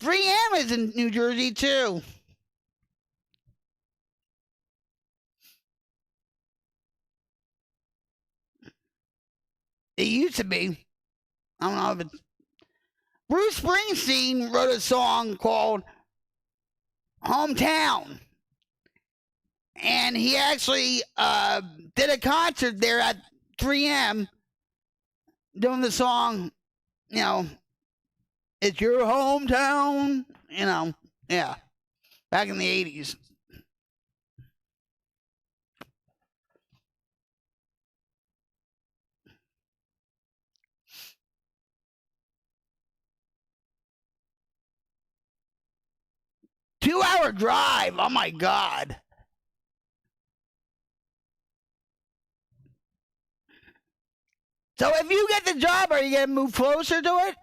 3M is in New Jersey, too. It used to be. I don't know if it's... Bruce Springsteen wrote a song called Hometown. And he actually did a concert there at 3M doing the song, you know, it's your hometown, you know, yeah, back in the 80s. Two-hour drive, oh my God. So if you get the job, are you going to move closer to it?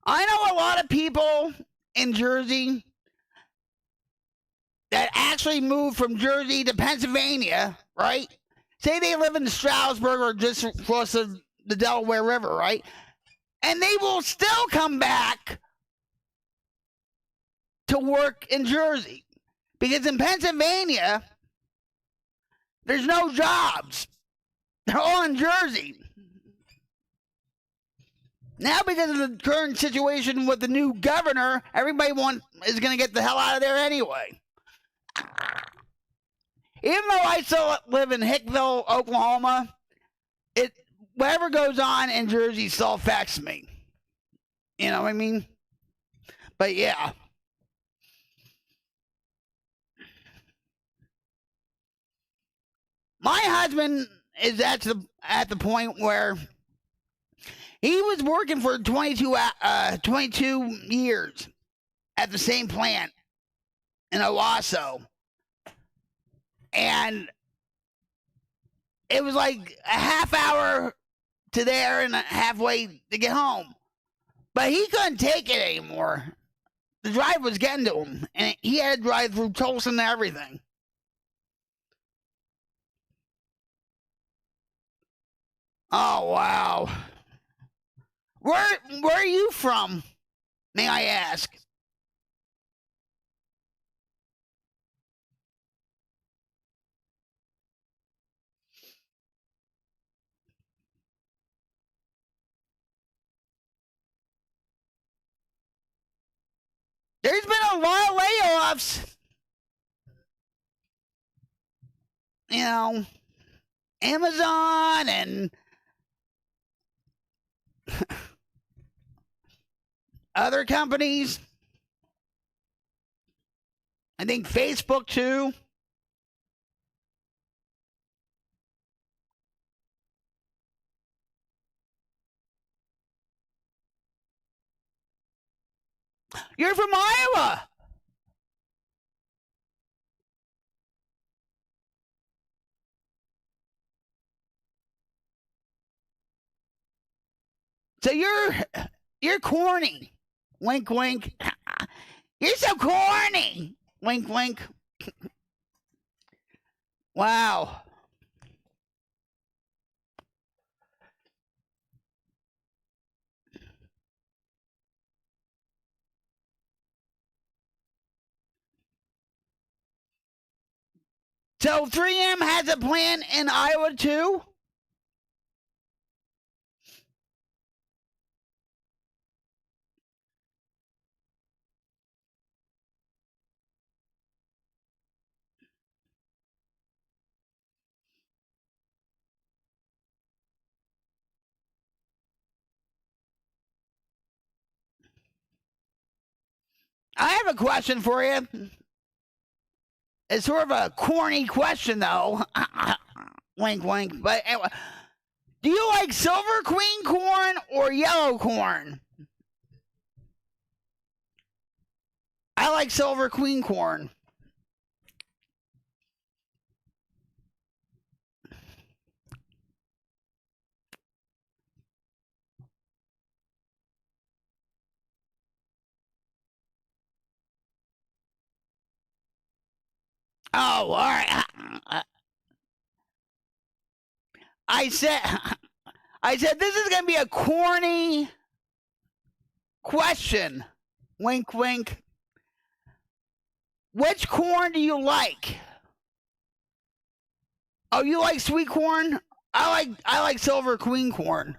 I know a lot of people in Jersey that actually moved from Jersey to Pennsylvania, right? Say they live in Stroudsburg or just across the Delaware River, right? And they will still come back to work in Jersey. Because in Pennsylvania, there's no jobs. They're all in Jersey. Now, because of the current situation with the new governor, everybody is going to get the hell out of there anyway. Even though I still live in Hickville, Oklahoma, whatever goes on in Jersey still affects me. You know what I mean? But yeah. My husband is at the point where he was working for 22 years at the same plant in Owasso. And it was like a half hour to there and halfway to get home. But he couldn't take it anymore. The drive was getting to him. And he had to drive through Tulsa and everything. Oh, wow. Where are you from, may I ask? There's been a lot of layoffs. You know, Amazon and other companies. I think Facebook too. You're from Iowa. So you're corny. Wink, wink. You're so corny. Wink, wink. Wow. So 3M has a plan in Iowa too? I have a question for you. It's sort of a corny question, though. Wink, wink. But anyway, do you like silver queen corn or yellow corn? I like silver queen corn. Oh, all right. I said this is going to be a corny question. Wink, wink. Which corn do you like? Oh, you like sweet corn? I like silver queen corn.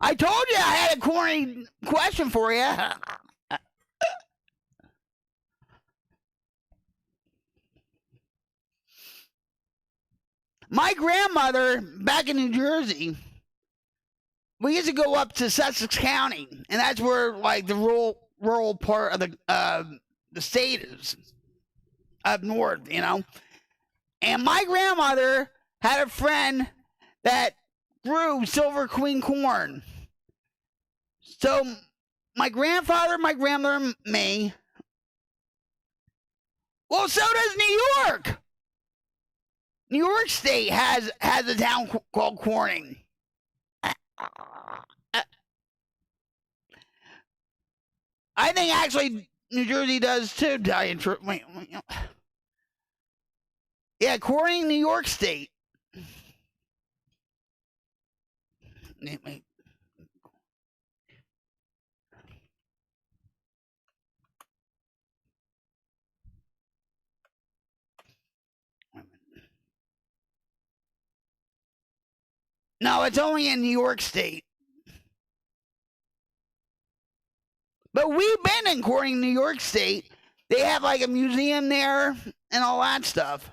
I told you I had a corny question for you. My grandmother, back in New Jersey, we used to go up to Sussex County, and that's where, like, the rural part of the state is, up north, you know. And my grandmother had a friend that grew silver queen corn. So my grandfather, my grandmother, me. Well, so does New York. New York State has a town called Corning. I think actually New Jersey does too, wait. Yeah, Corning, New York State. Wait. No, it's only in New York State. But we've been in Corning, New York State. They have like a museum there and all that stuff.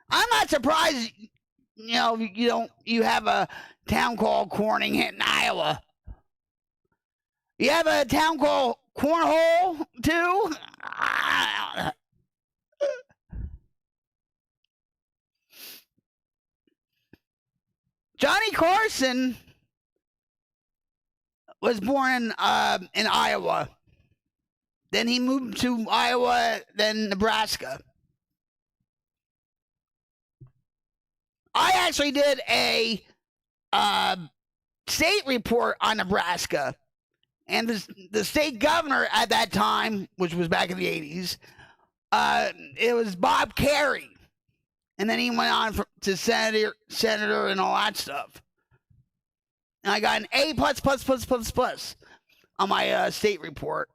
I'm not surprised, you know, you have a town called Corning in Iowa. You have a town called Cornhole too? Johnny Carson was born in Iowa. Then he moved to Iowa, then Nebraska. I actually did a state report on Nebraska. And the state governor at that time, which was back in the 80s, it was Bob Kerrey. And then he went on to senator and all that stuff. And I got an A+++ on my state report.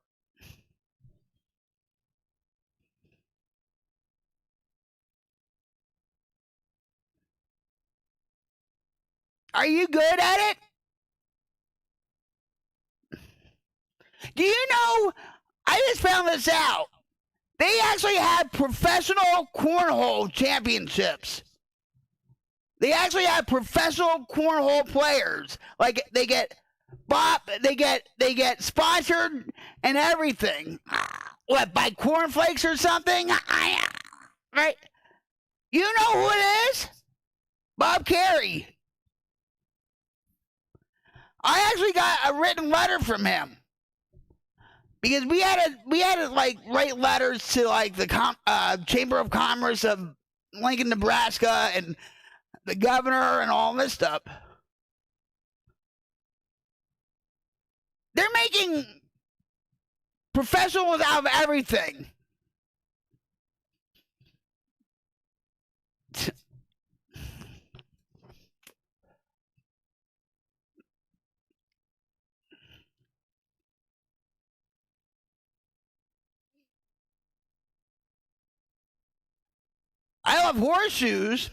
Are you good at it? Do you know, I just found this out. They actually have professional cornhole championships. They actually have professional cornhole players. Like they get sponsored and everything. What, by Cornflakes or something? Right? You know who it is? Bob Carey. I actually got a written letter from him. Because we had to like write letters to like the Chamber of Commerce of Lincoln, Nebraska, and the governor and all this stuff. They're making professionals out of everything. I love horseshoes.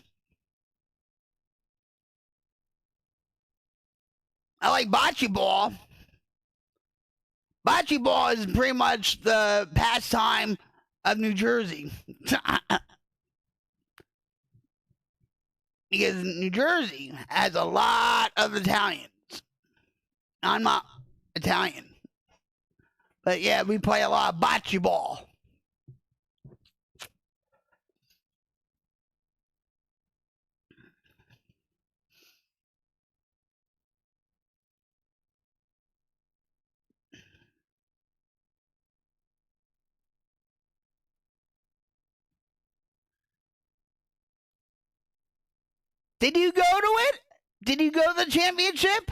I like bocce ball. Bocce ball is pretty much the pastime of New Jersey. Because New Jersey has a lot of Italians. I'm not Italian. But yeah, we play a lot of bocce ball. Did you go to it? Did you go to the championship?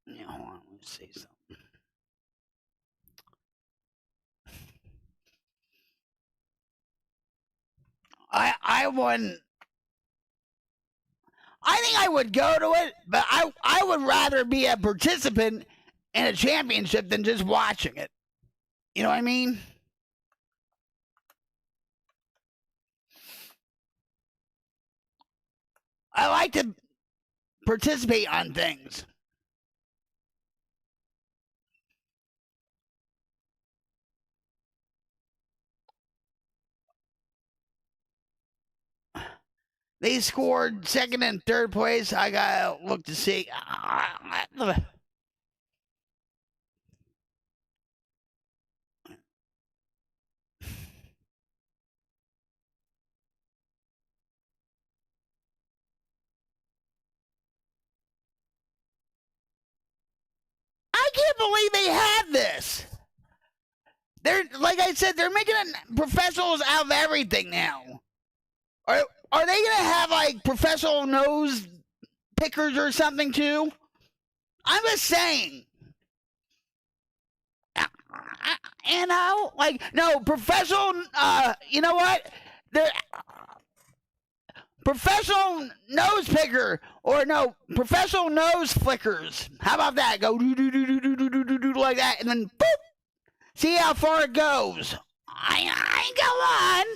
Yeah, hold on, let me see something. I wouldn't. I think I would go to it, but I would rather be a participant in a championship than just watching it. You know what I mean? I like to participate on things. They scored second and third place. I gotta look to see. I can't believe they have this. They're, like I said, they're making professionals out of everything now. Are they going to have, like, professional nose pickers or something, too? I'm just saying. You know? Like, no, professional, you know what? They're professional nose picker. Or, no, professional nose flickers. How about that? Go do like that, and then, boop! See how far it goes. I ain't go on.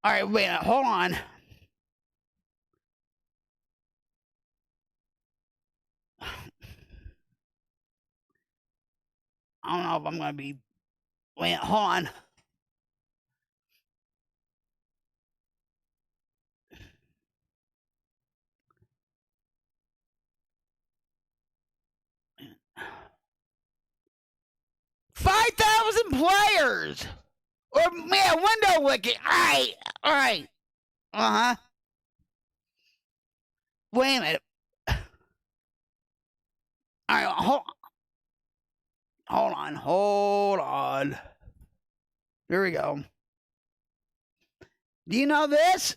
All right, wait, hold on. I don't know if I'm going to be... Wait, hold on. $5,000 players! Or, yeah, window licking. All right. Uh-huh. Wait a minute. All right, hold on. Here we go. Do you know this?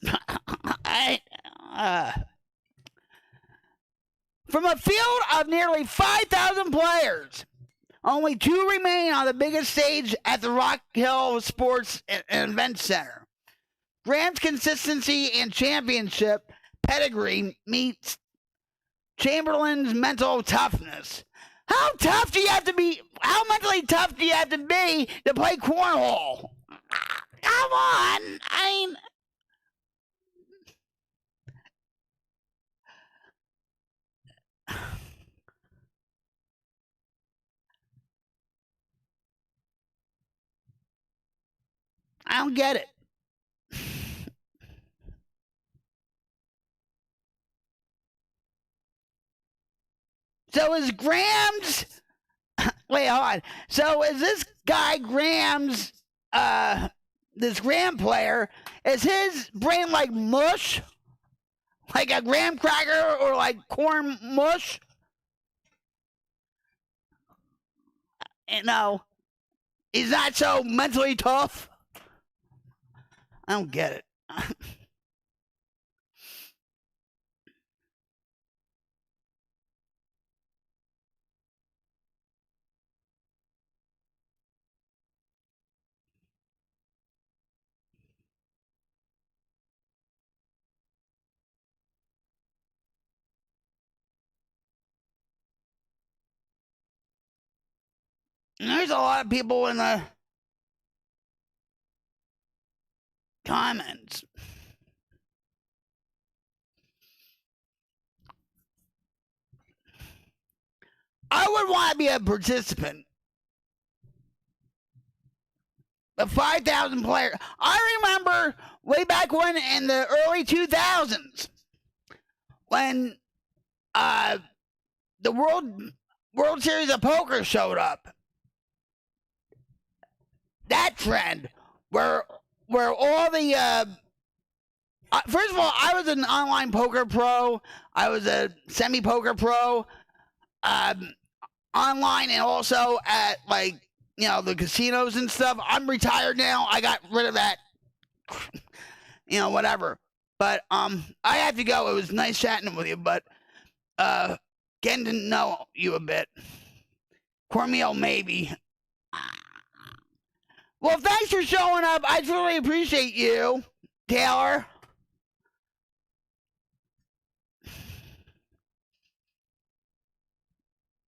From a field of nearly 5,000 players, Only 2 remain on the biggest stage at the Rock Hill Sports and Event Center. Graham's consistency and championship pedigree meets Chamberlain's mental toughness. How tough do you have to be? How mentally tough do you have to be to play cornhole? Come on. I don't get it. So is Graham's... Wait, hold on. So is this guy Graham's... this Graham player, is his brain like mush? Like a graham cracker or like corn mush? No. He's not so mentally tough. I don't get it. There's a lot of people in the comments. I would want to be a participant. The 5,000 players. I remember way back when in the early 2000s when the World Series of Poker showed up. That trend where all the first of all, I was an online poker pro. I was a semi-poker pro online and also at like, you know, the casinos and stuff. I'm retired now. I got rid of that, you know, whatever. But I have to go. It was nice chatting with you, but getting to know you a bit. Cornmeal, maybe. Well, thanks for showing up. I really appreciate you, Taylor.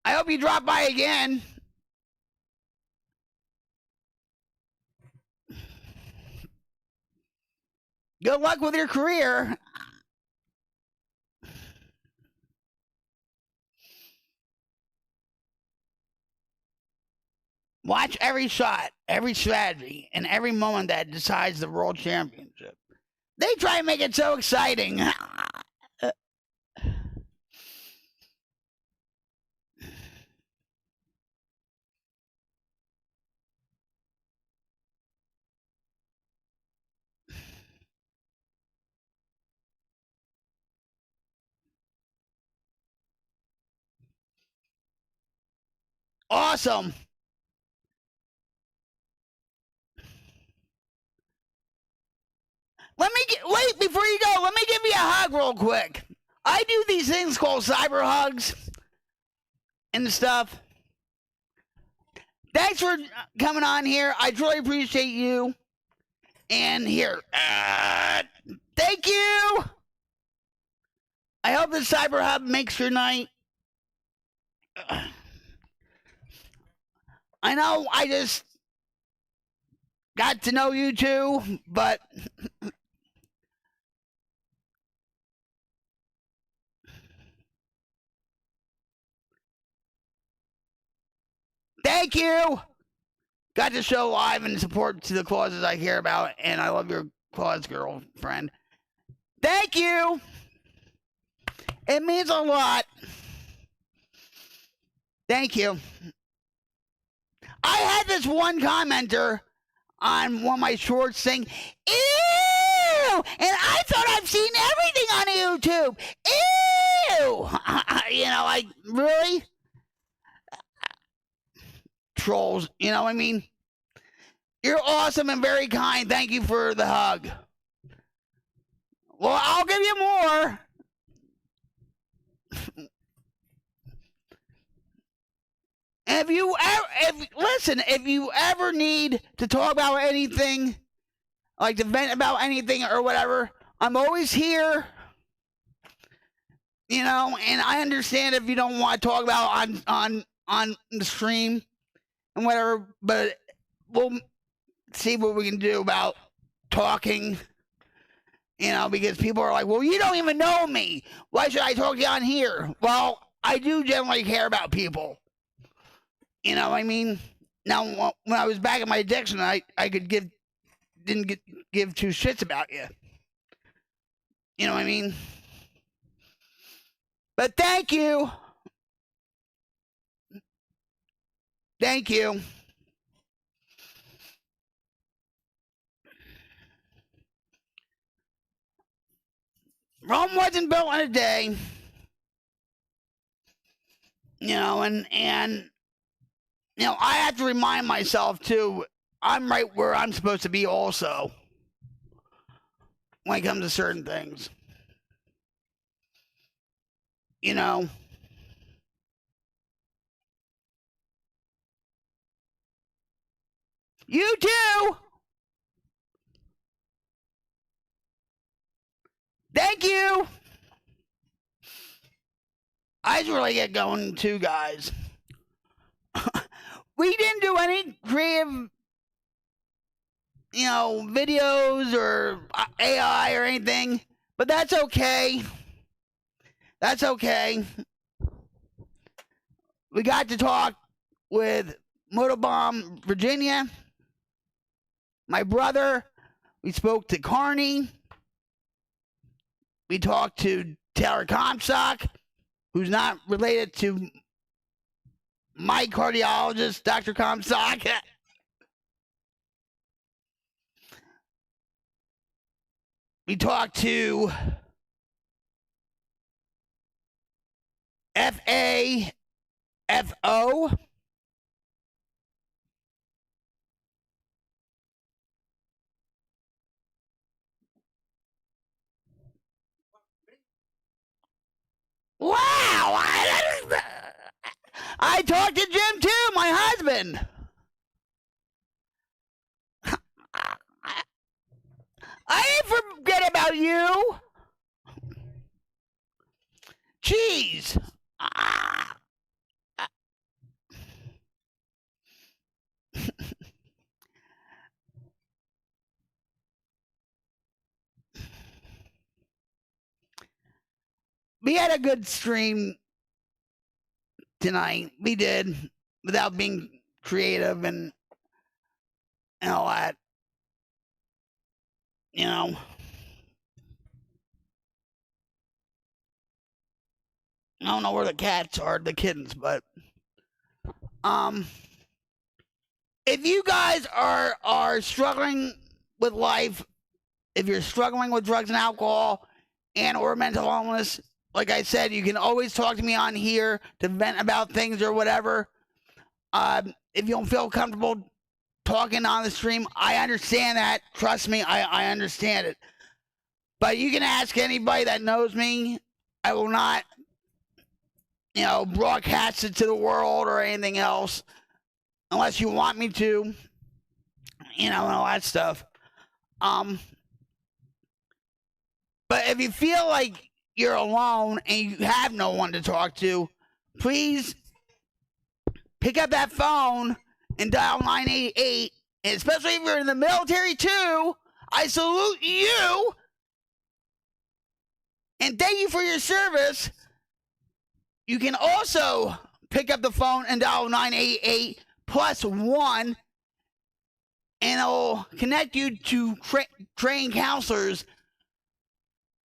I hope you drop by again. Good luck with your career. Watch every shot, every strategy, and every moment that decides the world championship. They try and make it so exciting. Awesome. Wait, before you go, let me give you a hug real quick. I do these things called cyber hugs and stuff. Thanks for coming on here. I truly appreciate you. And here, thank you. I hope the cyber hug makes your night. I know I just got to know you too, but thank you. Got to show live and support to the causes I care about, and I love your cause, girlfriend. Thank you. It means a lot. Thank you. I had this one commenter on one of my shorts saying, ew, and I thought I've seen everything on YouTube. Ew. You know, like, really? Trolls, you know what I mean? You're awesome and very kind. Thank you for the hug. Well, I'll give you more. And if you ever need to talk about anything, like to vent about anything or whatever, I'm always here. You know, and I understand if you don't want to talk about on the stream and whatever, but we'll see what we can do about talking. You know, because people are like, well, you don't even know me. Why should I talk to you on here? Well, I do generally care about people. You know what I mean? Now, when I was back in my addiction, I didn't give two shits about you. You know what I mean? But thank you. Thank you. Rome wasn't built in a day. You know, and you know, I have to remind myself too, I'm right where I'm supposed to be also when it comes to certain things. You know. You too. Thank you. I just really get going too, guys. We didn't do any creative, you know, videos or AI or anything, but that's okay. That's okay. We got to talk with Motobomb Virginia, my brother. We spoke to Carney. We talked to Taylor Comstock, who's not related to my cardiologist, Dr. Comstock. We talked to FAFO. Wow! I talked to Jim too, my husband. I didn't forget about you. Jeez. We had a good stream tonight. We did, without being creative and all that. You know. I don't know where the cats are, the kittens, but if you guys are struggling with life, if you're struggling with drugs and alcohol and or mental illness, like I said, you can always talk to me on here to vent about things or whatever. If you don't feel comfortable talking on the stream, I understand that. Trust me, I understand it. But you can ask anybody that knows me. I will not, you know, broadcast it to the world or anything else unless you want me to, you know, and all that stuff. But if you feel like you're alone and you have no one to talk to, please pick up that phone and dial 988. And especially if you're in the military too, I salute you and thank you for your service. You can also pick up the phone and dial 988 +1, and it'll connect you to trained counselors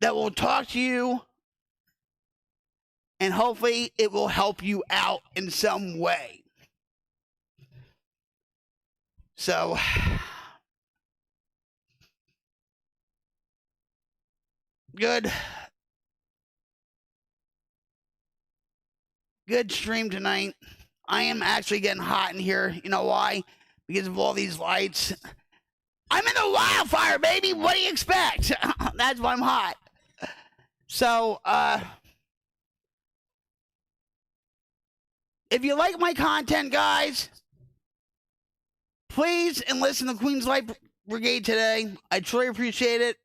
that will talk to you, and hopefully it will help you out in some way. So, good stream tonight. I am actually getting hot in here. You know why? Because of all these lights. I'm in the wildfire, baby. What do you expect? That's why I'm hot. So, if you like my content, guys, please enlist in the Queen's Life Brigade today. I truly appreciate it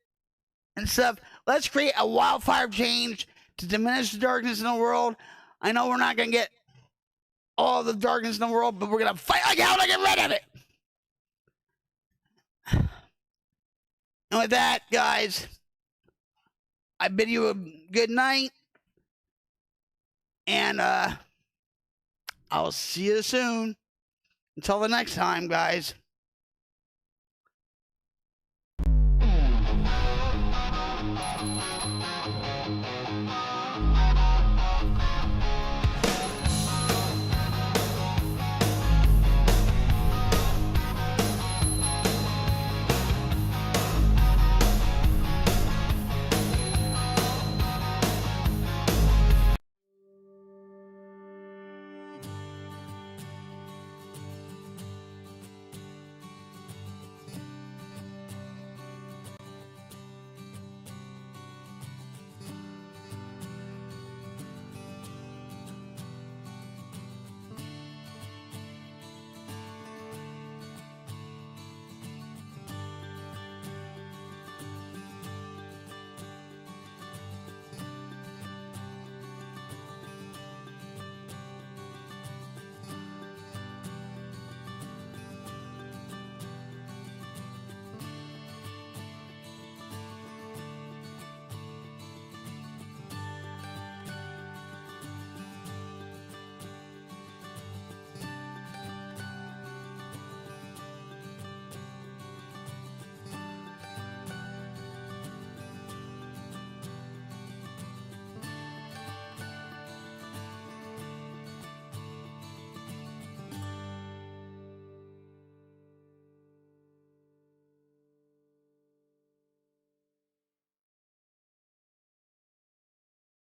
and stuff. Let's create a wildfire change to diminish the darkness in the world. I know we're not going to get all the darkness in the world, but we're going to fight like hell to get rid of it. And with that, guys, I bid you a good night. And I'll see you soon. Until the next time, guys.